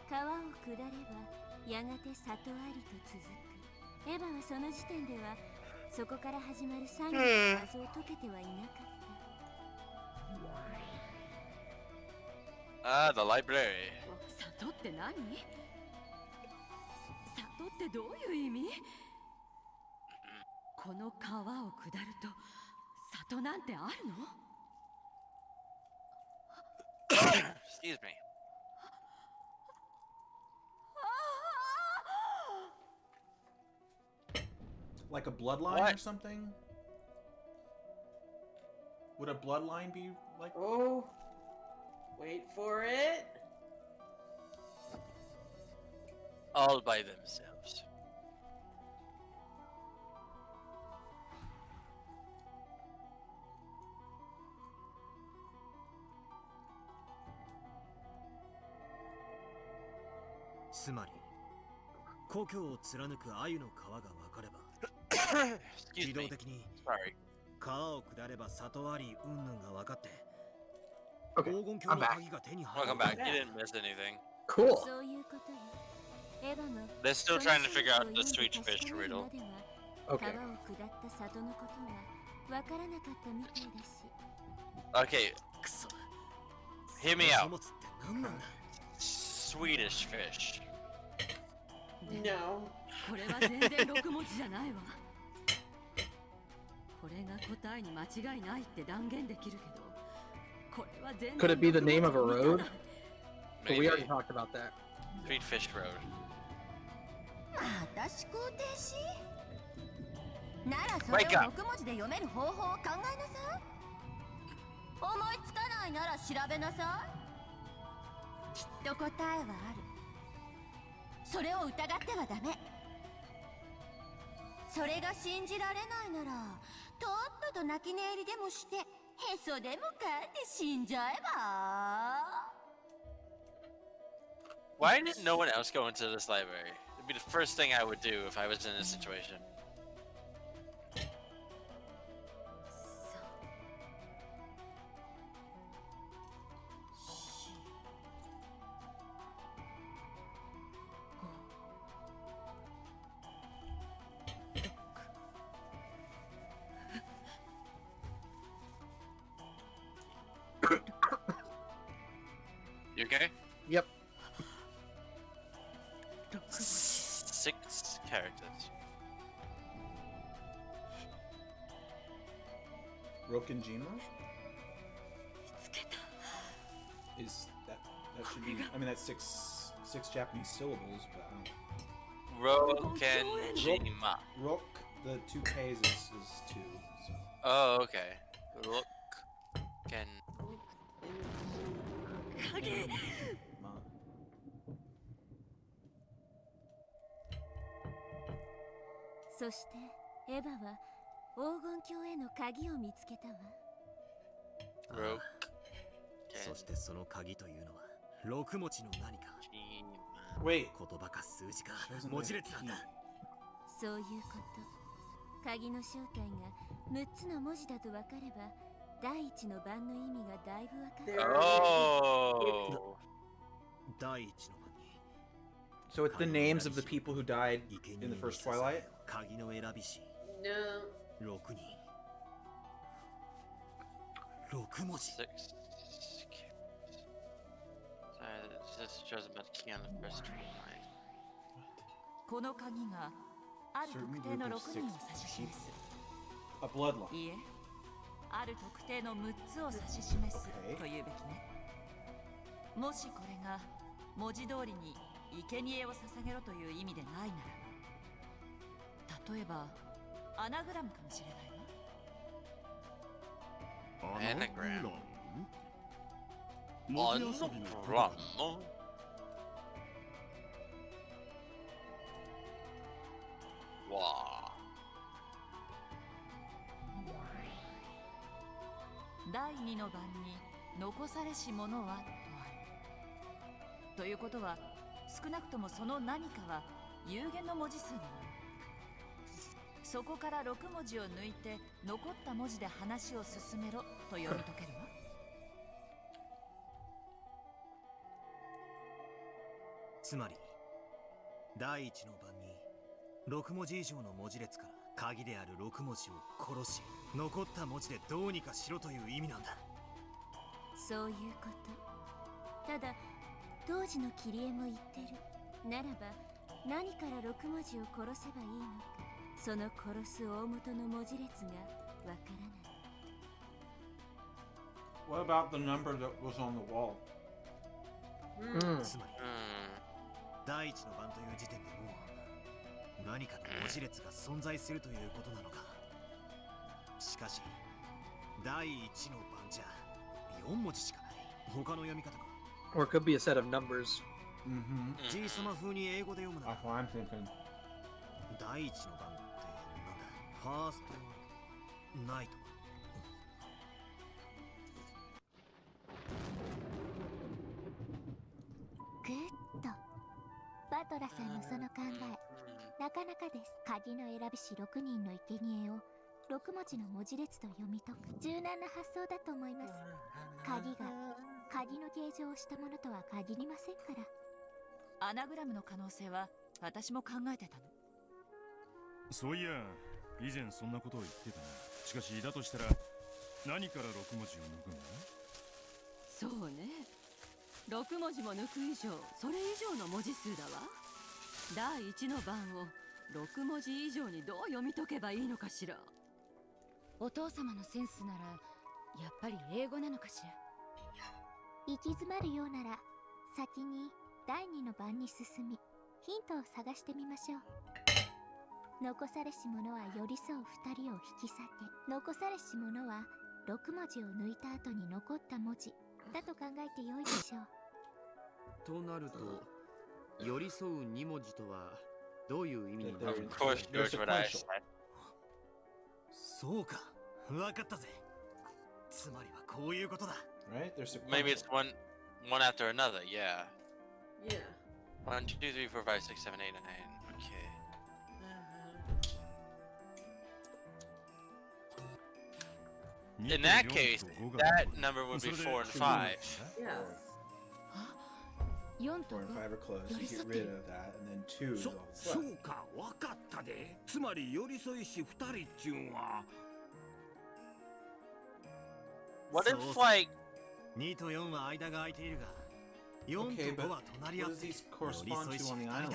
川を下ればやがて里ありと続く。エヴァはその時点ではそこから始まる産業の謎を解けてはいなかった。 Ah, the library. 里って何？里ってどういう意味？この川を下ると里なんてあるの？ Excuse me. Like a bloodline or something? Would a bloodline be like? Oh, wait for it. All by themselves. Tsumaり 故郷を貫くアユの川が分かれば自動的に川を下れば里あり云々が分かって黄金鏡の鍵が手に入る。 Welcome back. You didn't miss anything. Cool. そういうことよ。エヴァも They're still trying to figure out the sweet fish riddle. 川を下った里のことは分からなかったみたいだし。 Okay. Hear me out. Swedish fish. No. これは全然6文字じゃないわ。これが答えに間違いないって断言できるけど、これは全然 Could it be the name of a road? But we Maybe. already talked about that. Street Fish Road. また思考停止ならそれを6文字で読める方法を考えなさい。思いつかないなら調べなさい。きっと答えはある。それを疑ってはダメ。それが信じられないならとっとと泣き寝入りでもしてへそでもかんで死んじゃえば。 Why did no one else go into this library? It'd be the first thing I would do if I was in this situation. You okay? Yep. 6 characters. Rokenjima? Is that should be? I mean, that's six Japanese syllables, but Rokenjima. Rok, the 2 K's is 2. So. Oh, okay. Look, can. そしてエヴァは黄金鏡への鍵を見つけたわ。そしてその鍵というのは6文字の何か。Wait. 言葉か数字か文字列なんだ。そういうこと。鍵の正体が6つの文字だと分かれば第一の番の意味がだいぶ分かる。Oh. 第一の番に。 So it's the names of the people who died in the first Twilight? 鍵の選び師。 No. 6人。6文字。 This shows about the key on the first tree line. この鍵がある特定の6人を指し示す。 A bloodline. いいえ、ある特定の6つを指し示すというべきね。もしこれが文字通りに生贄を捧げろという意味でないならば、例えばアナグラムかもしれないわ。Anagram. 文字遊びのことか。わ第2の番に残されし者はとある。ということは少なくともその何かは有限の文字数なの。そこから6文字を抜いて残った文字で話を進めろと読み解けるわ。つまり第一の番に6文字以上の文字列から鍵である6文字を殺し残った文字でどうにかしろという意味なんだ。そういうこと。ただ当時の切り絵も言ってる。ならば何から6文字を殺せばいいのか、その殺す大元の文字列がわからない。 What about the number that was on the wall? つまり第一の番という時点でもう何かの文字列が存在するということなのか。しかし第一の番じゃ4文字しかない。他の読み方か。 Or it could be a set of numbers. じいさま風に英語で読むなら That's what I'm thinking. 第一の番ってなんだ。ファーストナイト。グッと。バトラさんのその考え、なかなかです。鍵の選び師6人の生贄を6文字の文字列と読み解く柔軟な発想だと思います。鍵が鍵の形状をしたものとは限りませんから。アナグラムの可能性は私も考えてたの。そういや以前そんなことを言ってたな。しかしだとしたら何から6文字を抜くんだ。そうね、6文字も抜く以上それ以上の文字数だわ。第1の番を6文字以上にどう読み解けばいいのかしら。お父様のセンスならやっぱり英語なのかしら。行き詰まるようなら先に第2の番に進みヒントを探してみましょう。残されし者は寄り添う2人を引き裂け、残されし者は6文字を抜いた後に残った文字だと考えてよいでしょう。となると、寄り添う2文字とはどういう意味になるの？ Of course, George, what I said. そうか、わかったぜ。つまりはこういうことだ。Right? There's Maybe it's one after another. Yeah. Yeah. 1, 2, 3, 4, 5, 6, 7, 8, 9. Okay. In that case, that number would be 4 and 5. Yes. 4と 4 and 5 are close. You get rid of that, and then 2 is all そ that's うか、わかったで。つまり寄り添いし2人っちゅうんは。What if, like, 2と4は間が空いているが、4 Okay, と but 5は隣り合 what っ does て these correspond to on the island?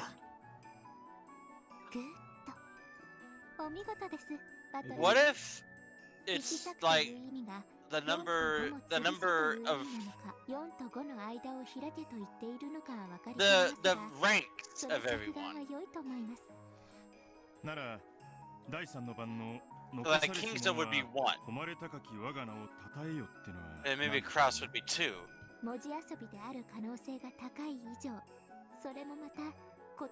ぐーっとお見事です。バトル what if it's like the number of 4と5の間を開けと言っているのかは分かりません the が、 ranks その of 着眼は everyone? 良いと思います。なら第3の番の Like Kingston would be 1, 誉れ高き我が名を称えよってのは and maybe Kraus would be 2. 文字遊びである可能性が高い以上、それもまた言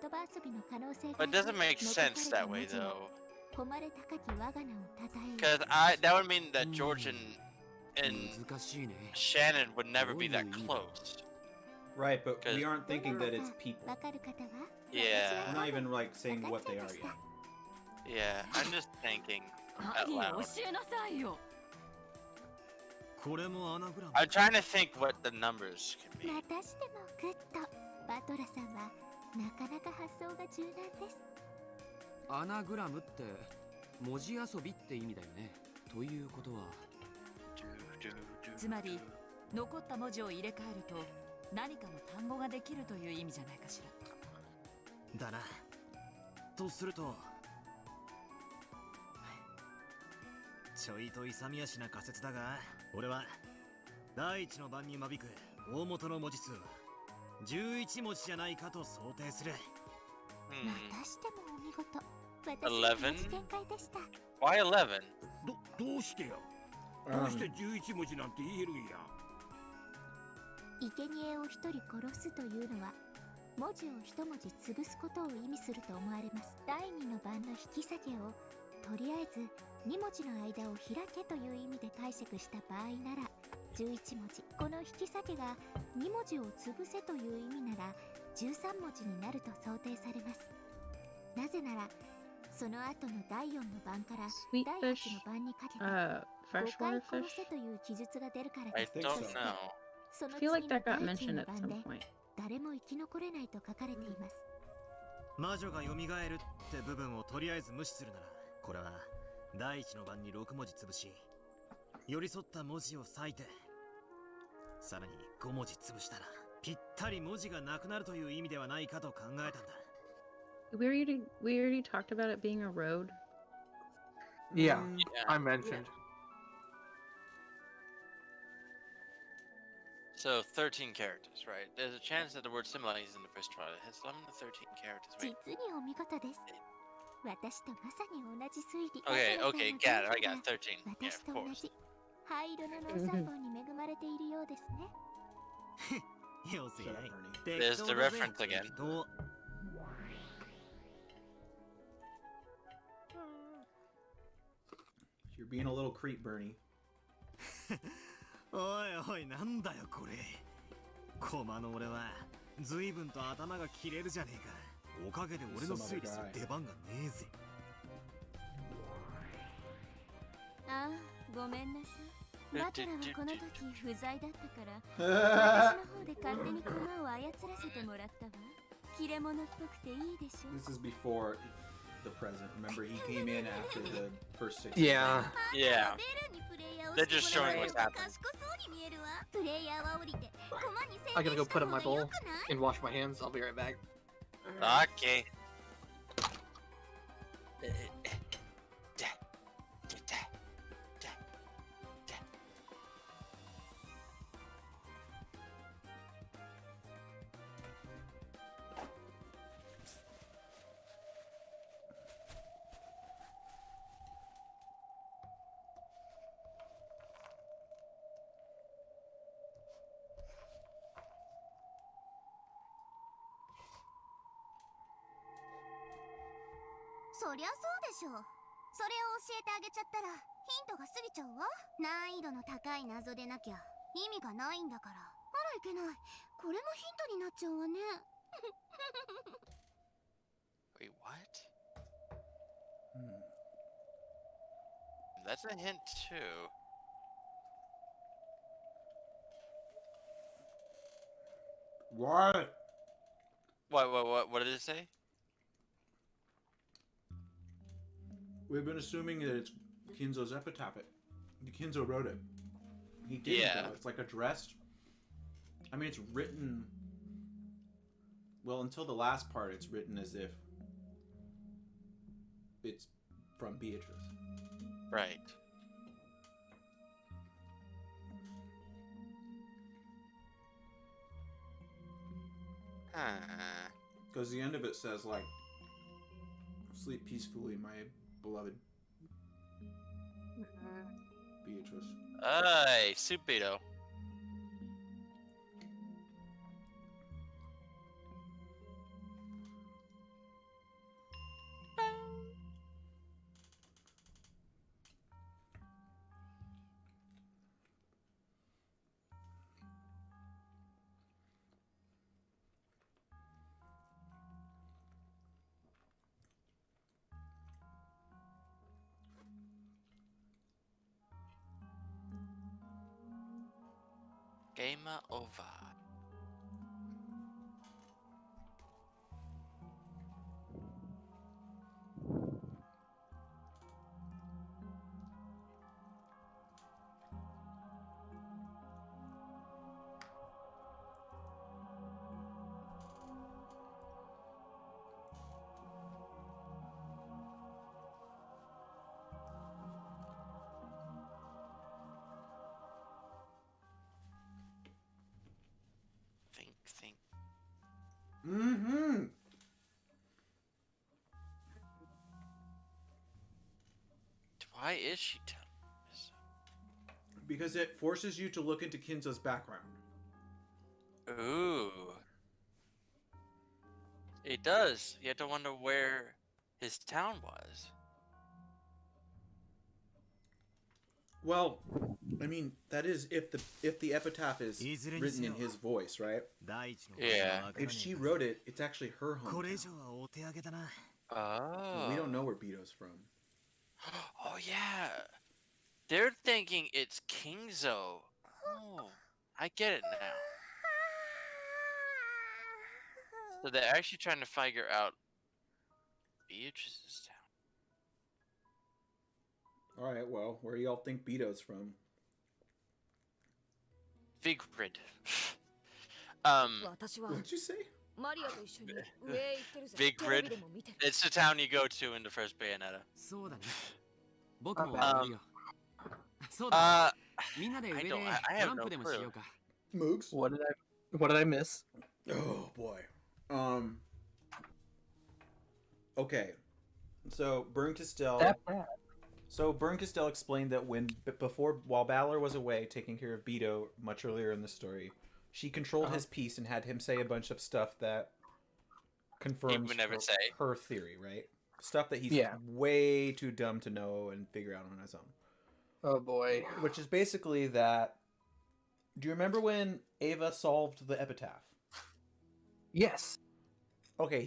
葉遊びの可能性が But it doesn't make sense that way, though. 誉れ高き我が名を称え Because that would mean that George and 難しいね。 Shannon would never be that close. Right, but we Cause- aren't thinking that it's people. わかる方は Yeah. We're not even like saying what they are yet. Yeah, I'm just thinking out 何 loud. 教えなさいよ。これもアナグラム。 I'm trying to think what the numbers can be. またしてもグッとバトラさんはなかなか発想が柔軟です。アナグラムって文字遊びって意味だよね。ということは、つまり残った文字を入れ替えると何かの単語ができるという意味じゃないかしら。だな。とすると、ちょいと勇み足な仮説だが、俺は第一の番に間引く大元の文字数は11文字じゃないかと想定する。またしてもお見事。私11? の同じ見解でした。 Why 11? どうしてよ。どうして11文字なんて言えるんや。生贄を一人殺すというのは文字を一文字潰すことを意味すると思われます。第2の番の引き裂けをとりあえず2文字の間を開けという意味で解釈した場合なら11文字、この引き裂けが2文字を潰せという意味なら13文字になると想定されます。なぜならその後の第4の番から第8の番にかけて5 freshwater 回 fish? 殺せという記述が出るから I です。 don't そして know. その I 次 feel の like that 第 got 9 mentioned の at 番 some で point. 誰も生き残れないと書かれています。魔女が蘇るって部分をとりあえず無視するなら、これは第一の番に6文字潰し、寄り添った文字を割いて、さらに5文字潰したらぴったり文字がなくなるという意味ではないかと考えたんだ。We already talked about it being a road. Yeah, Yeah. I mentioned. So 13 characters, right? There's a chance that the word symbolize in the first trial. It has 11 to 13 characters, 実 right? にお見事です。私とまさに同じ推理。 Okay, バトラ okay, さん got の it. I 前 got 者 13. が Yeah, 私 of と同 course. じ灰色の脳細胞に恵まれているようですね。よせやい。 There's the reference again. と You're being a little creep, Bernie. おいおい、なんだよこれ。駒の俺は随分と頭が切れるじゃねえか。おかげで俺の推理する出番がねえぜ。ああ、ごめんなさい。バトラはこの時不在だったから私の方で勝手に駒を操らせてもらったわ。切れ者っぽくていいでしょ。 This is before the present. Remember, he came in after the first 6. Yeah. Yeah. They're just showing what's happening. I gotta go put up my bowl and wash my hands. I'll be right back. Okay. そりゃそうでしょう。それを教えてあげちゃったらヒントが過ぎちゃうわ。難易度の高い謎でなきゃ意味がないんだから。あらいけない。これもヒントになっちゃうわね。Wait, what? That's a hint too. What? What did it say? We've been assuming that it's Kinzo's epitaph. Kinzo wrote it. He didn't, Yeah. though. It's like addressed. I mean, it's written... Well, until the last part, it's written as if it's from Beatrice. Right. Because the end of it says, like, sleep peacefully, my beloved Beatrice. Ay, Supito. Game over. Think. Mm-hmm. Why is she telling this? Because it forces you to look into Kinzo's background. Ooh. It does. You have to wonder where his town was. Well, I mean, that is if the epitaph is written in his voice, right? Yeah. If she wrote it, it's actually her hometown. Oh. We don't know where Bito's from. Oh yeah. They're thinking it's Kingzo. Oh, I get it now. So they're actually trying to figure out Beatrice's town. All right, well, where do y'all think Bito's from? Vigrid. What'd you say? Vigrid. It's the town you go to in the first Bayonetta. I have no clue. Moogs? What did I miss? Oh boy. Okay. So Bernkastel. So Bernkastel explained that while Balor was away taking care of Bito much earlier in the story, she controlled his peace and had him say a bunch of stuff that confirms her theory, right? Stuff that he's way too dumb to know and figure out on his own. Oh boy. Which is basically that. Do you remember when Ava solved the epitaph? Yes. Okay,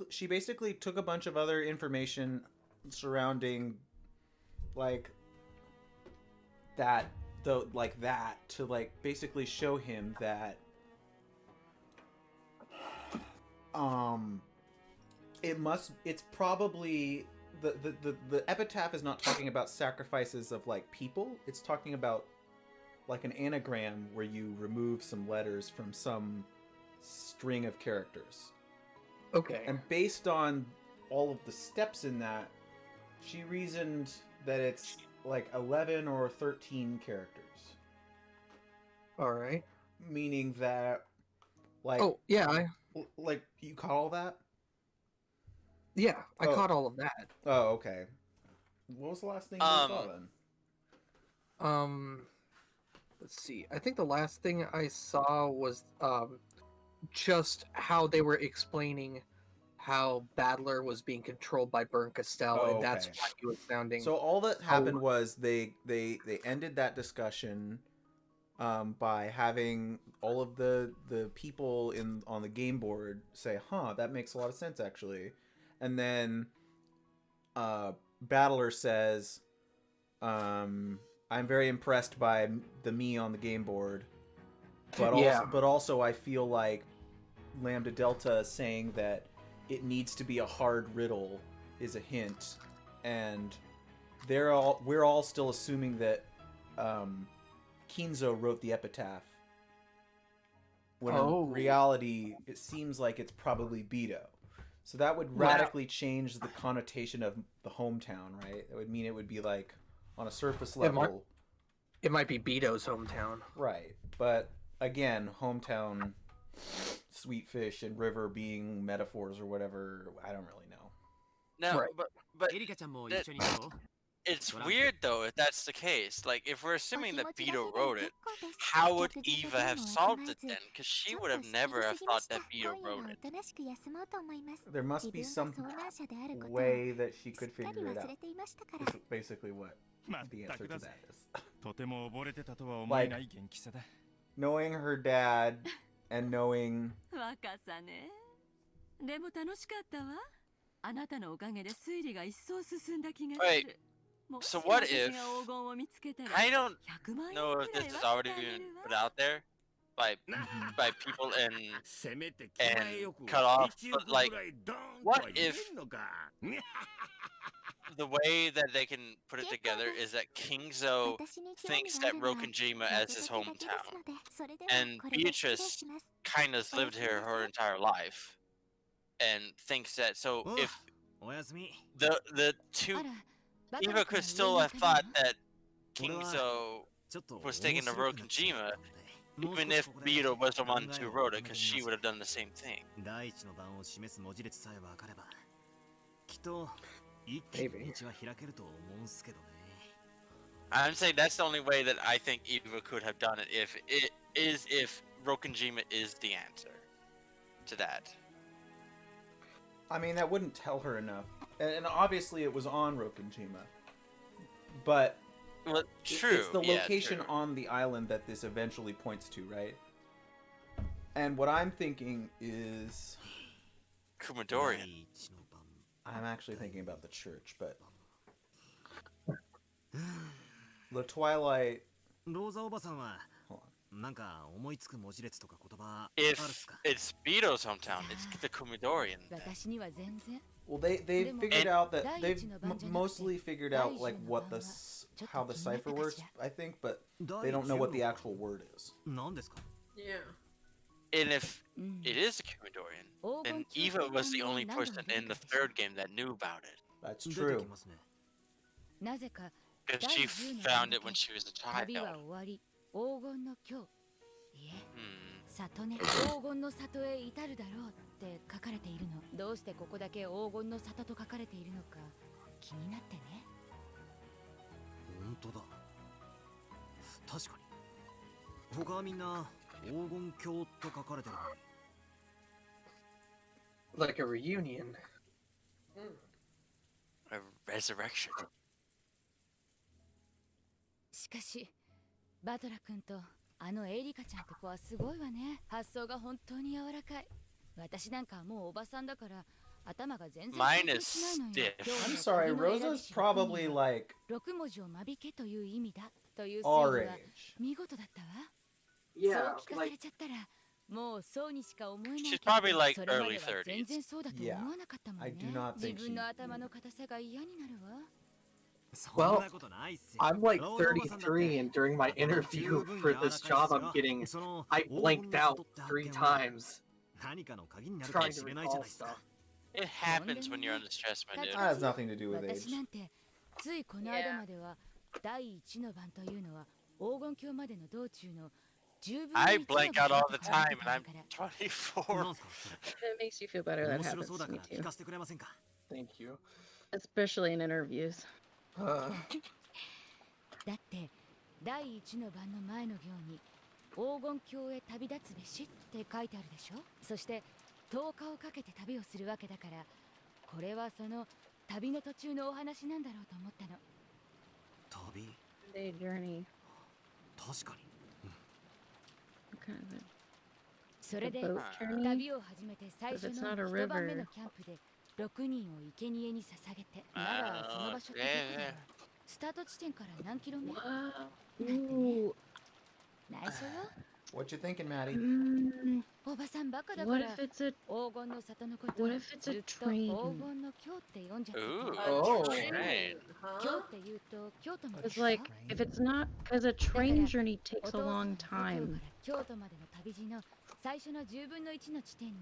she basically took a bunch of other information surrounding that to basically show him that it's probably the epitaph is not talking about sacrifices of people. It's talking about an anagram where you remove some letters from some string of characters. Okay. And based on all of the steps in that, she reasoned that it's 11 or 13 characters. All right. Meaning that oh, yeah, you caught all that? Yeah, I caught all of that. Oh, okay. What was the last thing you saw then? Let's see. I think the last thing I saw was just how they were explaining how Battler was being controlled by Bernkastel, and that's why he was sounding. So all that happened was they ended that discussion by having all of the people on the game board say, "Huh, that makes a lot of sense actually," and then Battler says, "I'm very impressed by the me on the game board, but also I feel like Lambda Delta saying that it needs to be a hard riddle is a hint, and we're all still assuming that Kinzo wrote the epitaph, when in reality it seems like it's probably Beto. So that would radically change the connotation of the hometown, right? That would mean it would be like on a surface level. It might be Beto's hometown. Right. But again, hometown, sweet fish, and river being metaphors or whatever, I don't really know. No, but it's weird though if that's the case. Like, if we're assuming that Beto wrote it, how would Eva have solved it then? Because she would have never have thought that Beto wrote it. There must be some way that she could figure it out. Is basically what the answer to that is. Like, knowing her dad and knowing... 若さね。でも楽しかったわ。あなたのおかげで推理が一層進んだ気がする。 So what if, I don't know if this has already been put out there by people and cut off, but like, what if the way that they can put it together is that Kingzo thinks that Rokonjima as his hometown, and Beatrice kind of lived here her entire life, and thinks that, so if the two... Eva could still have thought that Kingzo was taking the Rokonjima, even if Beto was the one who wrote it, because she would have done the same thing. Maybe. I'm saying that's the only way that I think Eva could have done it, if Rokonjima is the answer to that. I mean, that wouldn't tell her enough. And obviously it was on Rokonjima. But well, true. It's the location on the island that this eventually points to, right? And what I'm thinking is... Kumadorian. I'm actually thinking about the church, but... The Twilight... If it's Beto's hometown, it's the Kumadorian. Well, they figured out that they've mostly figured out like what how the cipher works, I think, but they don't know what the actual word is. Yeah. And if it is a Kumadorian, then Eva was the only person in the third game that knew about it. That's true. Because she found it when she was a child. 里ね、黄金の里へ至るだろうって書かれているの。どうしてここだけ黄金の里と書かれているのか気になってね。本当だ。確かに。他はみんな黄金鏡と書かれてる。Like a reunion. A resurrection. しかし、バトラ君と あのエリカちゃんって子はすごいわね。発想が本当に柔らかい。私なんかもうおばさんだから頭が全然回転しないのよ。I'm sorry, Rosa's probably like 6文字を間引けという意味だという推理は見事だったわ。そう聞かされちゃったらもうそうにしか思えないけど、 She's probably like それまで early は全然 30s. そうだと思わなかったもんね。自分の頭の硬さが嫌になるわ。 Well, I'm like 33, and during my interview for this job I'm getting, I blanked out 3 times trying to recall stuff. It happens when you're under stress, my dude. That has nothing to do with age. 私なんてついこの間までは第一の番というのは黄金鏡までの道中の I blank out all the time, and I'm 24. It makes you feel better. That happens to me too. Thank you. Especially in interviews. だって第一の番の前の行に黄金鏡へ旅立つべしって書いてあるでしょ。そして10日をかけて旅をするわけだから、これはその旅の途中のお話なんだろうと思ったの。旅 Day journey. 確かに。Kind of それで boat journey? 旅を始めて最 But 初 it's の not a 一晩目の river. キャンプで6人を生贄に捧げて、ならその場所ってどこだろう。スタート地点から何キロ目？ Ooh. 内緒よ。 What you thinking, Maddie? おばさんバカだか What ら if it's a 黄金の里のこと What if it's ず a っと黄 train? 金の京って呼んじゃってて。 Ooh, train. 京って言うと京都まで It's like if it's not because a train journey takes a long time. 京都までの旅路の最初の10分の1の地点に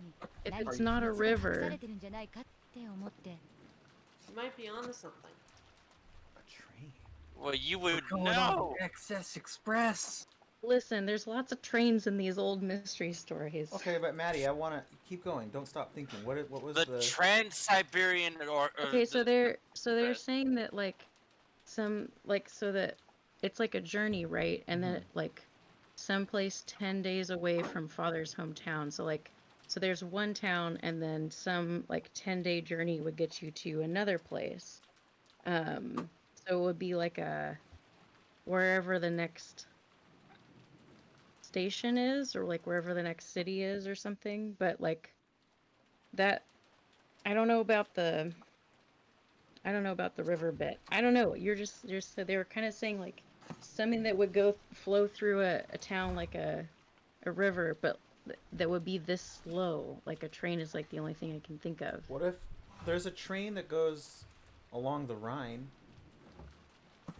If 何か it's not a 秘密が隠 river. されてるんじゃないかって思って。 You might be onto something. Well, you would Going on know. Excess Express. Listen, there's lots of trains in these old mystery stories. Okay, but Maddie, I want to keep going. Don't stop thinking. What was The Trans-Siberian or Okay, so they're saying that like some like so that it's like a journey, right? And then like someplace 10 days away from father's hometown. So like so there's one town and then some like 10-day journey would get you to another place. So it would be like a wherever the next station is or like wherever the next city is or something, but like that I don't know about the river bit. I don't know. You're just they were kind of saying like something that would flow through a town like a river, but that would be this slow. Like a train is like the only thing I can think of. What if there's a train that goes along the Rhine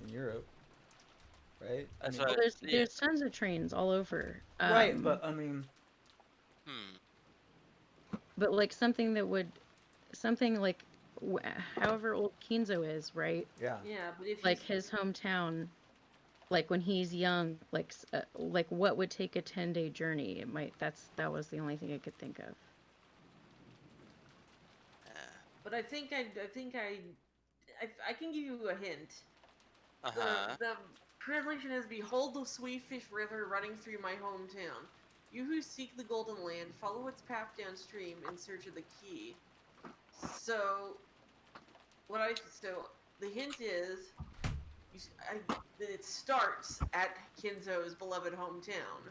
in Europe, right? That's Well, there's tons of trains all over. Right, but I mean, but like something like however old Kinzo is, right? Yeah. Yeah, but if Like his hometown, like when he's young, like what would take a 10-day journey? It might. That was the only thing I could think of. But I think I can give you a hint. The translation is "Behold the sweet fish river running through my hometown. You who seek the golden land, follow its path downstream in search of the key." So the hint is that it starts at Kinzo's beloved hometown.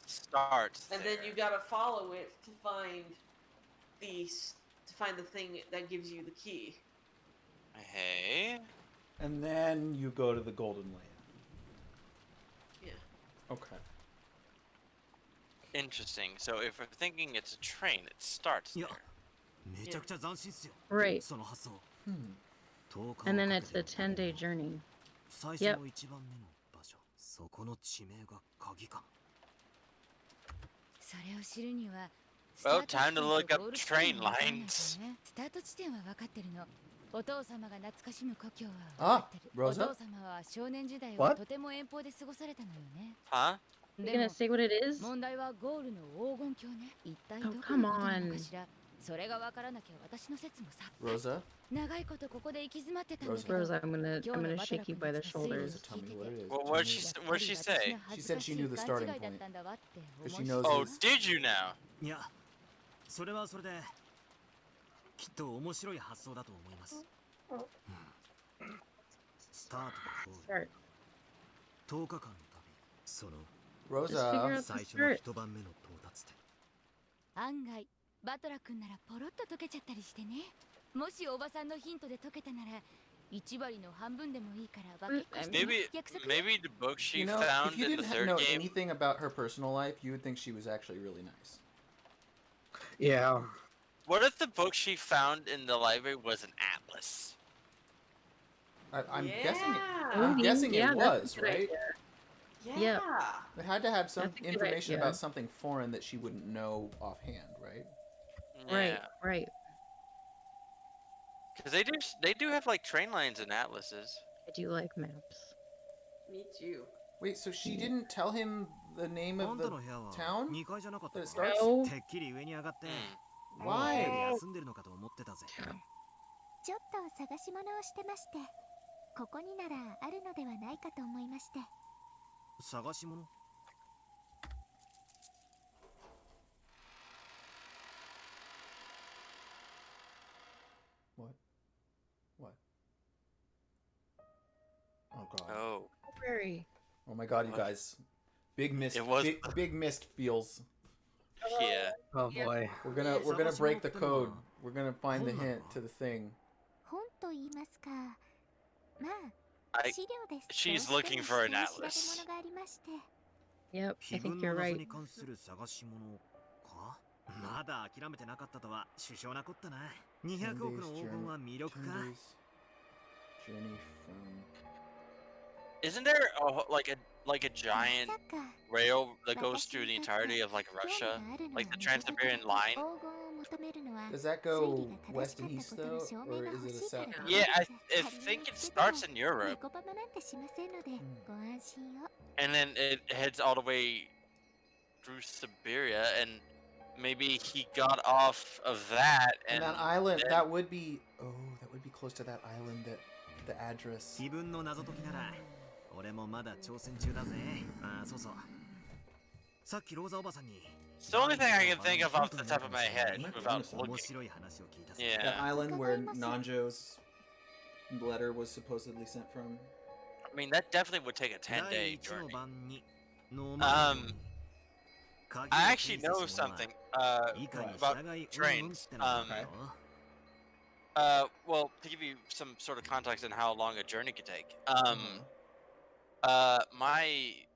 Starts. And then you gotta follow it to find the thing that gives you the key. Hey. And then you go to the Golden Land. Yeah. Okay. Interesting. So if we're thinking it's a train, it starts there. Right. And then it's a 10-day journey. Yep. Well, time to look up train lines. スタート地点は分かってるの。お父様が懐かしむ故郷Ah, は分かってる。 Rosa? お父様は少年時代を What? とても遠方で過ごされたのよね。 Huh? You gonna say what it is? 問題はゴールの黄金鏡ね。一体ど Oh, こ come のことなのか on. しら。それが分からなきゃ私の説もさ。 Rosa? 長いことここで行き詰まってたんだけど。 Rosa, I'm gonna shake you by the shoulders. Tell me what it is. Well, what'd she say? She said she knew the starting point. Because she knows Oh, his... did you now? いや、それはそれできっと面白い発想だと思います。スタートの10日間の旅、その Rosa. 最初の一晩目の到達点。案外バトラ君ならポロッと解けちゃったりしてね。もしおばさんのヒントで解けたなら1割の半分でもいいから分けっこしてね。約束。 Maybe the book she You know, found if you in the didn't third know game. anything about her personal life, you would think she was actually really nice. Yeah. What if the book she found in the library was an atlas? I'm Yeah. guessing. Oh, I'm guessing yeah, it that's was, a good right? Yeah. Yeah. It had to have some That's a good information idea. about something foreign that she wouldn't know offhand, right? Right, right. Because they do have like train lines and atlases. I do like maps. Me too. Wait, so she didn't tell him the name of the あんたの部屋は town 2階じゃなかった that か it starts? No. てっきり上に上がって、 Why? もう休んでるのかと思ってたぜ。ちょっと探し物をしてまして、ここにならあるのではないかと思いまして。探し物 god. Oh. Library. Oh my god, you guys. Big mist. It was big mist feels. Yeah. Oh boy. We're gonna break the code. We're gonna find the hint to the thing. She's looking for an atlas. Yep, I think you're right. まだ諦めてなかったとは殊勝なこったな。200億の黄金は魅力か。 Isn't there like a giant rail that goes through the entirety of like Russia, like the Trans-Siberian line? Does that go west and east though, or is it a south? Yeah, I think it starts in Europe, and then it heads all the way through Siberia, and maybe he got off of that, And that island, that would be close to that island, that the address. 自分の謎解きなら俺もまだ挑戦中だぜ。あ、そうそう。さっきローザおばさんに It's the only thing I can think of off the top of my head without looking. Yeah. That island where Nanjo's letter was supposedly sent from. I mean, that definitely would take a 10-day journey. I actually know something about trains. Well, to give you some sort of context on how long a journey could take.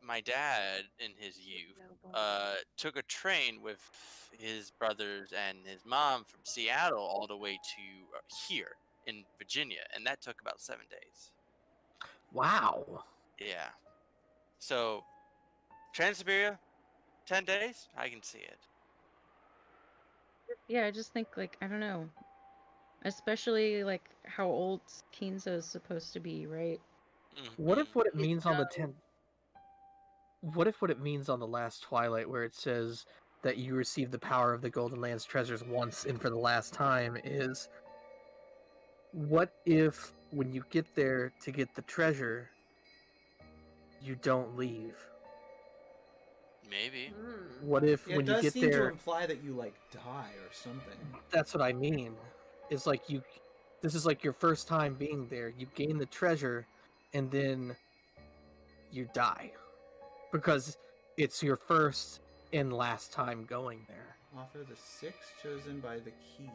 My dad in his youth took a train with his brothers and his mom from Seattle all the way to here in Virginia, and that took about 7 days. Wow. Yeah. So, Trans-Siberia, 10 days? I can see it. Yeah, I just think, like, I don't know. Especially, like, how old Kinzo is supposed to be, right? What if what it means on the 10th? What if what it means on the last Twilight, where it says that you receive the power of the Golden Land's treasures once and for the last time, is what if when you get there to get the treasure, you don't leave? Maybe. What if Yeah, when it you does get seem there? to imply that you like die or something. That's what I mean. It's like you. This is like your first time being there. You gain the treasure, and then you die because it's your first and last time going there. Author the 6 chosen by the key.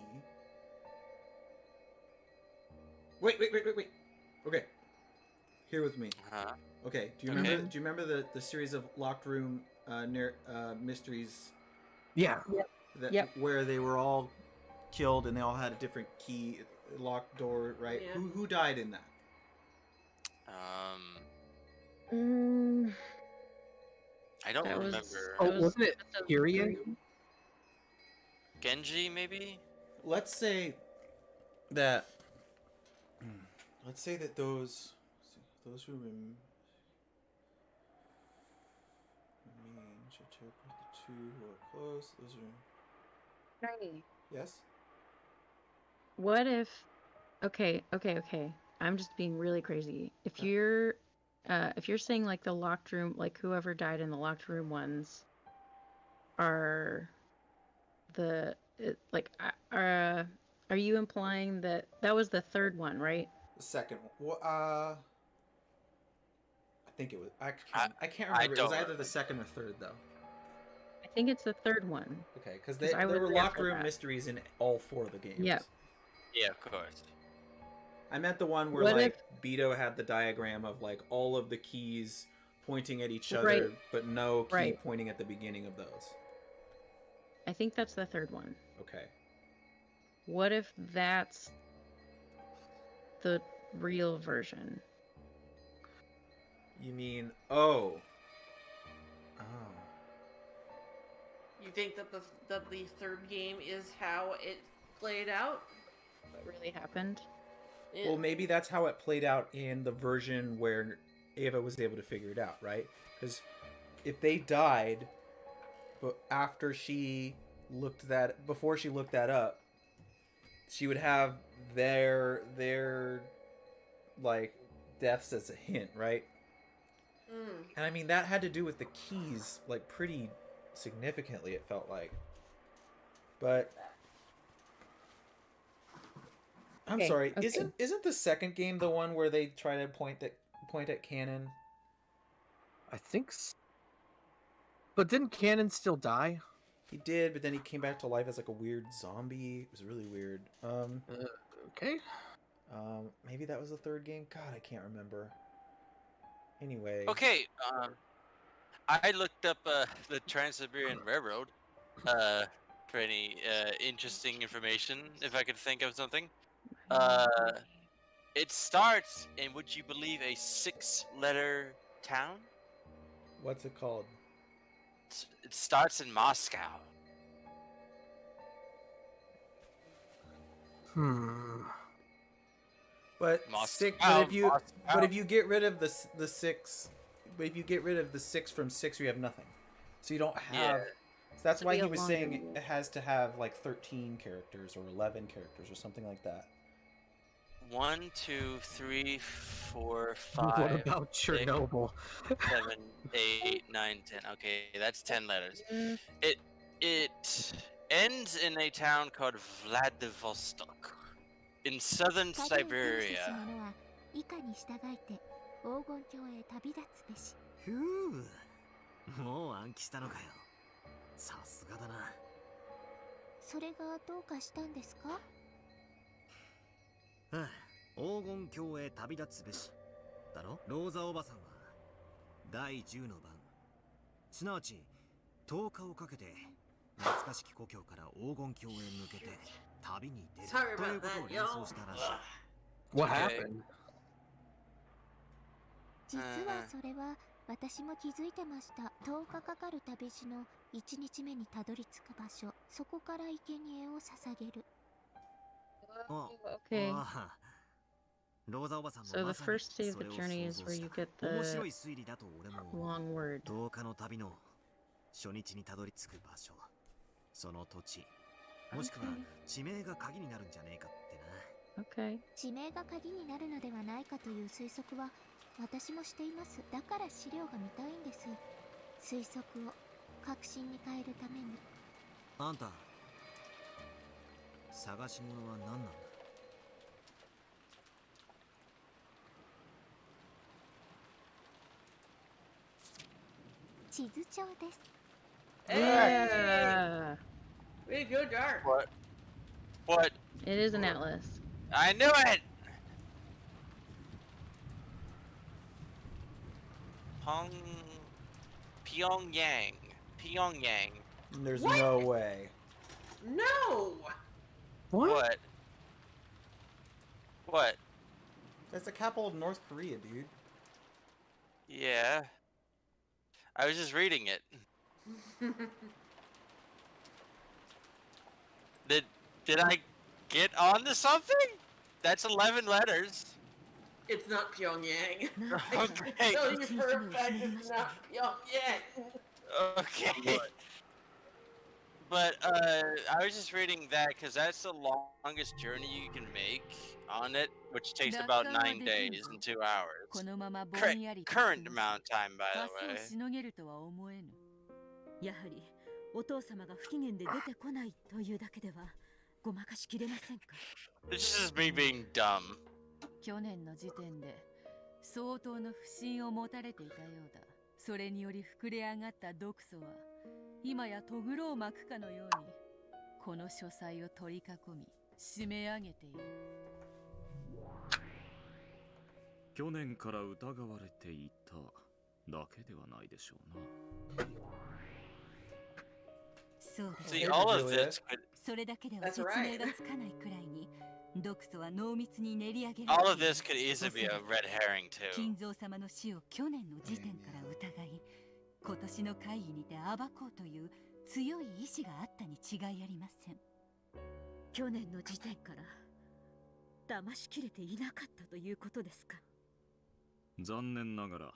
Wait. Okay. Here with me. Okay. Do you remember the series of locked room mysteries? Yeah. That, where they were all killed and they all had a different key, locked door, right? Yeah. Who died in that? I don't remember. Wasn't it Kyrie? Genji, maybe? Let's say that. Let's say that those who remain should check with the two who are close. Those are. Tiny. Yes. What if? Okay. I'm just being really crazy. If you're saying like the locked room, like whoever died in the locked room ones, are are you implying that was the third one, right? The second one. Well, I think it was. I can't remember. It was either the second or third, though. I think it's the third one. Okay, because there were locked room mysteries in all 4 of the games. Yeah. Yeah, of course. I meant the one where Beto had the diagram of like all of the keys pointing at each other, but no key pointing at the beginning of those. I think that's the third one. Okay. What if that's the real version? You mean oh. You think that the third game is how it played out? What really happened? Yeah. Well, maybe that's how it played out in the version where Ava was able to figure it out, right? Because if they died, but before she looked that up, she would have their like deaths as a hint, right? And I mean that had to do with the keys, like pretty significantly. It felt like, but. I'm sorry. Okay. Isn't the second game the one where they try to point point at Cannon? I think so. But didn't Cannon still die? He did, but then he came back to life as like a weird zombie. It was really weird. Okay. Maybe that was the third game? God, I can't remember. Anyway. Okay, I looked up the Trans-Siberian Railroad for any interesting information, if I could think of something. It starts in, would you believe, a 6-letter town? What's it called? It starts in Moscow. But Moscow, but if you get rid of the 6, but if you get rid of the 6 from 6, you have nothing. So you don't have. Yeah. So that's why he was saying it has to have like 13 characters or 11 characters or something like that. 1, 2, 3, 4, 5. What about Chernobyl? 7, 8, 9, 10. Okay, that's 10 letters. It ends in a town called Vladivostok in southern Siberia. Phew. もう暗記したのかよ。さすがだな。それがどうかしたんですか？はあ、黄金郷へ旅立つべし。だろ？ローザおばさんは第10の番、すなわち10日をかけて懐かしき故郷から黄金郷へ向けて旅に出るということを連想したらしい。What happened? 実はそれは私も気づいてました。10日かかる旅路の1日目にたどり着く場所、そこから生贄を捧げる。Okay. ローザおばさんも So the first day of the journey is where you get the long word. 10日の旅の初日にたどり着く場所、その土地、もしくは地名が鍵になるんじゃねえかってな。Okay. 地名が鍵になるのではないかという推測は私もしています。だから資料が見たいんです。推測を確信に変えるために。あんた、探し物は何なんだ？地図帳です。Yeah. Way to go, Dark. What? What? It is an atlas. I knew it! Pyongyang. Pyongyang. There's What? no way. No! What? What? That's the capital of North Korea, dude. Yeah. I was just reading it. Did I get onto something? That's 11 letters. It's not Pyongyang. Okay. I tell you for a fact it's not Pyongyang. Okay. But I was just reading that because that's the longest journey you can make on it, which takes about 9 days and 2 hours. Current amount of time, by the way. やはりお父様が不機嫌で出てこないというだけではごまかしきれませんか。 This is me being dumb. 去年の時点で相当の不信を持たれていたようだ。それにより膨れ上がった毒素は今やとぐろを巻くかのようにこの書斎を取り囲み締め上げている。去年から疑われていただけではないでしょうな。そうです。 See, all of this could, それだけでは説明がつかないくらいに毒素は濃密に練り上げられている。 all of this could easily be a red herring too. 金蔵様の死を去年の時点から疑い、今年の会議にて暴こうという強い意志があったに違いありません。去年の時点から騙しきれていなかったということですか。残念ながら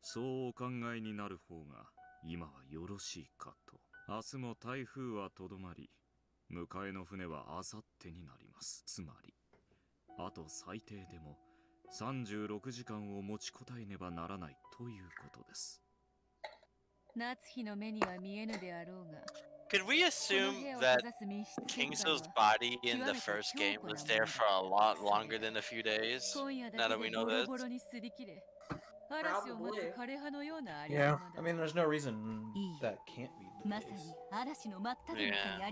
そうお考えになる方が今はよろしいかと。明日も台風はとどまり、迎えの船はあさってになります。つまりあと最低でも36時間を持ちこたえねばならないということです。夏日の目には見えぬであろうが、Could we assume that Kingso's body in the first game was there for a lot longer than a few days? Now that we know this. Probably. Yeah. I mean, there's no reason that can't be the case. Yeah.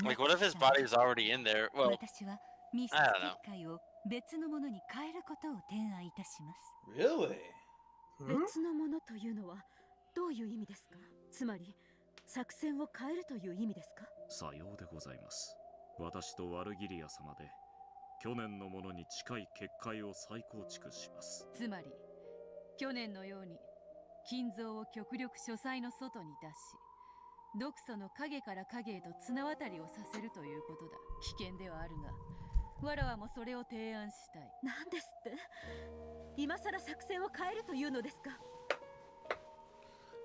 Like, what if his body is already in there? Well, I don't know. Really? 別のものというのはどういう意味ですか？つまり作戦を変えるという意味ですか？さようでございます。私とワルギリア様で去年のものに近い結界を再構築します。つまり去年のように金蔵を極力書斎の外に出し、毒素の影から影へと綱渡りをさせるということだ。危険ではあるが、わらわもそれを提案したい。なんですって？今さら作戦を変えるというのですか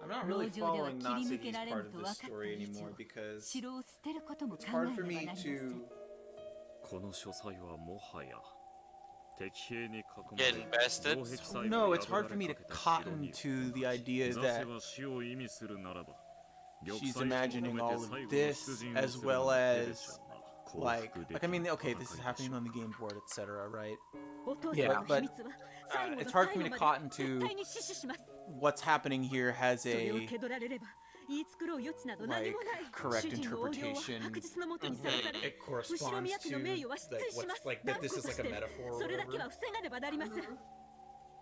？I'm not really following Natsuhi's part of this story anymore because it's hard for me to. この書斎はもはや敵兵に囲ま Getting bested? No, it's hard for me to cotton to the idea that she's imagining all of this as well as like I mean, okay, this is happening on the game board, etc., right? Yeah, but it's hard for me to cotton to what's happening here has a like correct interpretation. It corresponds to like what's like that this is like a metaphor or whatever.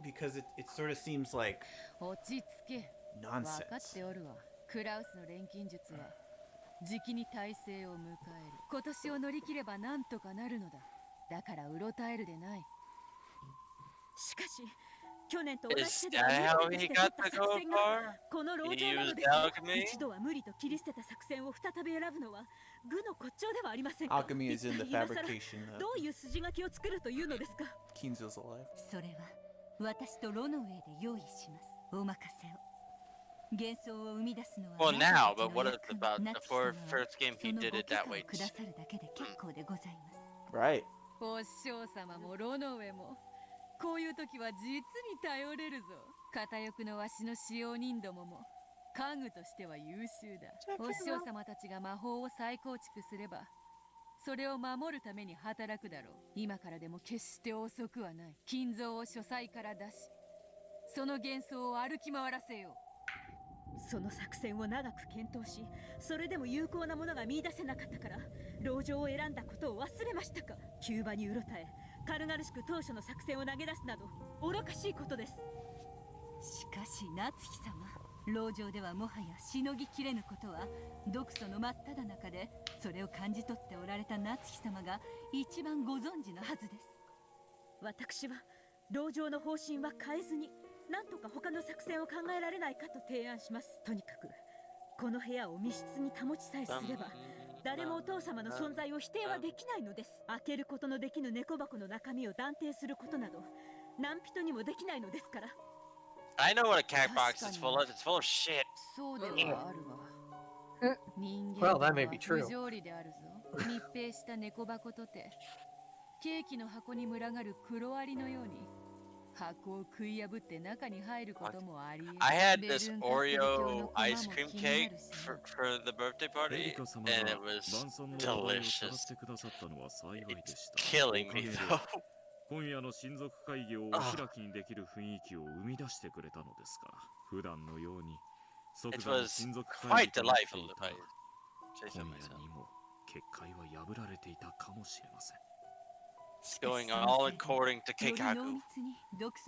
Because it sort of seems like nonsense. クラウスの錬金術はじきに体勢を迎える。今年を乗り切ればなんとかなるのだ。だからうろたえるでない。しかし去年と同じ Is 手では that 無 how 理に he できて got た to 作 go 戦が far? この籠 He 城なの used ですが alchemy? 一度は無理と切り捨てた作戦を再び選ぶのは愚の骨頂ではありませんか？ Alchemy is in the 一体今更 fabrication どういう筋書きを作るというのですか？ Kinzo's alive. それは私とロノウェイで用意します。お任せを。幻想を生み出すのは Well, now, but what about before first game he did it that way? くださるだけで結構でございます。 Right. お師匠様もロノウェもこういう時は実に頼れるぞ。片翼のわしの使用人どもも家具としては優秀だ。お師匠様たちが魔法を再構築すればそれを守るために働くだろう。今からでも決して遅くはない。金蔵を書斎から出し、その幻想を歩き回らせよう。その作戦を長く検討し、それでも有効なものが見出せなかったから籠城を選んだことを忘れましたか？急場にうろたえ、軽々しく当初の作戦を投げ出すなど愚かしいことです。しかし夏日様、籠城ではもはやしのぎきれぬことは毒素の真っ只中でそれを感じ取っておられた夏日様が一番ご存知のはずです。私は籠城の方針は変えずに、なんとか他の作戦を考えられないかと提案します。とにかくこの部屋を密室に保ちさえすれば誰もお父様の存在を否定はできないのです。開けることのできぬ猫箱の中身を断定することなど何人にもできないのですから。 I know what a cat box is full of. It's full of shit. そうではあるわ。人間 Well, that may be は true. 不条理であるぞ。密閉した猫箱とてケーキの箱に群がるクロアリのように箱を食い破って中に入ることもあり得る。 I had this Oreo ice cream cake for the birthday party, and it was delicious. It's killing me though. 今夜の親族会議をお開きにできる雰囲気を生み出してくれたのですから、普段のように即座の親族会議となっていたら、今夜にも結界は破られていたかもしれません。 Going all according to Keikaku.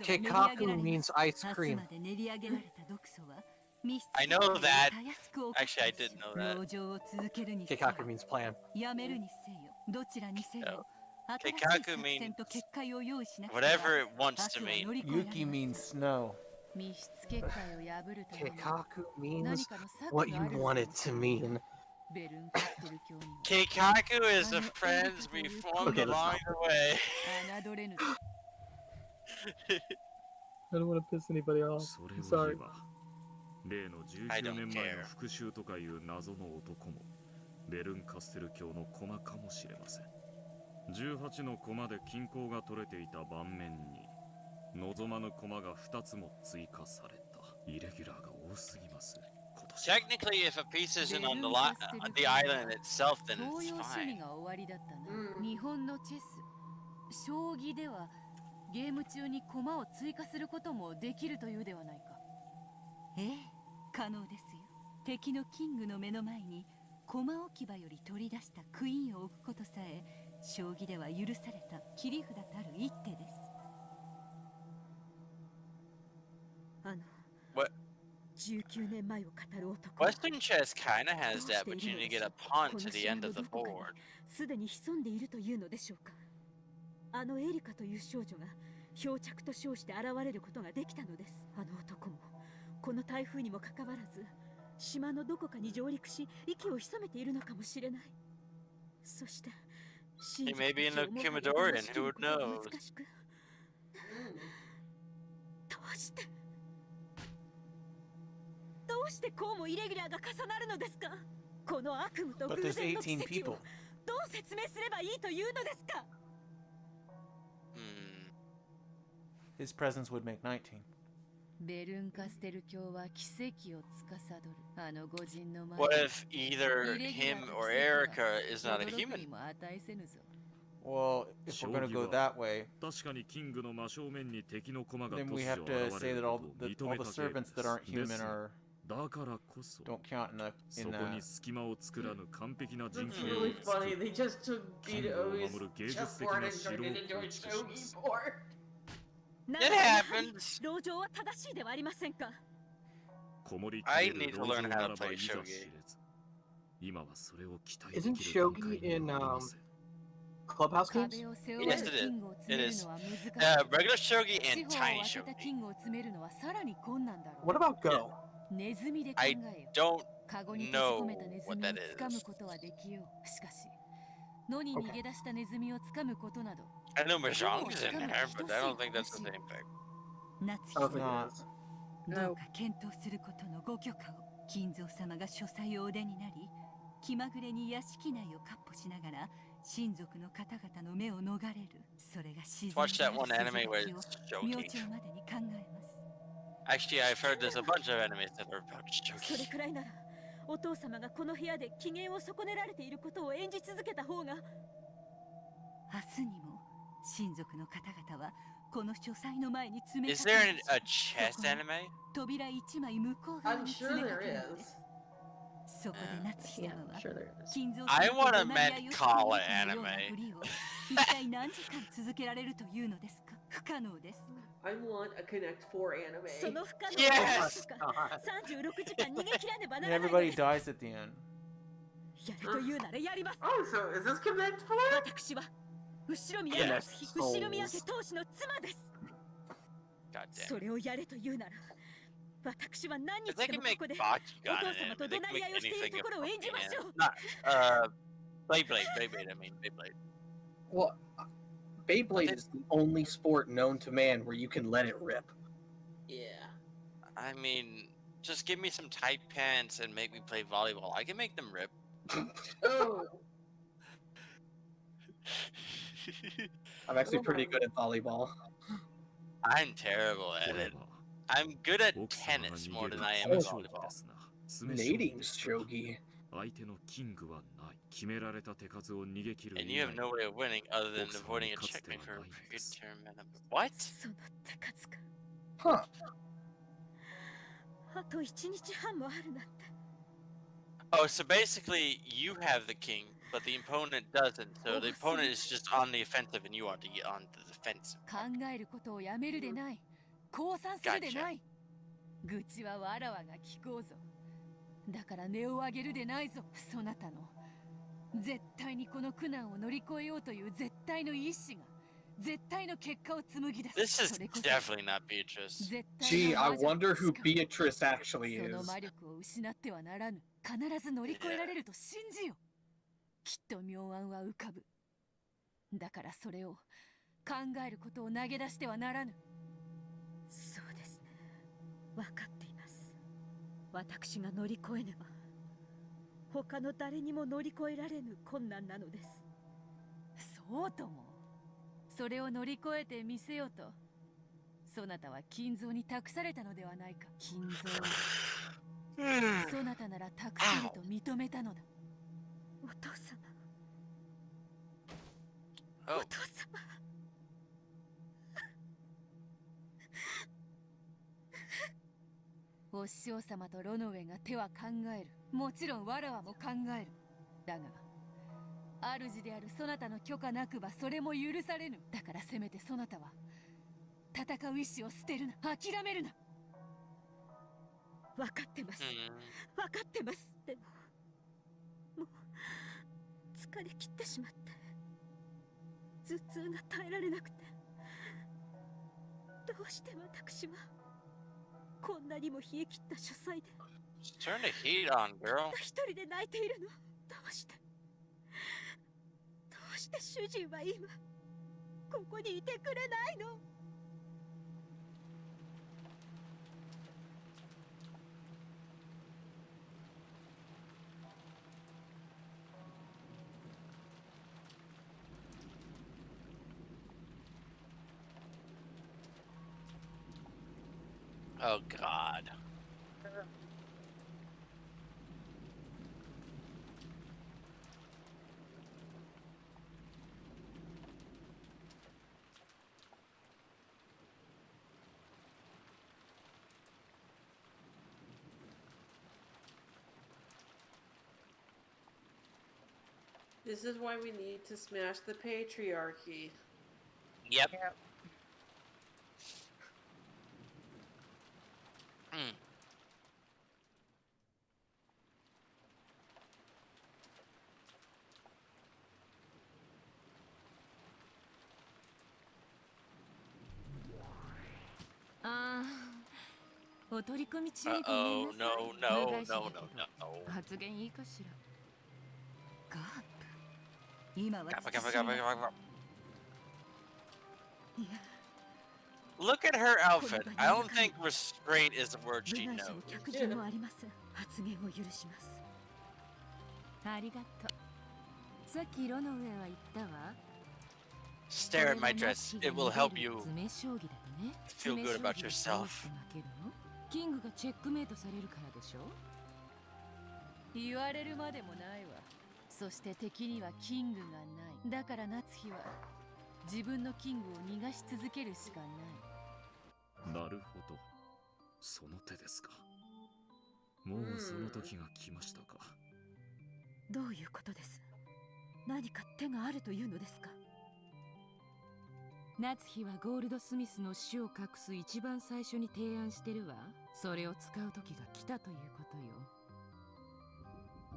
Keikaku means ice cream. I know that. Actually, I didn't know that. Keikaku means plan. Keikaku means whatever it wants to mean. Yuki means snow. Keikaku means what you want it to mean. Keikaku is the friends we formed along the way. I don't want to piss anybody off. I'm sorry. 例の19年前の復讐とかいう謎の男もベルンカステル教の駒かもしれません。18の駒で均衡が取れていた盤面に望まぬ駒が2つも追加された。イレギュラーが多すぎます。今 Technically, if a piece isn't on the island itself, then it's fine. 日本のチェス、将棋ではゲーム中に駒を追加することもできるというではないか。ええ、可能ですよ。敵のキングの目の前に駒置き場より取り出したクイーンを置くことさえ将棋では許された切り札たる一手です。What? Western chess kind of has that, but you need to get a pawn to the end of the board. すでに潜んでいるというのでしょうか。あのエリカという少女が漂着と称して現れることができたのです。あの男もこの台風にもかかわらず島のどこかに上陸し息を潜めているのかもしれない。そして He may be in the Kumidorian, who knows? どうしてこうもイレギュラーが重なるのですか。この悪夢と偶然の奇跡をどう説明すればいいというのですか。His presence would make 19. ベルンカステル教は奇跡を司るあの御人の前。 What if either him or Erica is not a human? Well, if we're gonna go that way, 確かにキングの真正面に敵の駒が then 突 we 如 have to 現 say れ that る all ことを the 認めた servants that aren't です human are だからこそ don't count in そこに隙間を作らぬ完璧な陣 That's 形を really 作 funny. り They just took キングを Vito's 守る芸術的 chessboard な and 城 turned を it into 構 a 築し shogi ます board. It happens. 籠城は正しいではありませんか。こもりき I れる need to 籠 learn 城 how な to らば play いざ shogi. 知れず今はそれを期待で Isn't きる段階 shogi に in ありません clubhouse games? Yes, it is. It is. Regular shogi and tiny shogi. What about Go? I don't know what that is. I know Mahjong's in there, but I don't think that's the same thing. 夏 I don't 日 think 様 it is. どうか検討することのご許可を。金蔵様が書斎をお出になり気まぐれに屋敷内をかっ歩しながら親族の方々の目を逃れる。それが自然 Watch that one anime where it's 明 shogi. 朝までに考えます。 Actually, I've heard there's a bunch of animes that are about それ shogi. くらいならお父様がこの部屋で機嫌を損ねられていることを演じ続けた方が。明日にも親族の方々はこの書斎の前に詰め Is there a chess anime? 扉一枚向こう側 I'm に sure 詰めか there けるので is. す。そこで夏日様 Yeah, は I'm sure there is. 金蔵 I 様 want と a 怒鳴り合いを Met してい Call るかのような anime. ふりを一体何時間続けられるというのですか。不可能です。 I want a Connect 4 anime. その不可能 Yes! とか36時間逃げ切らねばな and らないの everybody です。 dies at the end. やれというならやります。 Oh, so is this Connect 4? 私は後宮 Yes, 夏日後宮家当主の妻です。 God damn. それをやれというなら私は何 If 日 they で can もこ make こで Bakugan お in 父様 it, と they 怒 can 鳴り合 make いをしている anything ところを演じましょう。 Not, Beyblade, I mean, Beyblade. Well, Beyblade is the only sport known to man where you can let it rip. Yeah. I mean, just give me some tight pants and make me play volleyball. I can make them rip. Oh. I'm actually pretty good at volleyball. I'm terrible at it. I'm good at tennis more than I am at volleyball. Nading shogi. 相手のキングはない決められた手数を逃げ切る And you have no way of winning other than avoiding a checkmate for a predetermined number. What? その手数か。 Huh. あと1日半もあるなんて。 Oh, so basically you have the king, but the opponent doesn't. So the opponent is just on the offensive and you are to get on the defensive. 考えることをやめるでない。降参するでない。愚痴はわらわが聞こうぞ。だから音を上げるでないぞ、そなたの。絶対にこの苦難を乗り越えようという絶対の意志が、絶対の結果を紡ぎ出す。 This is definitely not Beatrice. Gee, I wonder who Beatrice actually その is. 魔力を失ってはならぬ。必ず乗り越えられると信じよ。きっと妙案は浮かぶ。だからそれを考えることを投げ出してはならぬ。そうですね。分かっています。私が乗り越えねば他の誰にも乗り越えられぬ困難なのです。そうとも。それを乗り越えてみせよと。そなたは金蔵に託されたのではないか。金蔵。そなたなら託せると認めたのだ。お父様。 Oh. お父様。お師匠様とロノウェが手は考える。もちろんわらわも考える。だが主であるそなたの許可なくばそれも許されぬ。だからせめてそなたは戦う意志を捨てるな。諦めるな。分かってます。分かってます。でももう疲れ切ってしまって、頭痛が耐えられなくて、どうして私はこんなにも冷え切った書斎で Turn the heat on, girl. 一人で泣いているの。どうして主人は今ここにいてくれないの。Oh God. This is why we need to smash the patriarchy. Yep. Oh, no, no, no, no, no. 発言いいかしら。ガープ。 Look at her outfit. I don't think restraint is a word she knows. 発言を許します。ありがとう。さっきロノウェは言ったわ。 Stare at my dress. It will help you feel good about yourself. キングがチェックメイトされるからでしょ。言われるまでもないわ。そして敵にはキングがない。だから夏日は自分のキングを逃がし続けるしかない。なるほど。その手ですか。もうその時が来ましたか。どういうことです？何か手があるというのですか？夏日はゴールドスミスの死を隠す一番最初に提案してるわ。それを使う時が来たということよ。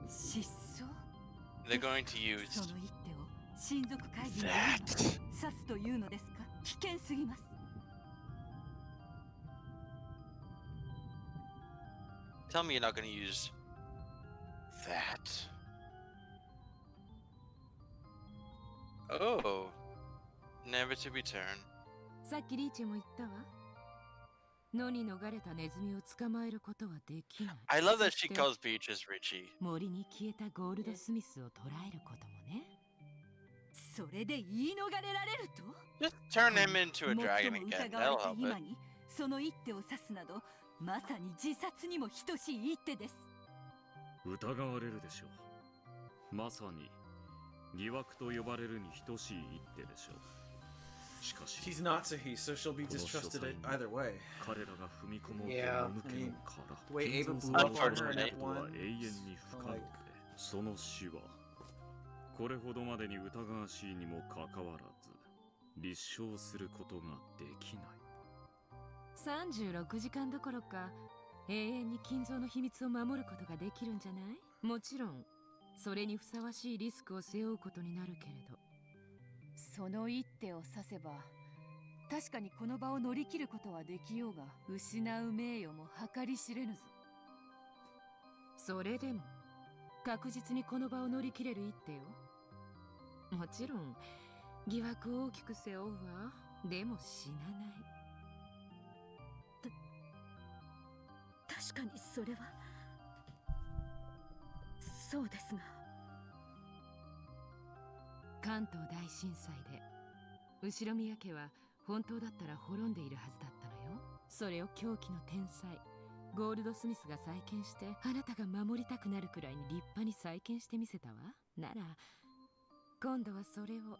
失踪？ They're going to use その一手を親族会議の指すというのですか？危険すぎます。 Tell me you're not going to use that. Oh, never to return. さっきリーチェも言ったわ。野に逃れたネズミを捕まえることはできない。 I love that she calls Beatrice Richie. 森に消えたゴールドスミスを捕らえることもね。それで言い逃れられると？ Just turn him into a dragon again. That'll help it. その一手を指すなど、まさに自殺にも等しい一手です。疑われるでしょう。まさに疑惑と呼ばれるに等しい一手でしょう。 She's Natsuhi, so she'll be distrusted either way. Yeah. The way Ava blew up on her in that one. その死はこれほどまでに疑わしいにもかかわらず立証することができない。36時間どころか永遠に金蔵の秘密を守ることができるんじゃない？もちろんそれにふさわしいリスクを背負うことになるけれど、その一手を指せば確かにこの場を乗り切ることはできようが、失う名誉も計り知れぬぞ。それでも確実にこの場を乗り切れる一手よ。もちろん疑惑を大きく背負うわ。でも死なない。確かにそれはそうですが、関東大震災で後宮家は本当だったら滅んでいるはずだったのよ。それを狂気の天才ゴールドスミスが再建してあなたが守りたくなるくらいに立派に再建してみせたわ。なら今度はそれを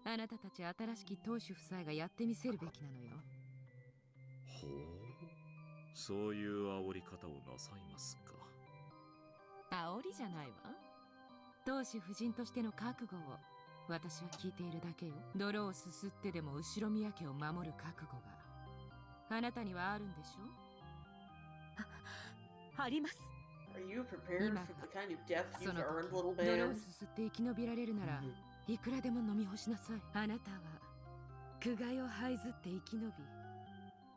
あなたたち新しき当主夫妻がやってみせるべきなのよ。ほう、そういう煽り方をなさいますか。煽りじゃないわ。当主夫人としての覚悟を私は聞いているだけよ。泥をすすってでも後ろ宮家を守る覚悟があなたにはあるんでしょ。あります。Are you prepared for the kind of death you've earned, little 泥を man? すすって生き延びられるなら、いくらでも飲み干しなさい。あなたは苦害を這いずって生き延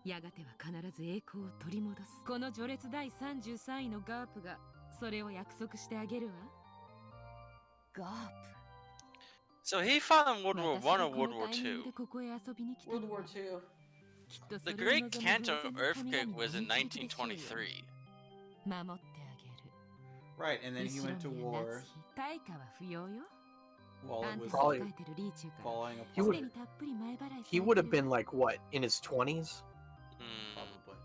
び、やがては必ず栄光を取り戻す。この序列第33位のガープがそれを約束してあげるわ。ガープ。So he fought in World War I or World War II? World War II. The Great Kanto earthquake was in 1923. Right, and then he went to war while it was Probably falling he apart. he would have been like what, in his 20s? Probably.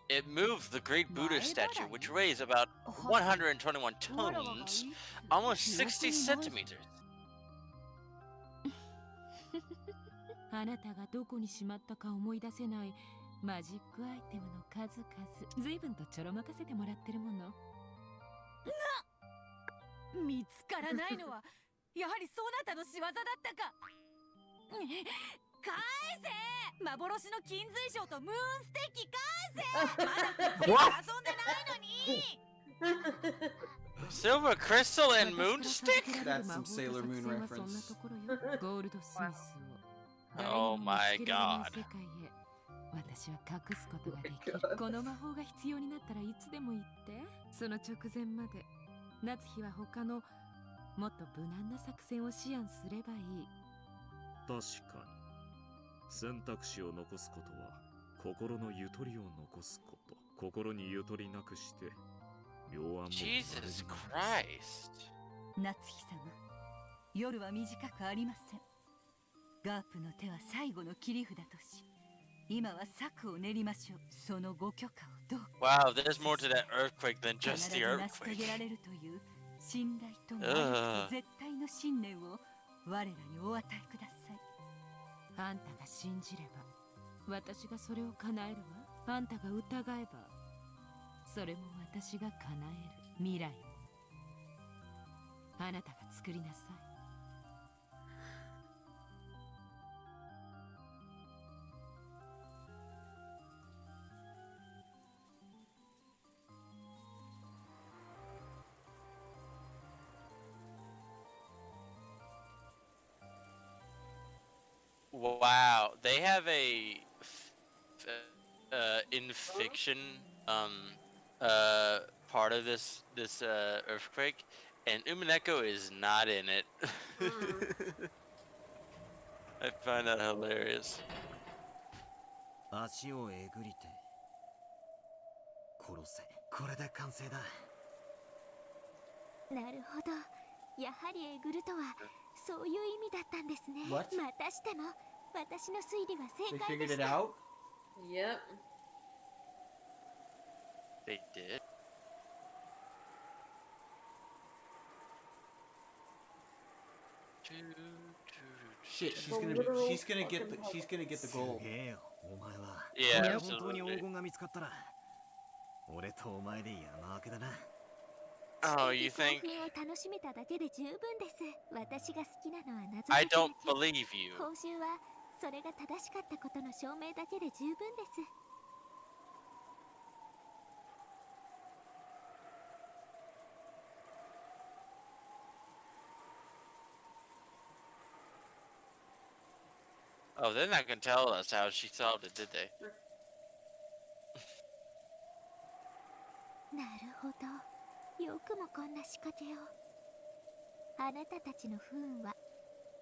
It moved the Great Buddha statue, which weighs about 121 tons, almost 60 centimeters. あなたがどこにしまったか思い出せないマジックアイテムの数々、随分とちょろまかせてもらってるもの。見つからないのはやはりそなたの仕業だったか。返せ、幻の金髄賞とムーンステーキ返せ。まだ遊んでないのに。Silver crystal and moonstick? That's some Sailor Moon reference. ゴールドスミスを Oh my god. 私は隠すことができる。この魔法が必要になったらいつでも言って。その直前まで夏日は他のもっと無難な作戦を思案すればいい。確かに選択肢を残すことは心のゆとりを残すこと。心にゆとりなくして妙案も Jesus Christ. 夏日様、夜は短くありません。ガープの手は最後の切り札とし、今は策を練りましょう。そのご許可をどうか。 Wow, there's more to that earthquake than just the 必ず成し遂げ earthquake. られるという信頼と守りと絶対の信念を我らにお与えください。あんたが信じれば私がそれを叶えるわ。あんたが疑えばそれも私が叶える。未来もあなたが作りなさい。Wow, they have a in fiction part of this earthquake, and Umineko is not in it. I find that hilarious. 足をえぐりて殺せ。これで完成だ。なるほど。やはりえぐるとはそういう意味だったんですね。 What? またしても私の推理は正 They 解 figured でし it た。 out? Yep. They did. Shit, she's gonna get the gold. すげえよ、お前は。 Yeah, 本当に absolutely. 黄金が見つかったら、俺とお前で山分けだな。Oh, you 興 think? 奮を楽しめただけで十分です。私が好きなのは謎 I 解きだ don't け。 believe you. 報酬はそれが正しかったことの証明だけで十分です。Oh, they're not gonna tell us how she solved it, did they? なるほど。よくもこんな仕掛けを。あなたたちの不運は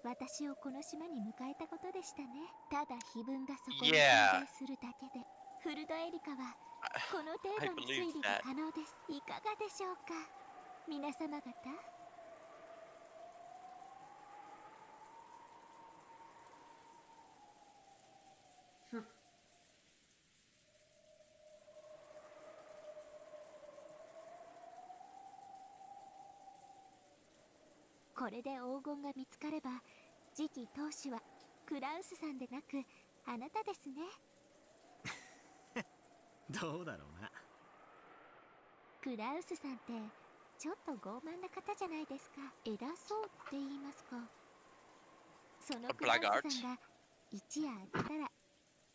私をこの島に迎えたことでしたね。ただ碑文がそこに存 Yeah. 在するだけで、フルドエリカはこの程度の I 推 believe 理が that. 可能です。いかがでしょうか、皆様方。これで黄金が見つかれば次期当主はクラウスさんでなくあなたですね。どうだろうな。クラウスさんってちょっと傲慢な方じゃないですか。偉そうって言いますか。そのクラウスさんが一夜明けたら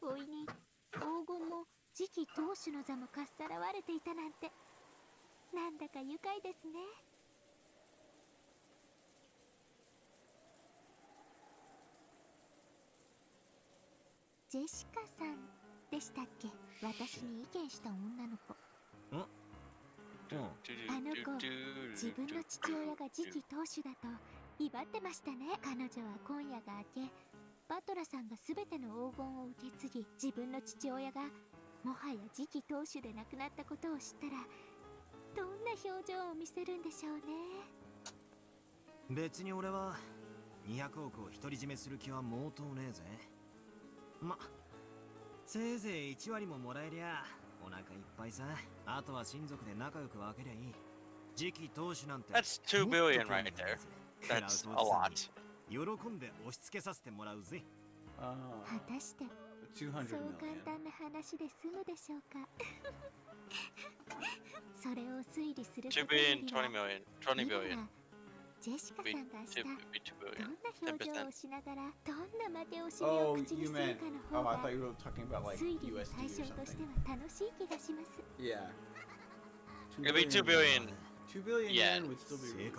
おいに黄金も次期当主の座もかっさらわれていたなんて、なんだか愉快ですね。ジェシカさんでしたっけ、私に意見した女の子。あの子、自分の父親が次期当主だと威張ってましたね。彼女は今夜が明け、バトラさんが全ての黄金を受け継ぎ、自分の父親がもはや次期当主で亡くなったことを知ったらどんな表情を見せるんでしょうね。別に俺は200億を独り占めする気は毛頭ねえぜ。せいぜい1割ももらえりゃお腹いっぱいさ。あとは親族で仲良く分けりゃいい。次期当主なんて That's 2 billion right there. That's a lot. 喜んで押し付けさせてもらうぜ。果たしてそう簡単な話で済むでしょうか。それを推理する2 billion, 20 million, 20 billion. ジェシカさんが明日 2 billion. どんな表情をしながらどんな負け惜しみを口にするかの方が推理の対象としては楽しい気がします。 Yeah. It'd be 2 billion. 2 billion Yeah. yen would still be really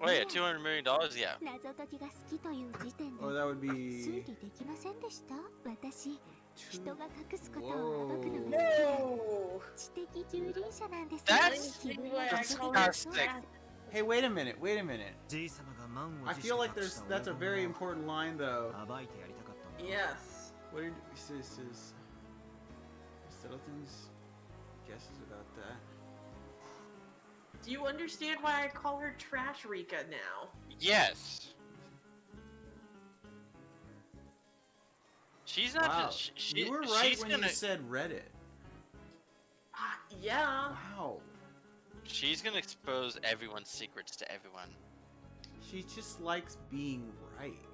Oh yeah, $200 million, yeah. 謎解きが好きという時点で Oh, that would 推 be 理できませんでした。私、人が隠すことを暴くのが好きで知的蹂躙者なんです。 That's 気分が disgusting. Hey, wait a minute, wait a minute. I feel like that's a very important line though. Yes. What are is Settleton's guesses about that? Do you understand why I call her Trash Rika now? Yes. She's not Wow. just. You were right she's when gonna, you said Reddit. Yeah. Wow. She's gonna expose everyone's secrets to everyone. She just likes being right.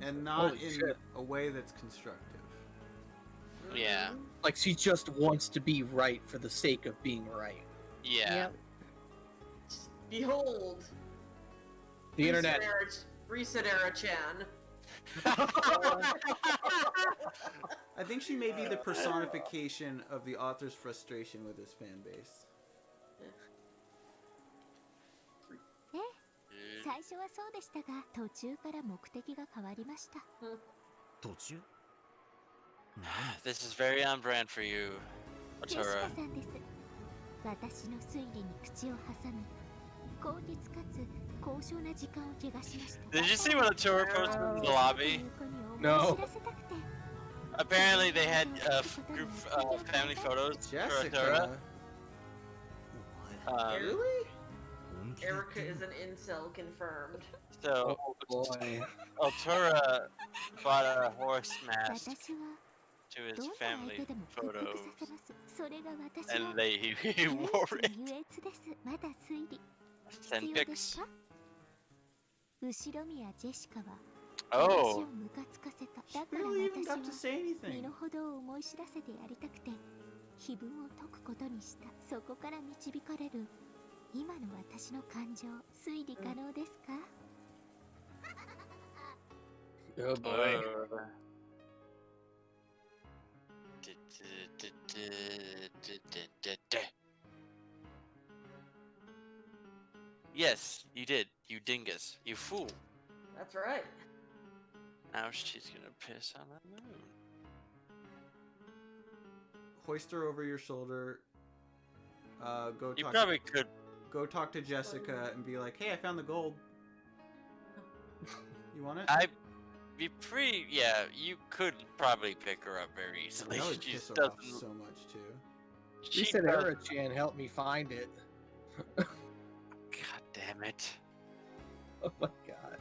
And not Holy in shit. a way that's constructive. Yeah. Like she just wants to be right for the sake of being right. Yeah. Behold. The internet. Reset era Chan. I think she may be the personification of the author's frustration with his fan base. 最初はそうでしたが、途中から目的が変わりました。途中 This is very on brand for you, ジェシ Atura. カさんです。私の推理に口を挟み、効率かつ高尚な時間を汚しました。 Did you see what Atura posted in the lobby? No. Apparently they had group family photos for Atura. Really? Erica is an incel confirmed. So, Oh boy. Atura bought a horse mask to his family photos, and he wore it. まだ推理 Send pics. 後ろ宮ジェシカは Oh. 私をムカつかせた。だから Barely even 私 got to say は anything. 身の程を思い知らせてやりたくて碑文を解くことにした。そこから導かれる今の私の感情、推理可能ですか？ Oh boy. Yes, you did. You dingus. You fool. That's right. Now she's gonna piss on that moon. Hoist her over your shoulder. Go You talk. probably could. Go talk to Jessica and be like, "Hey, I found the gold. You want it?" Be pretty. Yeah, you could probably pick her up very easily. That would She piss her doesn't. off so much too. She said Era-chan helped me find it. God damn it. Oh my god.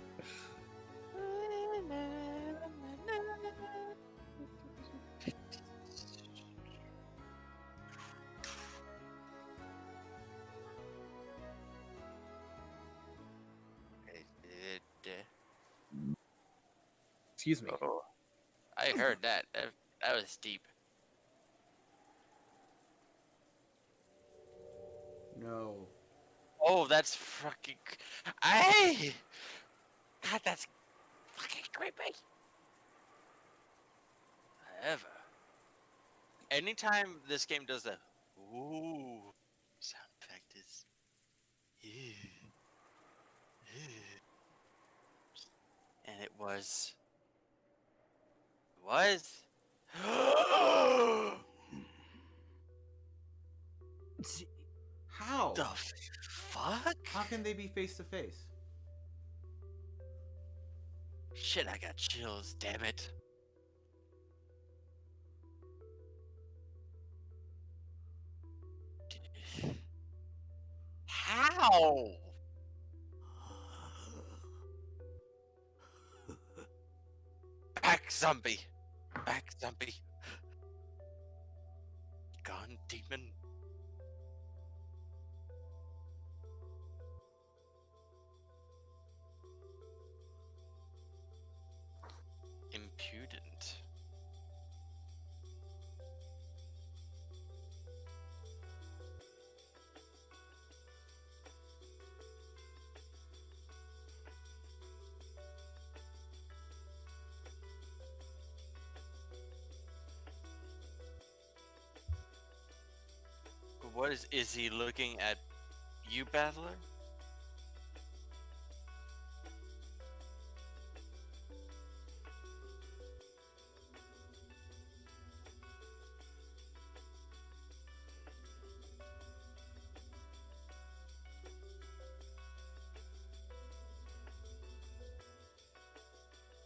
Excuse me. Oh, I heard that. That was deep. No. Oh, that's fucking. God, that's fucking creepy. However, anytime this game does a ooh sound effect is. And it was. How? The fuck? How can they be face to face? Shit, I got chills, damn it. How? Back zombie. Back zombie. Gone demon. Impudent. What is he looking at you, Battler?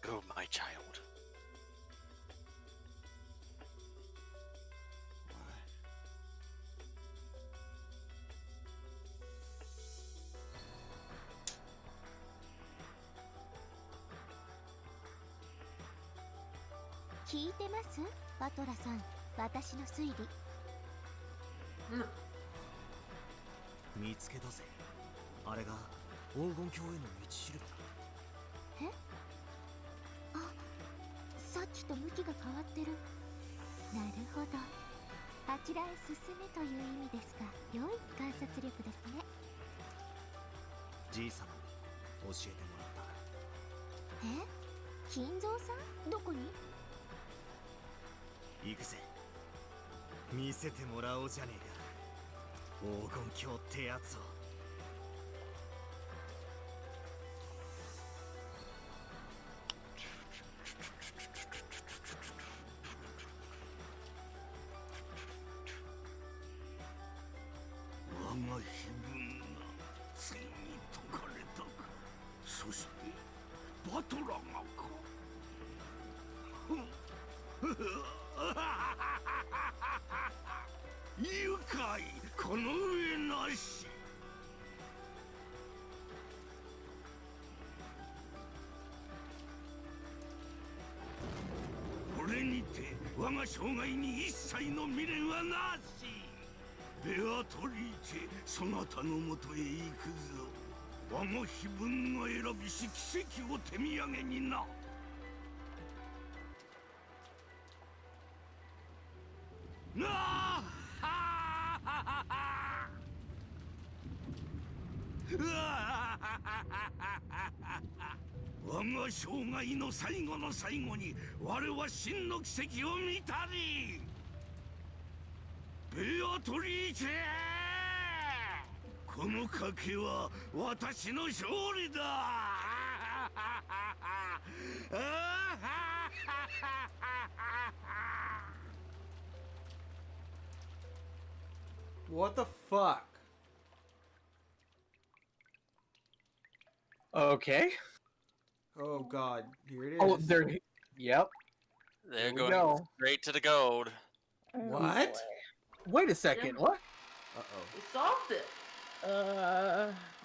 Go, my child.聞いてますバトラさん、私の推理。見つけたぜ。あれが黄金鏡への道しるべだ。え？あ、さっきと向きが変わってる。なるほど。あちらへ進めという意味ですか。良い観察力ですね。じい様に教えてもらった。え？金蔵さん？どこに？行くぜ。見せてもらおうじゃねえか。黄金鏡ってやつを。我が碑文がついに解かれたか。そしてバトラーがか。愉快この上なし。これにて我が生涯に一切の未練はなし。ベアトリーチェ、そなたのもとへ行くぞ。我が碑文が選びし奇跡を手土産にな。我が生涯の最後の最後に我は真の奇跡を見たり。ベアトリーチェ、この賭けは私の勝利だ。What the fuck? Okay. Oh god, here it is. Oh, they're. Yep. They're going straight to the gold. What? Wait a second. What? Uh-oh. We solved it.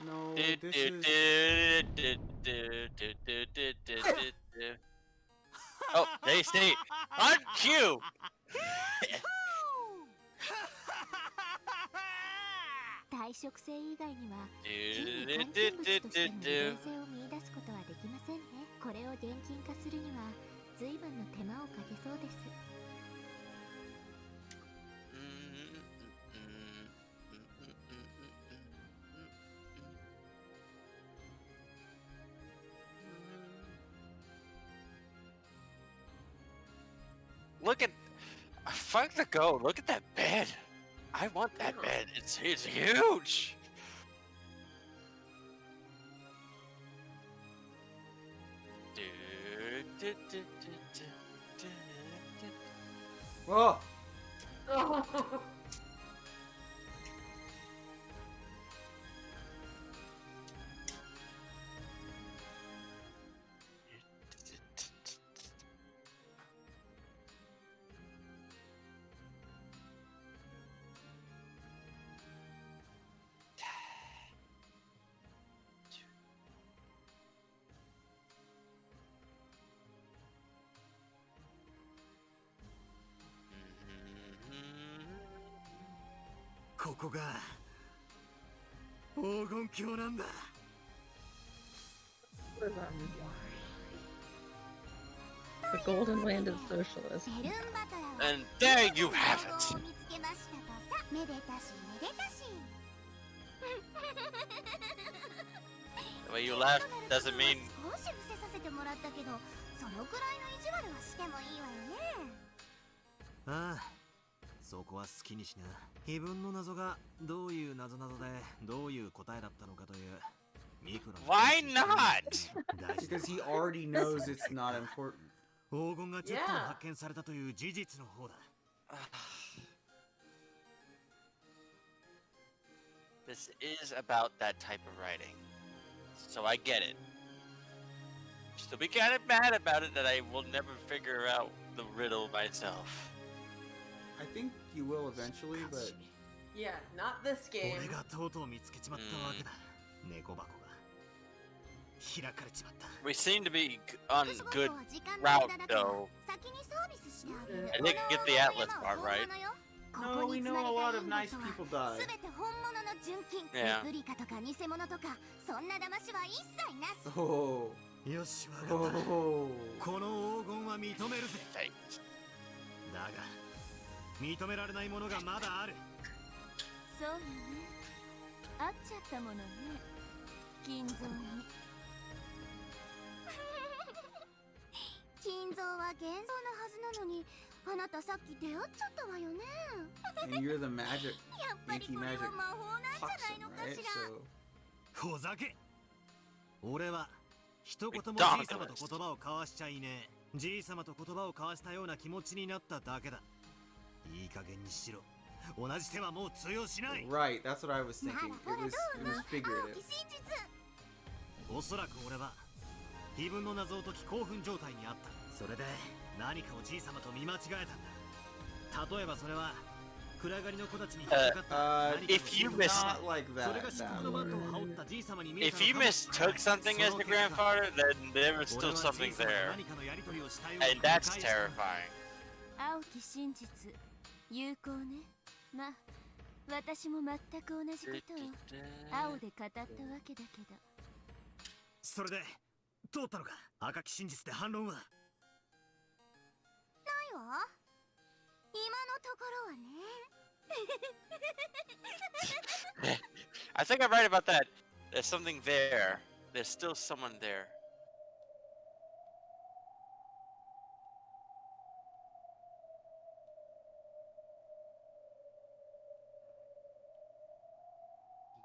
No, this is... Oh, they stay on cue. Taishok性以外には、金に関係物としての利便性を見出すことはできませんね。これを現金化するには随分の手間をかけそうです。Look at, fuck the goat. Look at that bed. I want that bed. It's huge. Whoa.ここが黄金鏡なんだ。The golden land of socialists. And there you have it. The way you laugh doesn't mean. ああ、そこは好きにしな。碑文の謎がどういう謎々でどういう答えだったのかという。Why not? Because he already knows it's not important. 黄金が10個発見されたという事実の方だ。This is about that type of writing, so I get it. Still be kind of mad about it that I will never figure out the riddle myself. I think you will eventually, but yeah, not this game. 俺がとうとう見つけちまったわけだ。猫箱が開かれちまった。We seem to be on good route, though. I didn't get the Atlas part right. No, we know a lot of nice people died. Yeah. Oh. よし、わかった。この黄金は認めるぜ。だが、認められないものがまだある。そうよね。あっちゃったものね。金蔵に。金蔵は幻想のはずなのに、あなたさっき出会っちゃったわよね。And you're the magic, やっぱりこれは魔法なんじゃないのかしら。ほざけ。俺は一言もじい様と言葉を交わしちゃいねえ。じい様と言葉を交わしたような気持ちになっただけだ。いい加減にしろ。同じ手はもう通用しない。Right, that's what I was thinking. It was figurative. おそらく俺は碑文の謎を解き興奮状態にあった。それで何かをじい様と見間違えたんだ。例えばそれは暗がりの子たちに引っかかった。If you mistook something as the grandfather, then there was still something there, and that's terrifying. 青き真実、有効ね。まあ、私も全く同じことを青で語ったわけだけど。それで通ったのか。赤き真実で反論は。ないわ。今のところはね。I think I'm right about that. There's something there. There's still someone there.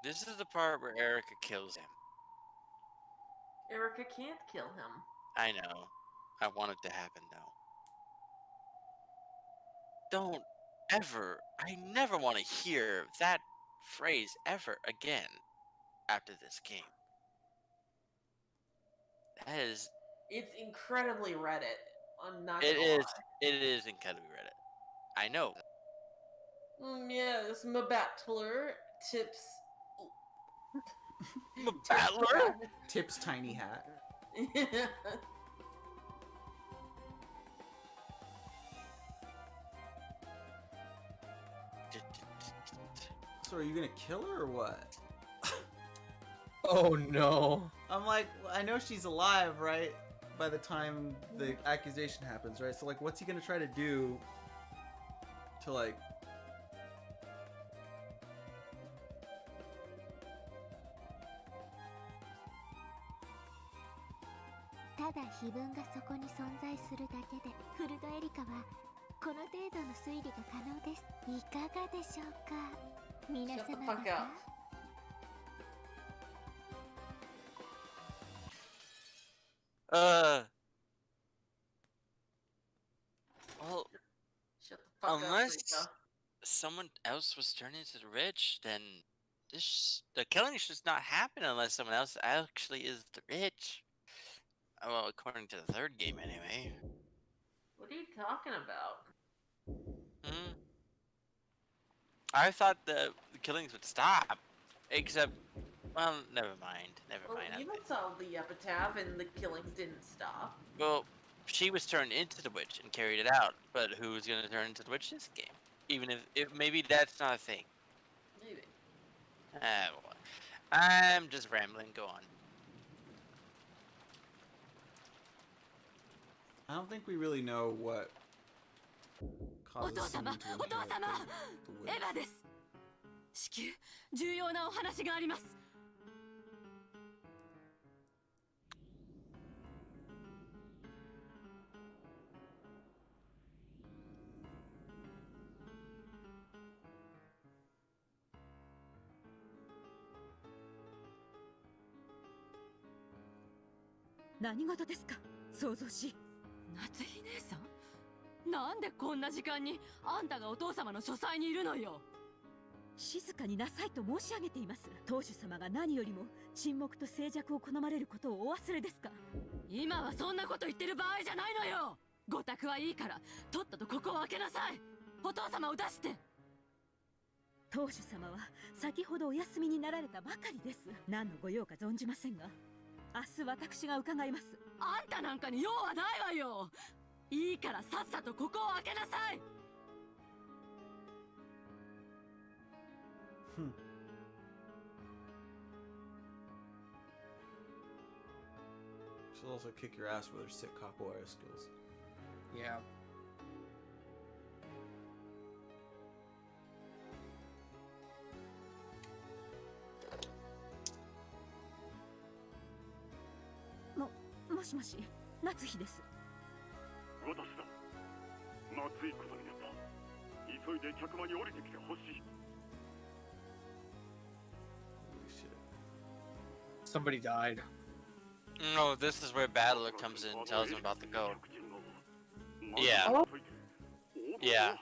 This is the part where Erica kills him. Erica can't kill him. I know. I want it to happen though. Don't ever, I never want to hear that phrase ever again after this game. That is... It's incredibly Reddit. I'm not It gonna is incredibly Reddit. I know. Yes, my battler tips... My battler? Tips tiny hat. So are you gonna kill her or what? Oh no. I'm like, I know she's alive, right? by the time the accusation happens, right? So like, what's he gonna try to do to like? Fuck up. Well, Shut the fuck unless up, someone else was turned into the rich, then the killing should not happen unless someone else actually is the rich. Well, according to the third game, anyway. What are you talking about? I thought the killings would stop, except, well, never mind. Never mind. You saw the epitaph and the killings didn't stop. Well, she was turned into the witch and carried it out, but who's gonna turn into the witch this game? Even if maybe that's not a thing. Maybe. Well, I'm just rambling. Go on. I don't think we really know what causes someone to inherit the witch. エヴァです。至急重要なお話があります。何事ですか、想像し。夏日姉さん、なんでこんな時間にあんたがお父様の書斎にいるのよ。静かになさいと申し上げています。当主様が何よりも沈黙と静寂を好まれることをお忘れですか。今はそんなこと言ってる場合じゃないのよ。ご託はいいからとっととここを開けなさい。お父様を出して。当主様は先ほどお休みになられたばかりです。何のご用か存じませんが、明日私が伺います。あんたなんかに用はないわよ。いいからさっさとここを開けなさい。She'll also kick your ass with her sick capoeira skills. Yeah.もしもし、夏日です。私だ。まずいことになった。急いで客間に降りてきてほしい。Somebody died. No, this is where Battler comes in and tells him about the code. Yeah. Oh. Yeah.